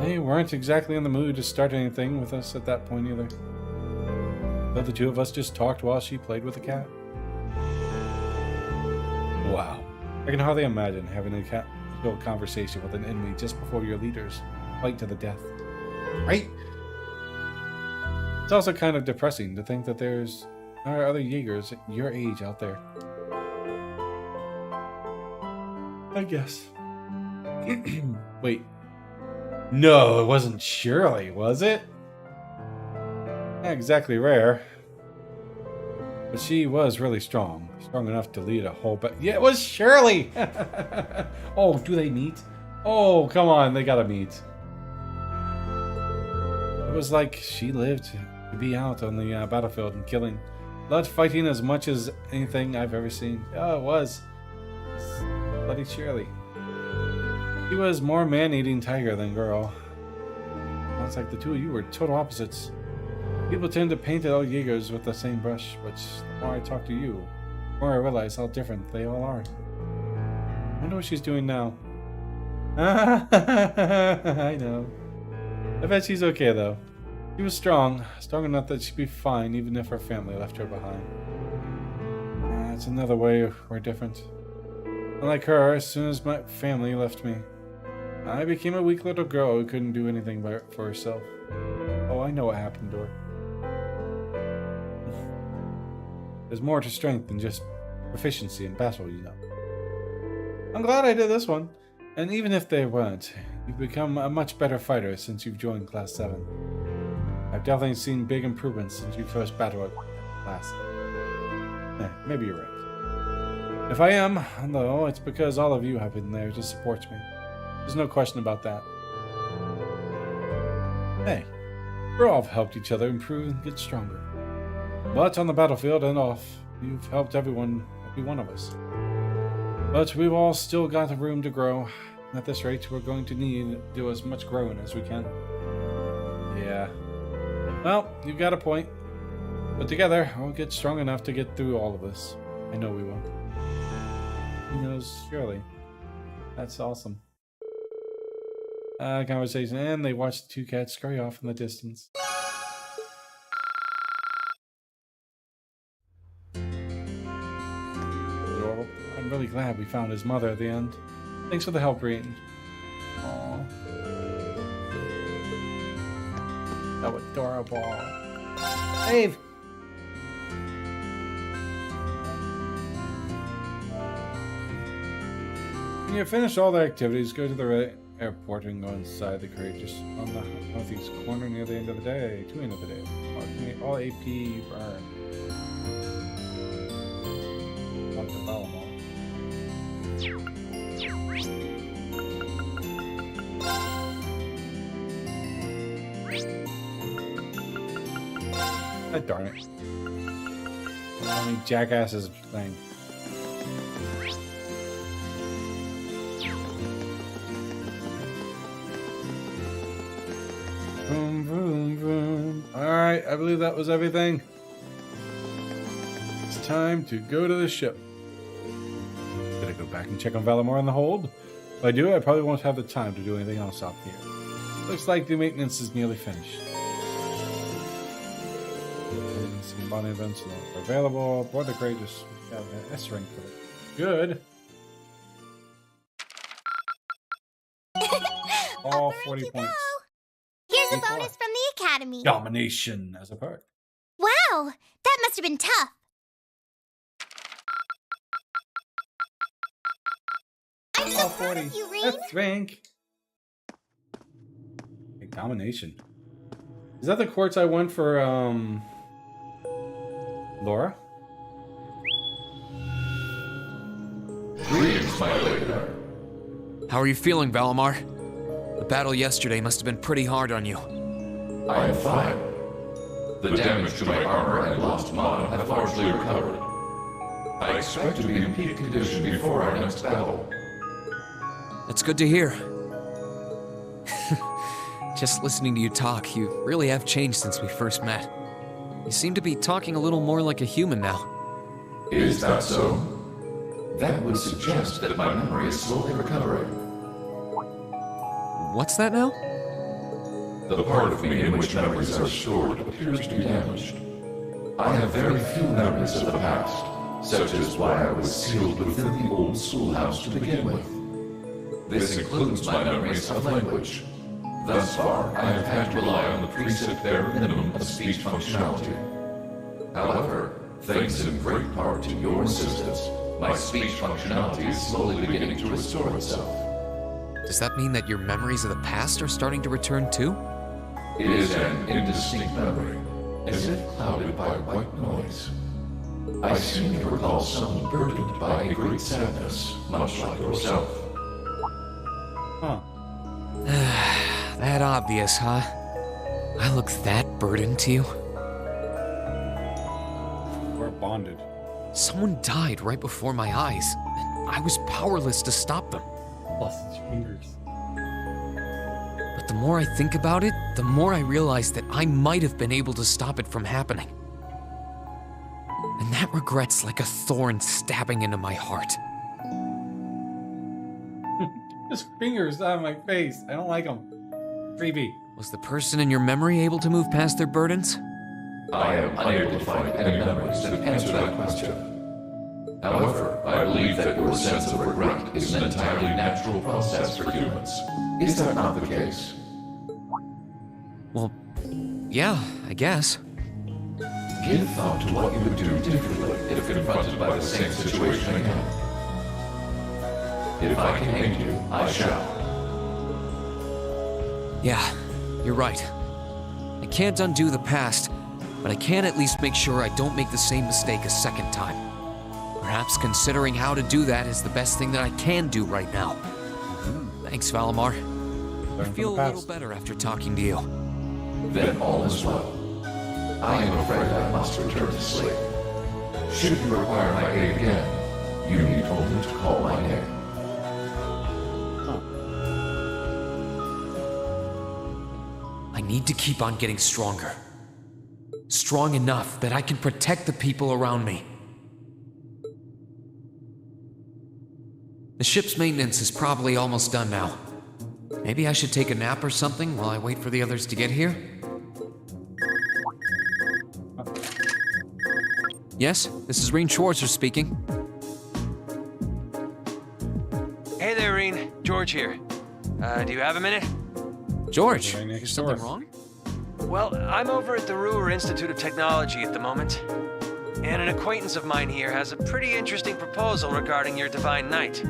They weren't exactly in the mood to start anything with us at that point either. So the two of us just talked while she played with the cat. Wow. I can hardly imagine having a conversation with an enemy just before your leaders fight to the death. Right? It's also kind of depressing to think that there are other Jaegers your age out there. I guess. Wait. No, it wasn't Shirley, was it? Not exactly rare. But she was really strong. Strong enough to lead a whole yeah, it was Shirley! Oh, do they meet? Oh, come on, they gotta meet. It was like she lived to be out on the battlefield and killing. Loved fighting as much as anything I've ever seen. Oh, it was. Bloody Shirley. She was more man-eating tiger than girl. Sounds like the two of you were total opposites. People tend to paint all Jaegers with the same brush, but the more I talk to you, the more I realize how different they all are. I wonder what she's doing now. I know. I bet she's okay though. She was strong enough that she'd be fine even if her family left her behind. That's another way we're different. Unlike her, as soon as my family left me, I became a weak little girl who couldn't do anything for herself. Oh, I know what happened to her. There's more to strength than just proficiency in battle, you know. I'm glad I did this one. And even if they weren't, you've become a much better fighter since you've joined Class 7. I've definitely seen big improvements since you first battled at Class. Maybe you're right. If I am, though, it's because all of you have been there to support me. There's no question about that. Hey, we all have helped each other improve and get stronger. But on the battlefield and off, you've helped every one of us. But we've all still got room to grow. At this rate, we're going to need to do as much growing as we can. Yeah. Well, you've got a point. But together, we'll get strong enough to get through all of this. I know we will. Who knows? Surely. That's awesome. Conversation, and they watch the two cats scurry off in the distance. Adorable. I'm really glad we found his mother at the end. Thanks for the help, Reed. Aww. So adorable. Dave! When you finish all the activities, go to the airport and go inside the crate just on the northeast corner near the end of the day. To the end of the day. All AP burn. On development. God darn it. How many jackasses playing? Boom, boom, boom. Alright, I believe that was everything. It's time to go to the ship. Gotta go back and check on Valamor in the hold. If I do, I probably won't have the time to do anything else out here. Looks like the maintenance is nearly finished. Some bonding events are available. Board the crate, just have an S rank for it. Good. All 40 points. Here's a bonus from the Academy. Domination as a perk. Wow, that must have been tough. I'm so proud of you, Reed. That's rank. Okay, domination. Is that the quartz I won for Laura? Greetings, my lady. How are you feeling, Valamar? The battle yesterday must have been pretty hard on you. I am fine. The damage to my armor and lost mana have largely recovered. I expect to be in peak condition before our next battle. That's good to hear. Just listening to you talk, you really have changed since we first met. You seem to be talking a little more like a human now. Is that so? That would suggest that my memory is slowly recovering. What's that now? The part of me in which memories are stored appears to be damaged. I have very few memories of the past, such as why I was sealed within the old schoolhouse to begin with. This includes my memories of language. Thus far, I have had to rely on the preset bare minimum of speech functionality. However, thanks in great part to your assistance, my speech functionality is slowly beginning to restore itself. Does that mean that your memories of the past are starting to return too? It is an indistinct memory, as if clouded by white noise. I seem to recall someone burdened by a great sadness, much like yourself. Huh. That obvious, huh? I look that burdened to you? We're bonded. Someone died right before my eyes, and I was powerless to stop them. Lost its fingers. But the more I think about it, the more I realize that I might have been able to stop it from happening. And that regret's like a thorn stabbing into my heart. His fingers out of my face. I don't like them. Creepy. Was the person in your memory able to move past their burdens? I am unable to find any memories that answer that question. However, I believe that your sense of regret is an entirely natural process for humans. Is that not the case? Well, yeah, I guess. Give thought to what you would do differently if confronted by the same situation again. If I can aid you, I shall. Yeah, you're right. I can't undo the past, but I can at least make sure I don't make the same mistake a second time. Perhaps considering how to do that is the best thing that I can do right now. Thanks, Valimar. I feel a little better after talking to you. Then all is well. I am afraid I must return to sleep. Should you require my aid again, you need only to call my name. I need to keep on getting stronger. Strong enough that I can protect the people around me. The ship's maintenance is probably almost done now. Maybe I should take a nap or something while I wait for the others to get here? Yes, this is Reen Schwarzer speaking. Hey there, Reen. George here. Do you have a minute? George, is something wrong? Well, I'm over at the Ruhr Institute of Technology at the moment, and an acquaintance of mine here has a pretty interesting proposal regarding your Divine Knight.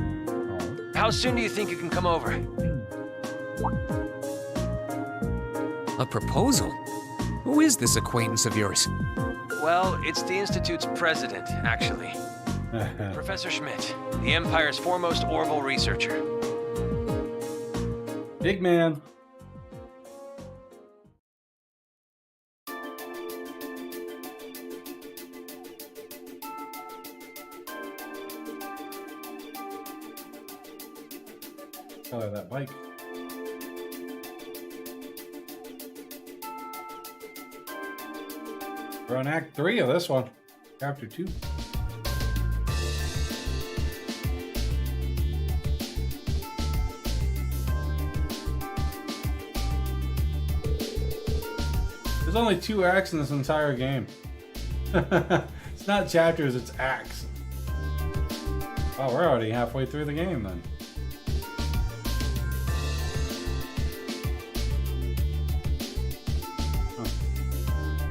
How soon do you think you can come over? A proposal? Who is this acquaintance of yours? Well, it's the Institute's president, actually. Professor Schmidt, the Empire's foremost Orville researcher. Big man. Color that bike. We're on Act 3 of this one. Chapter 2. There's only 2 acts in this entire game. It's not chapters, it's acts. Oh, we're already halfway through the game then.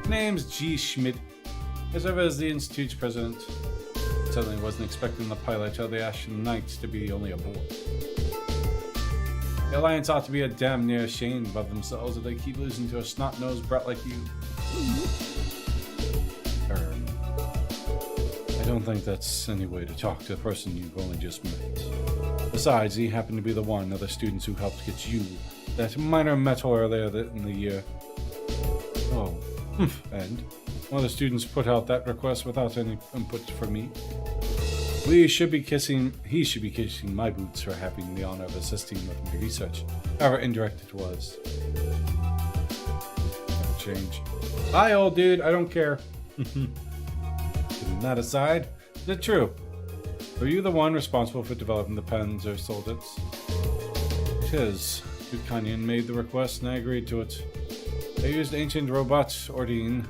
Name's G. Schmidt. I serve as the Institute's president. Certainly wasn't expecting the pilot or the Ashen Knights to be only a boy. The Alliance ought to be a damn near ashamed of themselves if they keep losing to a snot-nosed brat like you. I don't think that's any way to talk to a person you've only just met. Besides, he happened to be the one of the students who helped get you that minor metal earlier in the year. Oh. And one of the students put out that request without any input from me. He should be kissing my boots for having the honor of assisting with my research, however indirect it was. Never change. Bye, old dude, I don't care. Putting that aside, is it true? Were you the one responsible for developing the pens or soldats? It is. Dukanyan made the request and I agreed to it. They used ancient robots, Ordine,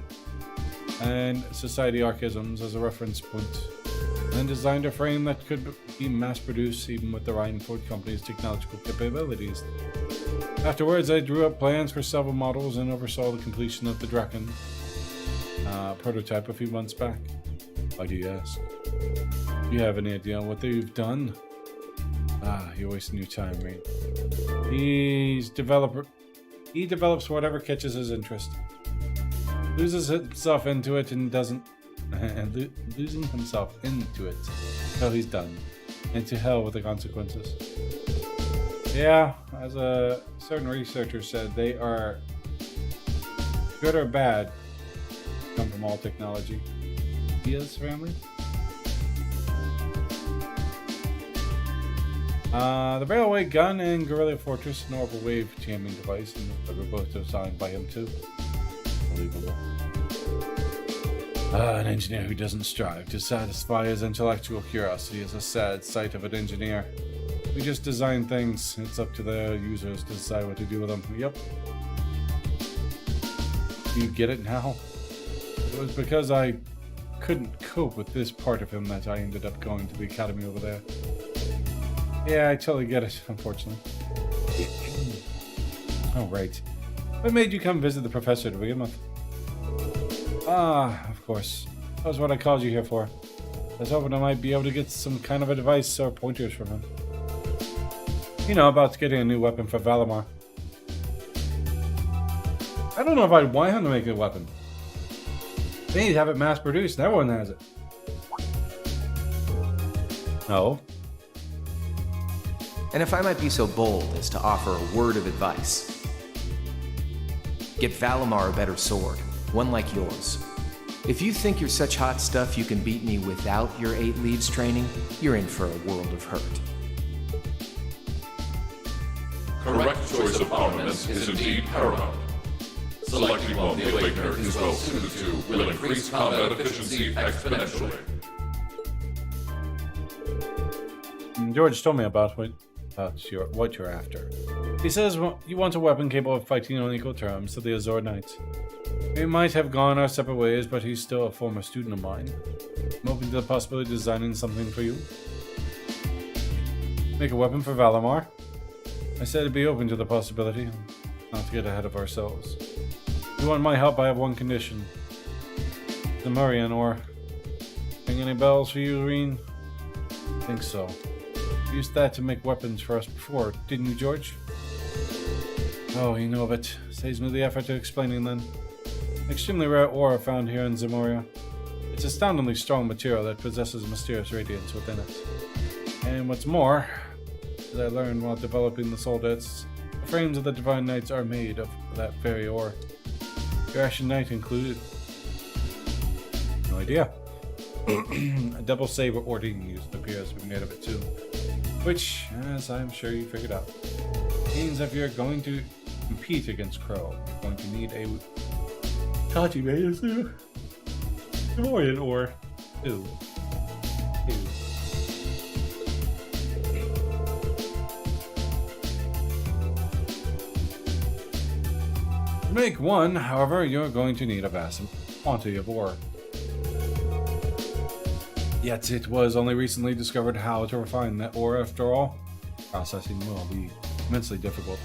and society archaisms as a reference point, and designed a frame that could be mass-produced even with the Rhineford Company's technological capabilities. Afterwards, I drew up plans for several models and oversaw the completion of the Draken prototype a few months back. Why do you ask? Do you have any idea what they've done? You're wasting your time, Reed. He develops whatever catches his interest. Loses himself into it and doesn't... losing himself into it until he's done. And to hell with the consequences. Yeah, as a certain researcher said, they are good or bad. Come from all technology. Diaz family? The railway gun and guerrilla fortress, an orbital wave jamming device, and were both designed by him too. Unbelievable. An engineer who doesn't strive to satisfy his intellectual curiosity is a sad sight of an engineer. We just design things. It's up to the users to decide what to do with them. Yep. Do you get it now? It was because I couldn't cope with this part of him that I ended up going to the academy over there. Yeah, I totally get it, unfortunately. Oh, right. What made you come visit the professor to begin with? Of course. That was what I called you here for. I was hoping I might be able to get some kind of advice or pointers from him. You know, about getting a new weapon for Valimar. I don't know if I'd want him to make a weapon. They need to have it mass produced, and everyone has it. No. And if I might be so bold as to offer a word of advice, get Valimar a better sword, one like yours. If you think you're such hot stuff you can beat me without your 8 leaves training, you're in for a world of hurt. Correct choice of armaments is indeed paramount. Selecting one the Awakener is well suited to will increase combat efficiency exponentially. George told me about what you're after. He says you want a weapon capable of fighting on equal terms to the Azure Knights. We might have gone our separate ways, but he's still a former student of mine. I'm open to the possibility of designing something for you. Make a weapon for Valimar? I said I'd be open to the possibility, not to get ahead of ourselves. If you want my help, I have one condition. The Murian, or... Ring any bells for you, Reen? I think so. You used that to make weapons for us before, didn't you, George? Oh, you know of it. Saves me the effort to explaining then. An extremely rare ore found here in Zemoria. It's an astoundingly strong material that possesses a mysterious radiance within it. And what's more, as I learned while developing the soldats, the frames of the Divine Knights are made of that very ore. Your Ashen Knight included. No idea. A double saber ording used appears to be made of it too. Which, as I'm sure you figured out, means if you're going to compete against Crow, you're going to need a Tachi Meizu Demorian or two. To make one, however, you're going to need a vast quantity of ore. Yet it was only recently discovered how to refine that ore after all. Processing will be immensely difficult.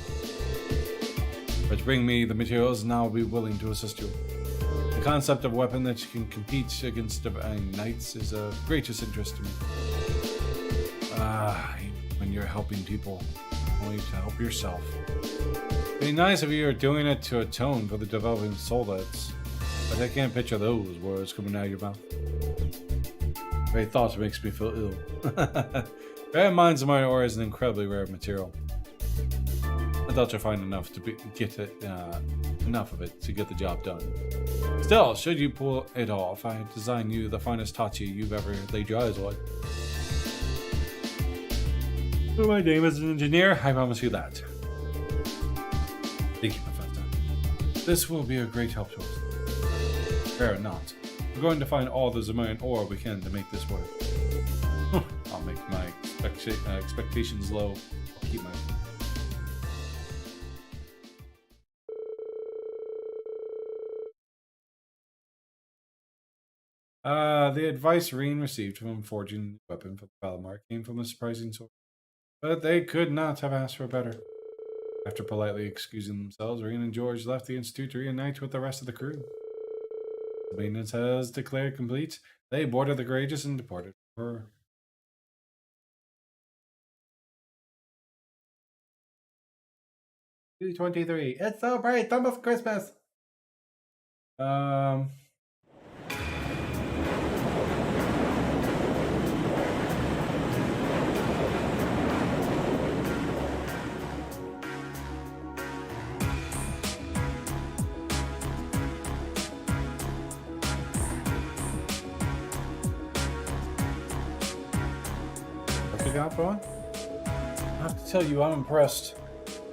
But to bring me the materials, and I'll be willing to assist you. The concept of a weapon that can compete against Divine Knights is of greatest interest to me. When you're helping people, only to help yourself. It'd be nice if you were doing it to atone for the developing soldats, but I can't picture those words coming out of your mouth. Very thought makes me feel ill. Bear in mind, Zemoria ore is an incredibly rare material. I doubt you'll find enough enough of it to get the job done. Still, should you pull it off, I design you the finest Tachi you've ever laid your eyes on. So my name is an engineer, I promise you that. Thank you, Professor. This will be a great help to us. Fair or not. We're going to find all the Zemorian ore we can to make this work. I'll make my expectations low. I'll keep my... The advice Reen received from forging a weapon for Valimar came from a surprising source. But they could not have asked for better. After politely excusing themselves, Reen and George left the Institute to reunite with the rest of the crew. The maintenance has declared complete. They boarded the Courageous and departed for her. 2:23. It's so bright, almost Christmas. Got, bro? I have to tell you, I'm impressed.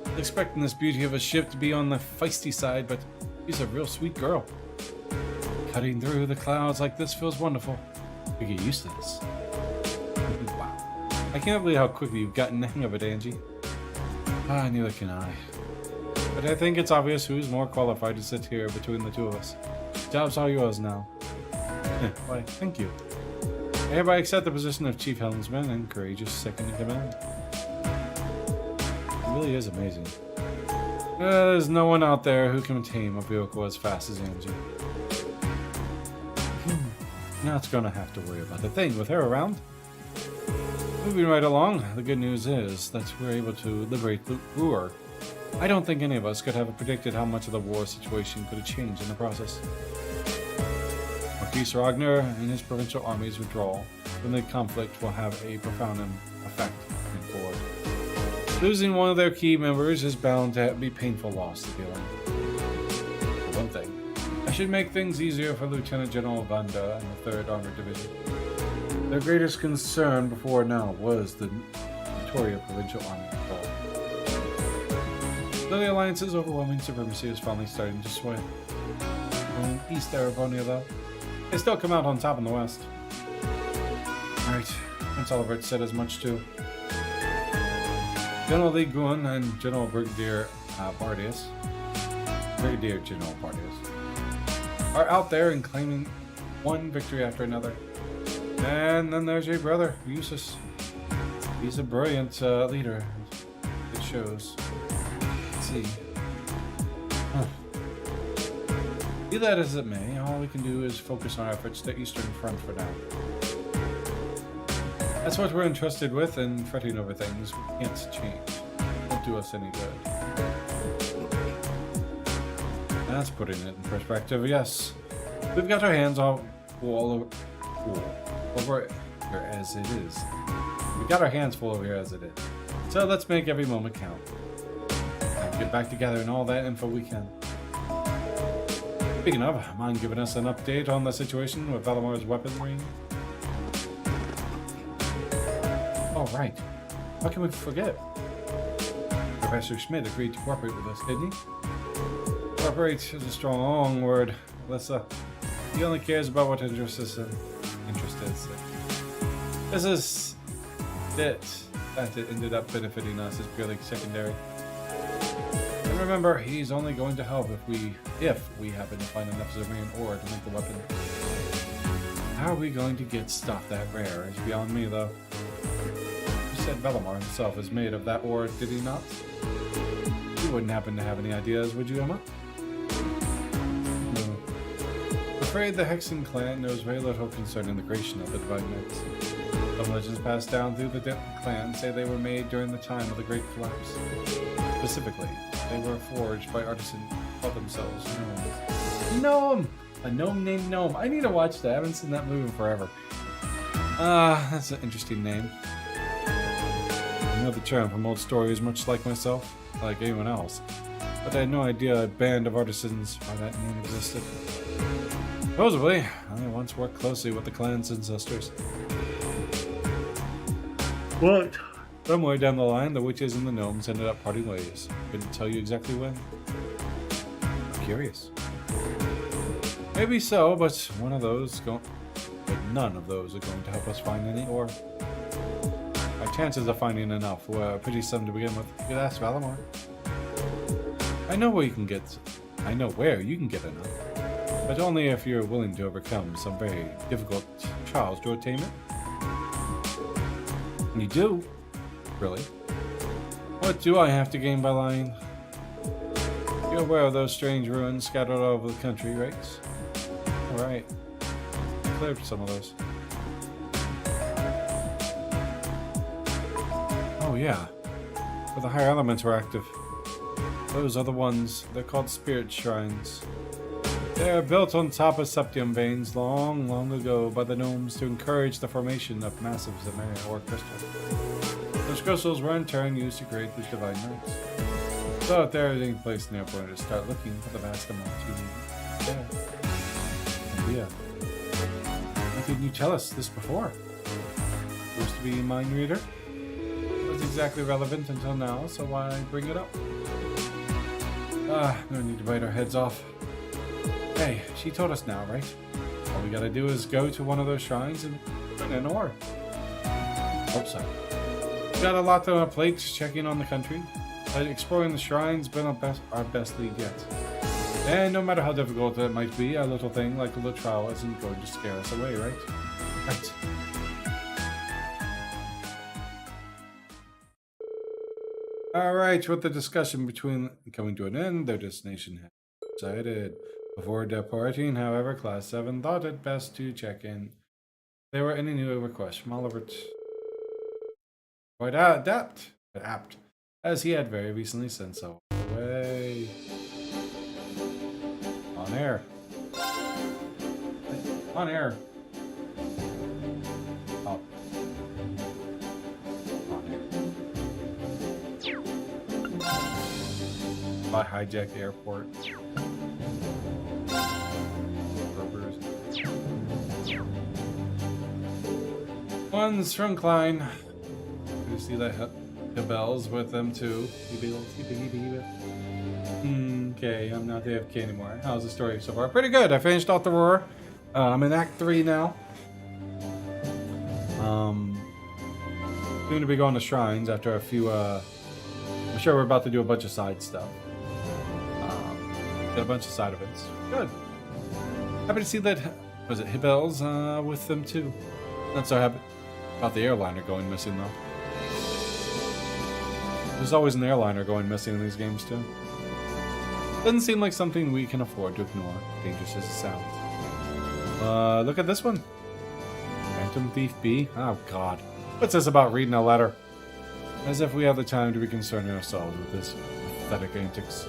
I was expecting this beauty of a ship to be on the feisty side, but she's a real sweet girl. Cutting through the clouds like this feels wonderful. We get used to this. Wow. I can't believe how quickly you've gotten the hang of it, Angie. Neither can I. But I think it's obvious who's more qualified to sit here between the two of us. The job's all yours now. Why, thank you. I hereby accept the position of Chief Helmsman and Courageous Second in Command. It really is amazing. There's no one out there who can tame a vehicle as fast as Angie. Not gonna have to worry about the thing with her around. Moving right along, the good news is that we're able to liberate the Ruhr. I don't think any of us could have predicted how much of the war situation could have changed in the process. Marquis Ragnar and his provincial army's withdrawal from the conflict will have a profound effect moving forward. Losing one of their key members is bound to be painful loss to deal with. For one thing, I should make things easier for Lieutenant General Vanda and the 3rd Armored Division. Their greatest concern before now was the Victoria Provincial Army withdrawal. Though the Alliance's overwhelming supremacy is finally starting to sway. In East Aravonia, though, they still come out on top in the West. Alright, Prince Oliver said as much too. General Lee Guan and General Brigadier General Bardius, are out there and claiming one victory after another. And then there's your brother, Eustace. He's a brilliant leader. It shows. Let's see. Be that as it may, all we can do is focus our efforts to Eastern Front for now. That's what we're entrusted with, and fretting over things we can't change won't do us any good. That's putting it in perspective, yes. We've got our hands all over here as it is. We've got our hands full over here as it is. So let's make every moment count. And get back together and all that info we can. Speaking of, mind giving us an update on the situation with Valamar's weaponry? Oh, right. How can we forget? Professor Schmidt agreed to cooperate with us, didn't he? Cooperate is a strong word, Alyssa. He only cares about what interests him. This is it. That it ended up benefiting us is purely secondary. And remember, he's only going to help if we happen to find enough Zermian ore to make the weapon. How are we going to get stuff that rare is beyond me, though. You said Valamar himself is made of that ore, did he not? You wouldn't happen to have any ideas, would you, Emma? No. I'm afraid the Hexen clan knows very little concerning the creation of the Divine Knights. Some legends passed down through the clan say they were made during the time of the Great Collapse. Specifically, they were forged by artisans who called themselves gnomes. Gnome! A gnome named Gnome. I need to watch that. I haven't seen that movie in forever. That's an interesting name. I know the term from old stories, much like myself, like anyone else. But I had no idea a band of artisans by that name existed. Supposedly, I once worked closely with the clan's ancestors. What? Somewhere down the line, the witches and the gnomes ended up parting ways. Couldn't tell you exactly when. I'm curious. Maybe so, but none of those are going to help us find any ore. Our chances of finding enough were pretty slim to begin with. You could ask Valamar. I know where you can get enough, but only if you're willing to overcome some very difficult trials to attain it. You do? Really? What do I have to gain by lying? You're aware of those strange ruins scattered all over the country, right? Alright. Cleared some of those. Oh yeah. Where the higher elements were active. Those are the ones, they're called spirit shrines. They're built on top of septium veins long, long ago by the gnomes to encourage the formation of massive Zemarian ore crystals. Those crystals were in turn used to create the Divine Knights. So if there is any place near for to start looking for the vast amounts you need, there. And yeah. Why didn't you tell us this before? Supposed to be a mind reader? It was exactly relevant until now, so why bring it up? No need to bite our heads off. Hey, she told us now, right? All we gotta do is go to one of those shrines and bring an ore. Hope so. We've got a lot on our plates checking on the country, but exploring the shrines been our best lead yet. And no matter how difficult it might be, a little thing like a little trial isn't going to scare us away, right? Right. Alright, with the discussion between coming to an end, their destination has decided. Before departing, however, Class 7 thought it best to check in. If there were any new requests from Oliver quite apt, as he had very recently sent so away. On air. On air. Oh. By hijacked airport. One's from Klein. You see that the bells with them too. Okay, I'm not AFK anymore. How's the story so far? Pretty good. I finished off the roar. I'm in Act 3 now. Soon to be going to shrines after a few. I'm sure we're about to do a bunch of side stuff. Got a bunch of side events. Good. Happy to see that. Was it Hibels with them too? Not so happy about the airliner going missing though. There's always an airliner going missing in these games too. Doesn't seem like something we can afford to ignore, dangerous as it sounds. Look at this one. Phantom Thief B? Oh god. What's this about reading a letter? As if we have the time to be concerning ourselves with this pathetic antics.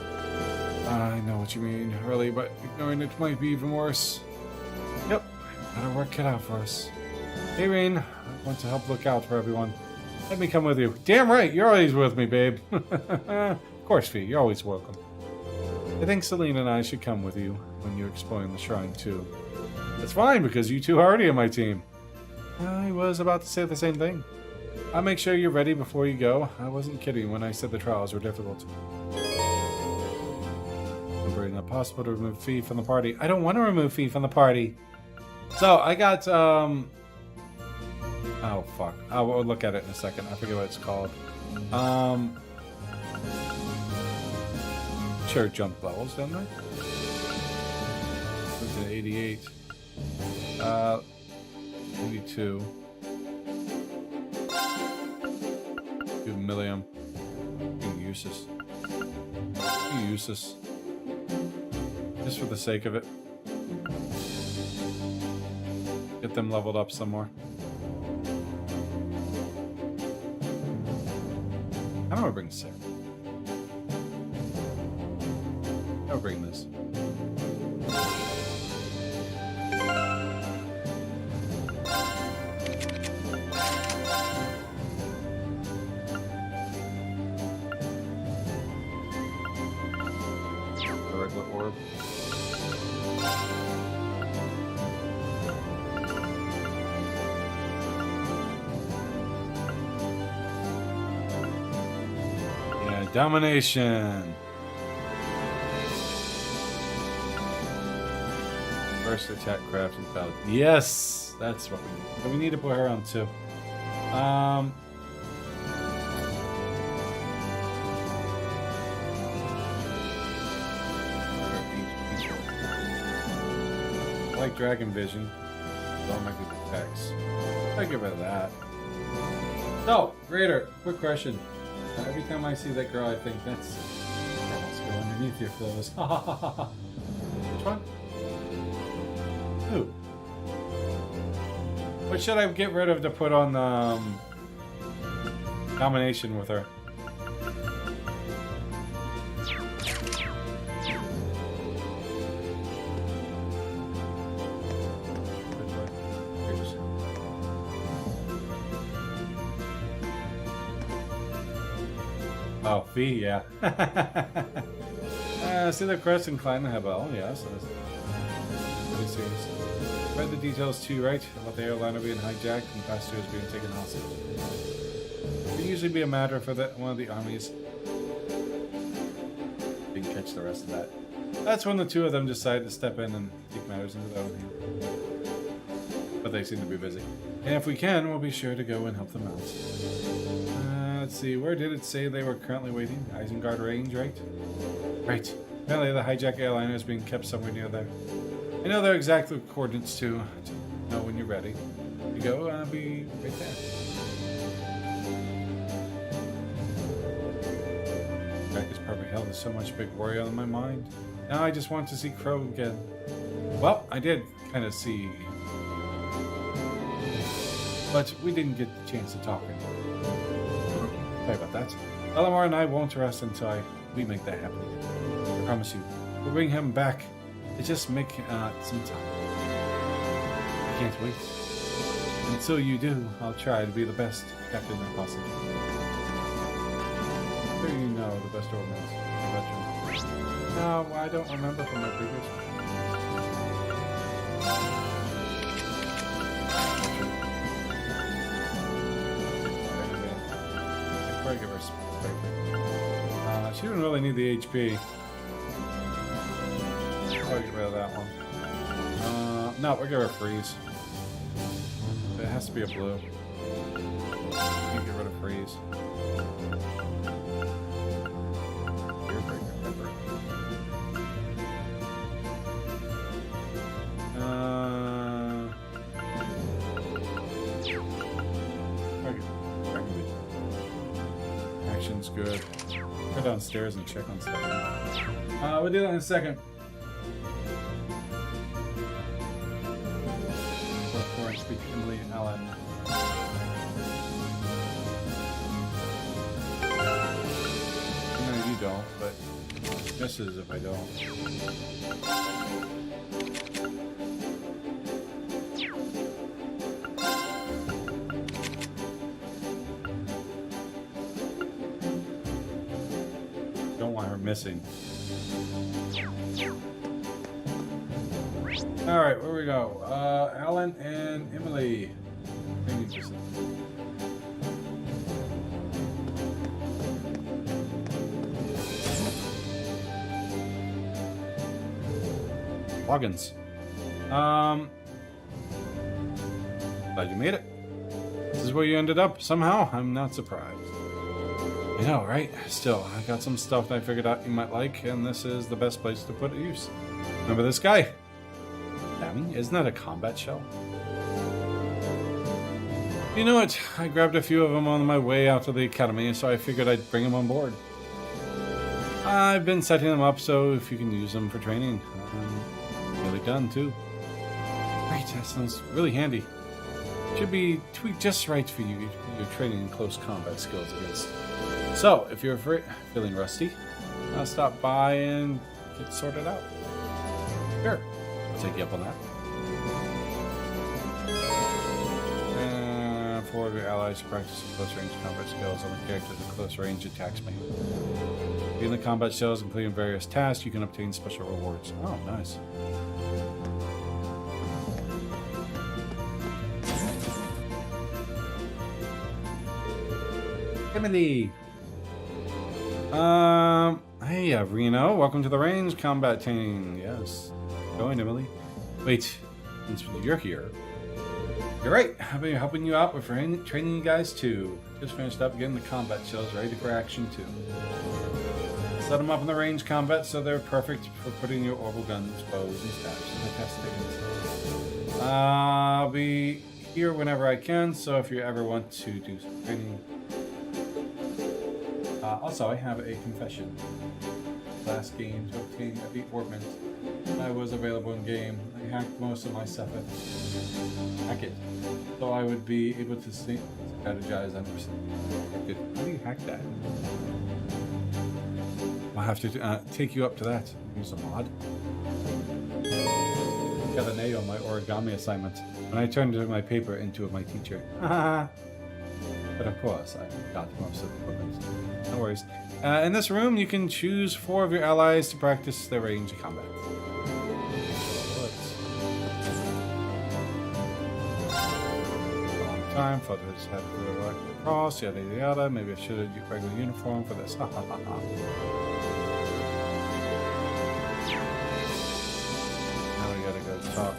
I know what you mean, really, but ignoring it might be even worse. Yep, got our work cut out for us. Hey Rain, I want to help look out for everyone. Let me come with you. Damn right, you're always with me, babe. Of course, Fee, you're always welcome. I think Celine and I should come with you when you're exploring the shrine too. That's fine, because you two are already on my team. I was about to say the same thing. I'll make sure you're ready before you go. I wasn't kidding when I said the trials were difficult. Remembering it possible to remove Fee from the party. I don't want to remove Fee from the party. So, I got, oh, fuck. We'll look at it in a second. I forget what it's called. Sure, jump levels, don't they? What's it, 88? 82. 2 million. Useless. Useless. Just for the sake of it. Get them leveled up some more. How do I bring Sarah? I'll bring this. The regular orb. Yeah, domination. First attack crafting spell. Yes! That's what we need. But we need to put her on too. I like Dragon Vision. Don't make me attacks. I get rid of that. So, Raider, quick question. Every time I see that girl, I think that's what's going underneath your clothes. Which one? Who? What should I get rid of to put on domination with her? Oh, Fee, yeah. See the crest and climb the Hebel, yes. Pretty serious. Read the details too, right? About the airliner being hijacked and passengers being taken hostage. It can usually be a matter for one of the armies. Didn't catch the rest of that. That's when the two of them decided to step in and take matters into their own hands. But they seem to be busy. And if we can, we'll be sure to go and help them out. Let's see, where did it say they were currently waiting? Isengard range, right? Right. Apparently the hijacked airliner is being kept somewhere near there. I know their exact coordinates too, to know when you're ready. You go, I'll be right there. Back is perfect. Hell, there's so much big worry on my mind. Now I just want to see Crow again. Well, I did kind of see, but we didn't get the chance to talk anymore. Sorry about that. Valamar and I won't rest until we make that happen. I promise you. We'll bring him back. It just make some time. I can't wait. Until you do, I'll try to be the best captain I possibly can. Sure you know the best romance. No, I don't remember from my previous one. Give her she didn't really need the HP. Probably get rid of that one. No, we'll give her a freeze. It has to be a blue. You get rid of freeze. Action's good. Go downstairs and check on stuff. We'll do that in a second. Before I speak to Emily and Alan. No, you don't, but misses if I don't. Missing. All right, where we go? Alan and Emily. Logins. Glad you made it. This is where you ended up. Somehow, I'm not surprised. I know, right? Still, I got some stuff that I figured out you might like, and this is the best place to put it to use. Remember this guy? Damn, isn't that a combat shell? You know what? I grabbed a few of them on my way out to the academy, so I figured I'd bring them on board. I've been setting them up so if you can use them for training. Really done, too. Great, that sounds really handy. Should be tweaked just right for you. Your training in close combat skills against. So, if you're feeling rusty, I'll stop by and get sorted out. Sure, I'll take you up on that. And 4 of your allies practice close range combat skills on the characters with close range attacks may. In the combat skills, including various tasks, you can obtain special rewards. Oh, nice. Emily. Hey, Reno. Welcome to the range combat team. Yes. Going, Emily. Wait, since you're here. You're right. I've been helping you out with training you guys too. Just finished up getting the combat shells ready for action too. Set them up in the range combat so they're perfect for putting your orbital guns, bows, and staffs in the test stations. I'll be here whenever I can, so if you ever want to do some training. Also, I have a confession. Last game to obtain a beat orbment. I was available in game. I hacked most of my stuff at hack it, so I would be able to strategize 100%. How do you hack that? I'll have to take you up to that. Use a mod. Got an A on my origami assignment when I turned my paper into my teacher. But of course, I got most of the equipment. No worries. In this room, you can choose 4 of your allies to practice their range of combat. Long time, photos have to go right across, yada yada yada. Maybe I should have used regular uniform for this. Ha ha ha ha. Now we gotta go talk.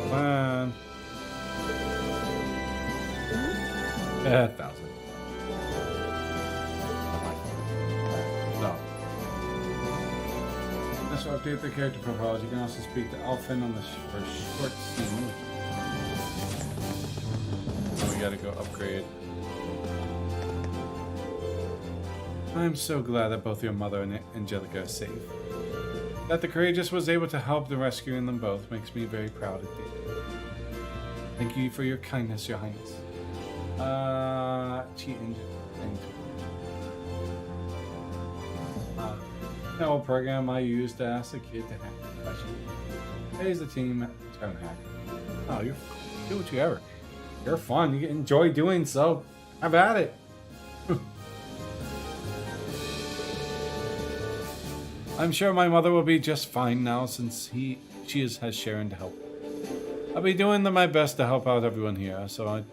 Plan. 1,000. So, this will update the character profiles. You can also speak to Alfin on the for a short scene. So we gotta go upgrade. I'm so glad that both your mother and Angelica are safe. That the Courageous was able to help in rescuing them both makes me very proud indeed. Thank you for your kindness, Your Highness. Cheat engine. The old program I used to ask a kid to hack the question. Today's the team don't hack. Oh, you do what you ever. You're fun. You enjoy doing so. Have at it. I'm sure my mother will be just fine now since she has Sharon to help. I'll be doing my best to help out everyone here, so I'd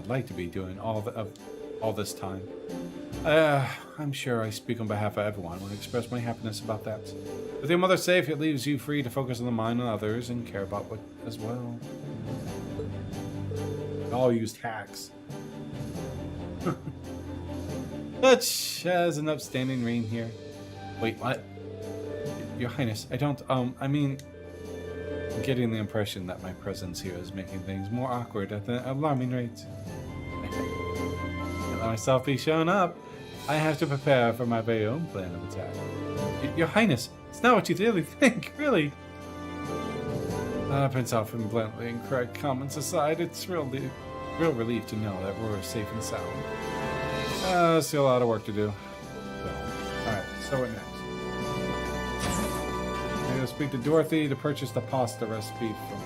like to be doing all this time. I'm sure I speak on behalf of everyone when I express my happiness about that. With your mother safe, it leaves you free to focus on the mind of others and care about what as well. We all used hacks. Such as an upstanding reign here. Wait, what? Your Highness, I don't, I mean, I'm getting the impression that my presence here is making things more awkward at an alarming rate. Can't let myself be shown up. I have to prepare for my very own plan of attack. Your Highness, it's not what you really think, really. Prince Alfred bluntly and correct comments aside, it's real relief to know that we're safe and sound. Still a lot of work to do. Alright, so what next? I'm going to speak to Dorothy to purchase the pasta recipe from...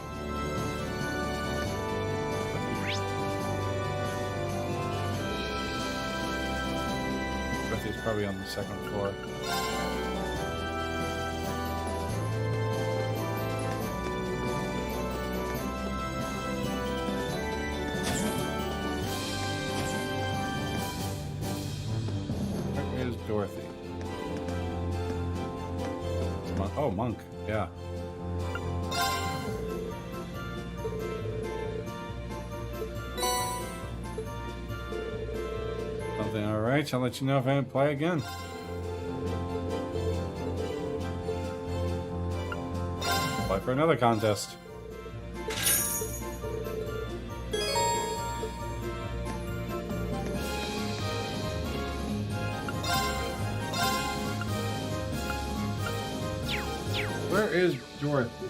Dorothy's probably on the second floor. Where is Dorothy? Oh, Monk, yeah. Something alright, I'll let you know if I play again. Apply for another contest. Where is Dorothy?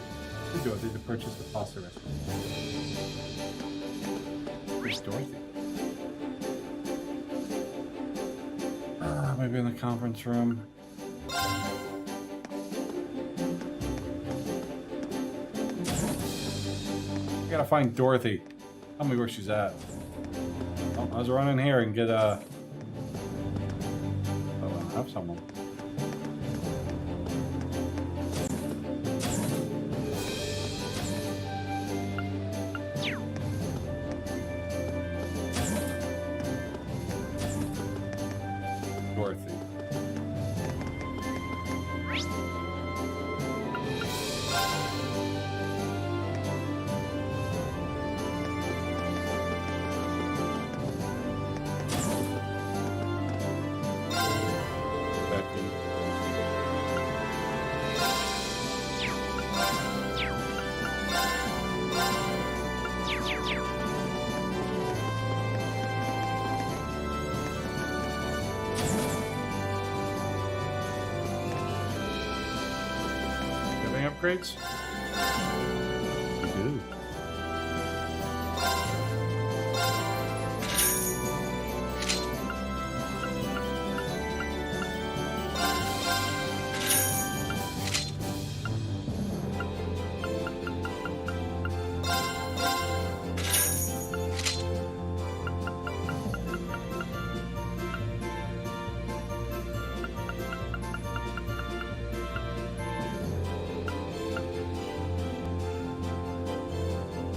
Dorothy to purchase the pasta recipe. Where's Dorothy? Maybe in the conference room. I gotta find Dorothy. Tell me where she's at. Oh, I was running here and get oh, I have someone. Dorothy. Upgrades? We do.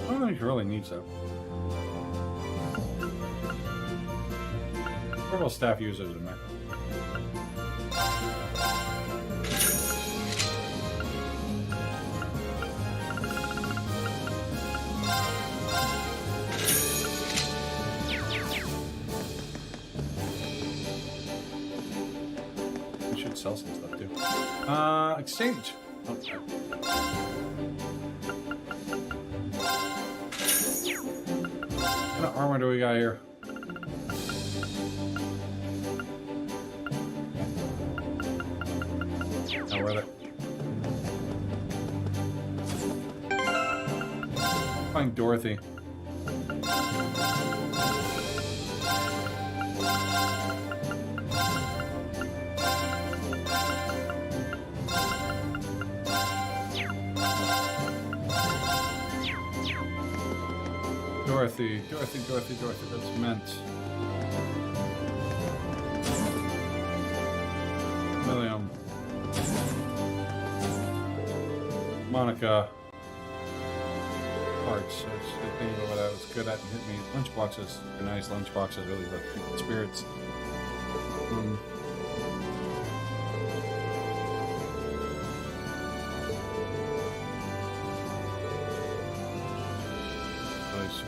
I don't think he really needs that. Several staff users in there. We should sell some stuff too. Exchange. Okay. What kind of armor do we got here? Not with it. Find Dorothy. Dorothy, that's meant. William. Monica. Parts. I should think about what I was good at and hit me. Lunchboxes. They're nice. Lunchboxes really lift spirits.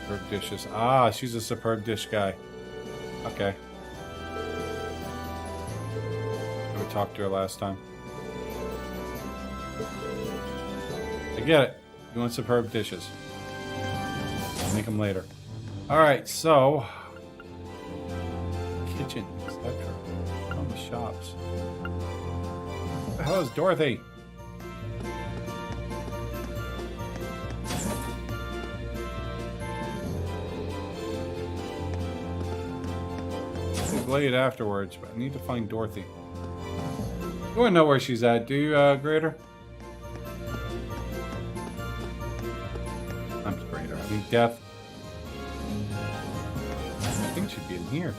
Superb dishes. Ah, she's a superb dish guy. Okay. We talked to her last time. I get it. You want superb dishes. I'll make them later. Alright, so... kitchen, etc. On the shops. Where the hell is Dorothy? Blade afterwards, but I need to find Dorothy. You wanna know where she's at, do you, Grader? I'm Grader. I mean, Death. I think she'd be in here.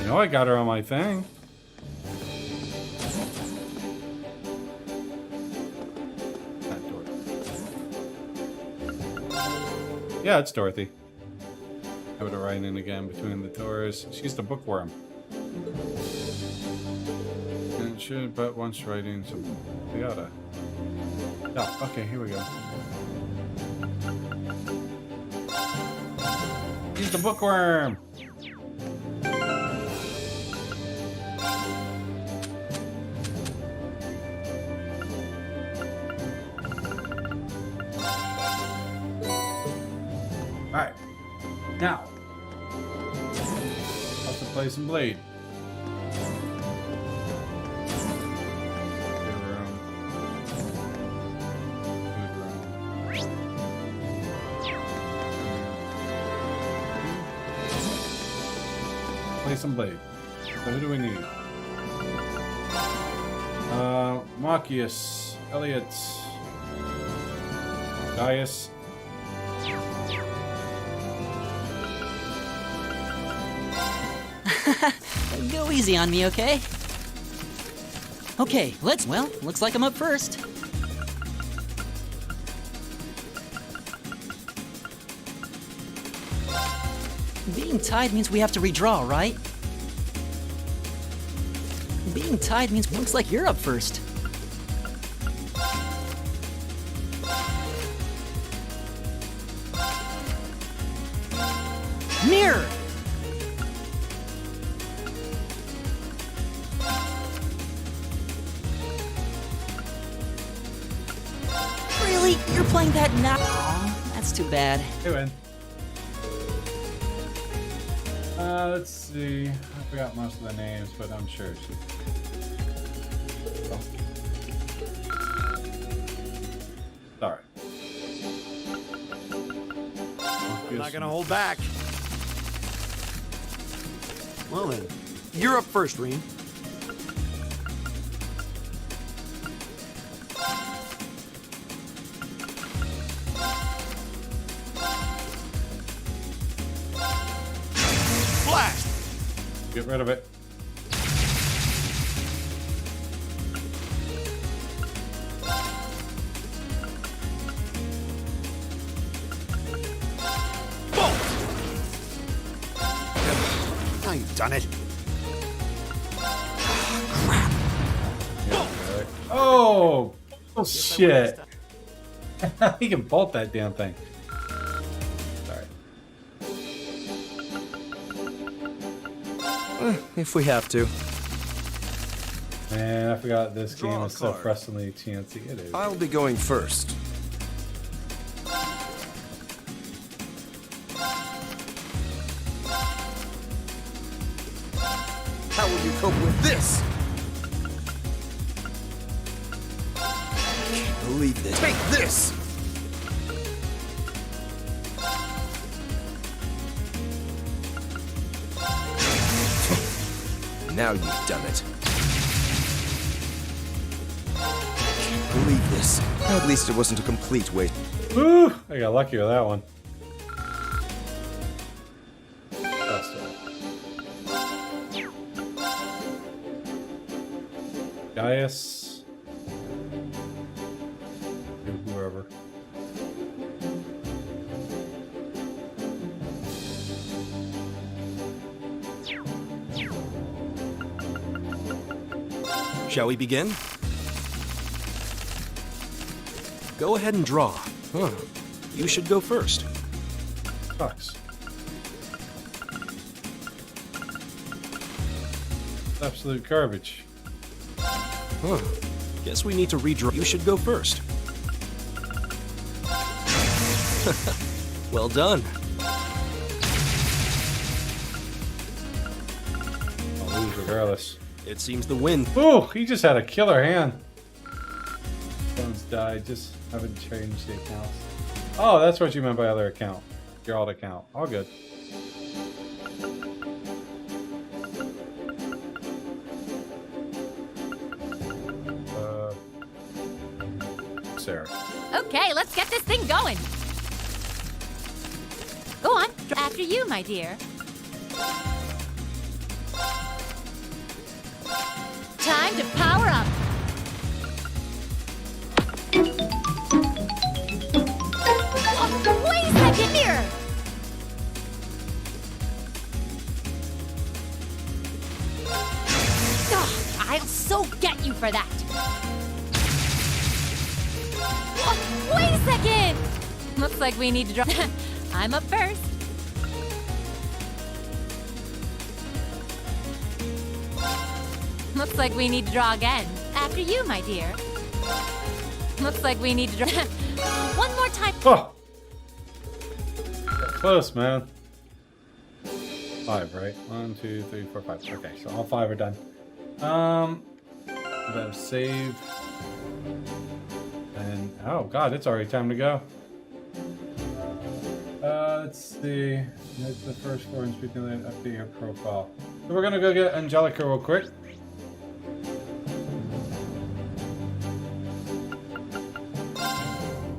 You know I got her on my thing. Not Dorothy. Yeah, it's Dorothy. I would have written in again between the Thurs. She's the bookworm. And should but once writing some. We gotta. Oh, okay, here we go. He's the bookworm! Alright. Now. Have to play some Blade. Play some Blade. So who do we need? Marcius, Elliot, Gaius. Go easy on me, okay? Okay, well, looks like I'm up first. Being tied means we have to redraw, right? Being tied means looks like you're up first. Mirror! Really? You're playing that now? Aw, that's too bad. Hey, win. Let's see. I forgot most of the names, but I'm sure she. Oh. Sorry. I'm not gonna hold back. Well then, you're up first, Reem. Get rid of it. Boom! Now you've done it. Crap. Yeah, oh shit. He can bolt that damn thing. If we have to. Man, I forgot this game is so frustratingly chancy. It is. I'll be going first. How will you cope with this? Can't believe this. Take this! Now you've done it. Can't believe this. At least it wasn't a complete waste. Woo! I got lucky with that one. Gaius. Whoever. Shall we begin? Go ahead and draw. Huh. You should go first. Sucks. Absolute garbage. Huh. Guess we need to redraw. You should go first. Well done. I'll lose regardless. It seems the wind. Ooh, he just had a killer hand. Phone's died. Just haven't changed the accounts. Oh, that's what you meant by other account. Your alt account. All good. Sarah. Okay, let's get this thing going. Go on, after you, my dear. Time to power up. Oh, wait a second here. Oh, I'll so get you for that. Oh, wait a second. Looks like we need to draw. I'm up first. Looks like we need to draw again. After you, my dear. Looks like we need to draw. One more time. Oh! Close, man. 5, right? 1, 2, 3, 4, 5. Okay, so all 5 are done. Better save. And oh god, it's already time to go. Let's see. Make the first 4 and speaking of that, update your profile. So we're gonna go get Angelica real quick.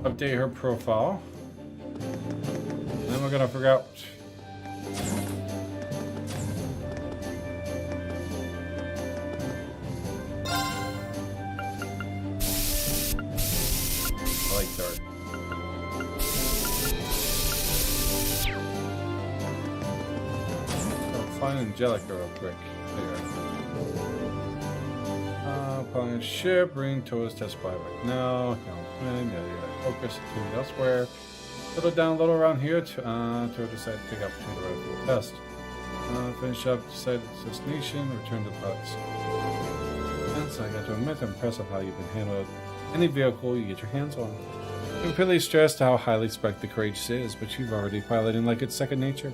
Update her profile. And then we're gonna figure out. I like Thurs. Find Angelica real quick. Upon ship, bring Tues test by right now. Focus to elsewhere. Settle down a little around here to decide to take opportunity to run for the test. Finish up, decide destination, return to the Thurs. And so I got to admit, I'm impressed with how you've been handled any vehicle you get your hands on. I'm completely stressed how highly spec the Courageous is, but you've already piloted like it's second nature.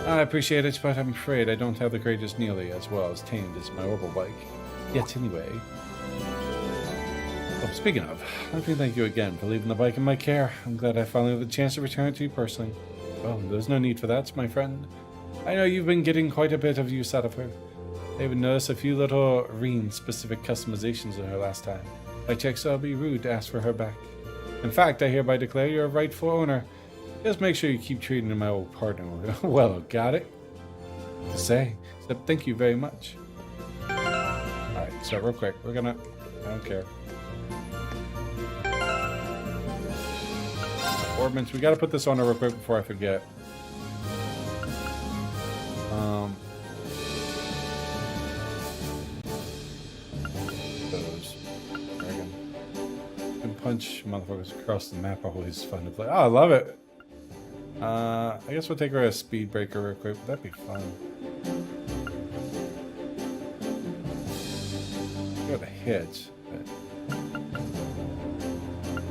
I appreciate it, but I'm afraid I don't have the Courageous nearly as well as tamed as my orbital bike. Yet anyway. Oh, speaking of, let me thank you again for leaving the bike in my care. I'm glad I finally had the chance to return it to you personally. Well, there's no need for that, my friend. I know you've been getting quite a bit of use out of her. I even noticed a few little Reen-specific customizations in her last time. I check, so I'll be rude to ask for her back. In fact, I hereby declare you're a rightful owner. Just make sure you keep treating my old partner well. Got it? To say, except thank you very much. Alright, so real quick, we're gonna... I don't care. Ordnance, we gotta put this on her real quick before I forget. Those. And punch motherfuckers across the map, always fun to play. Oh, I love it! I guess we'll take her as speed breaker real quick. That'd be fun. Got a hit.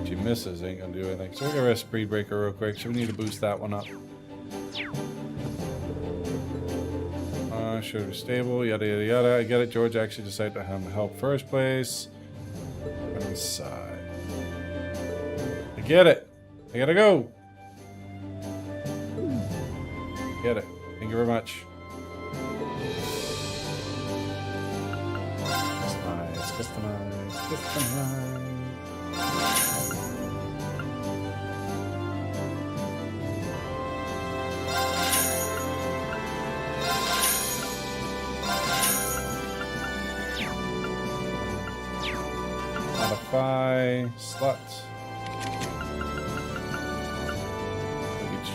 If she misses, ain't gonna do anything. So we're gonna speed breaker real quick. So we need to boost that one up. should be stable, yada yada yada. I get it. George actually decided to have him help first place. Inside. I get it. I gotta go. Get it. Thank you very much. Customize, customize, customize. Modify slot. Look at you.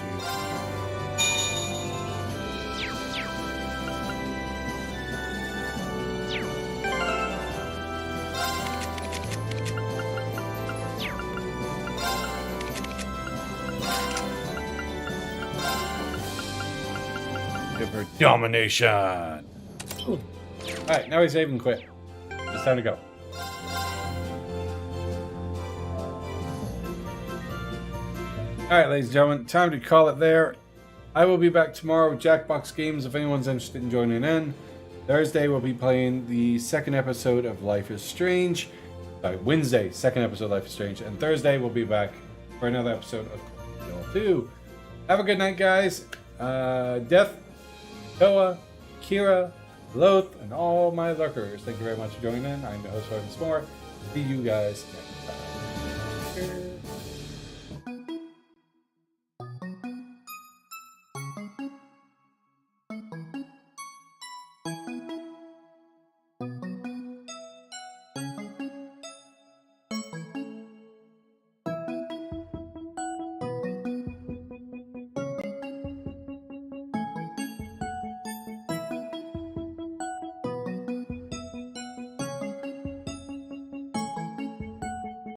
Give her domination. Alright, now he's save and quit. It's time to go. Alright, ladies and gentlemen, time to call it there. I will be back tomorrow with Jackbox Games if anyone's interested in joining in. Thursday, we'll be playing the second episode of Life is Strange. Sorry, Wednesday, second episode of Life is Strange. And Thursday, we'll be back for another episode of Still 2. Have a good night, guys. Death, Toa, Kira, Loth, and all my lurkers. Thank you very much for joining in. I'm your host, Simor. See you guys next time. Cheers.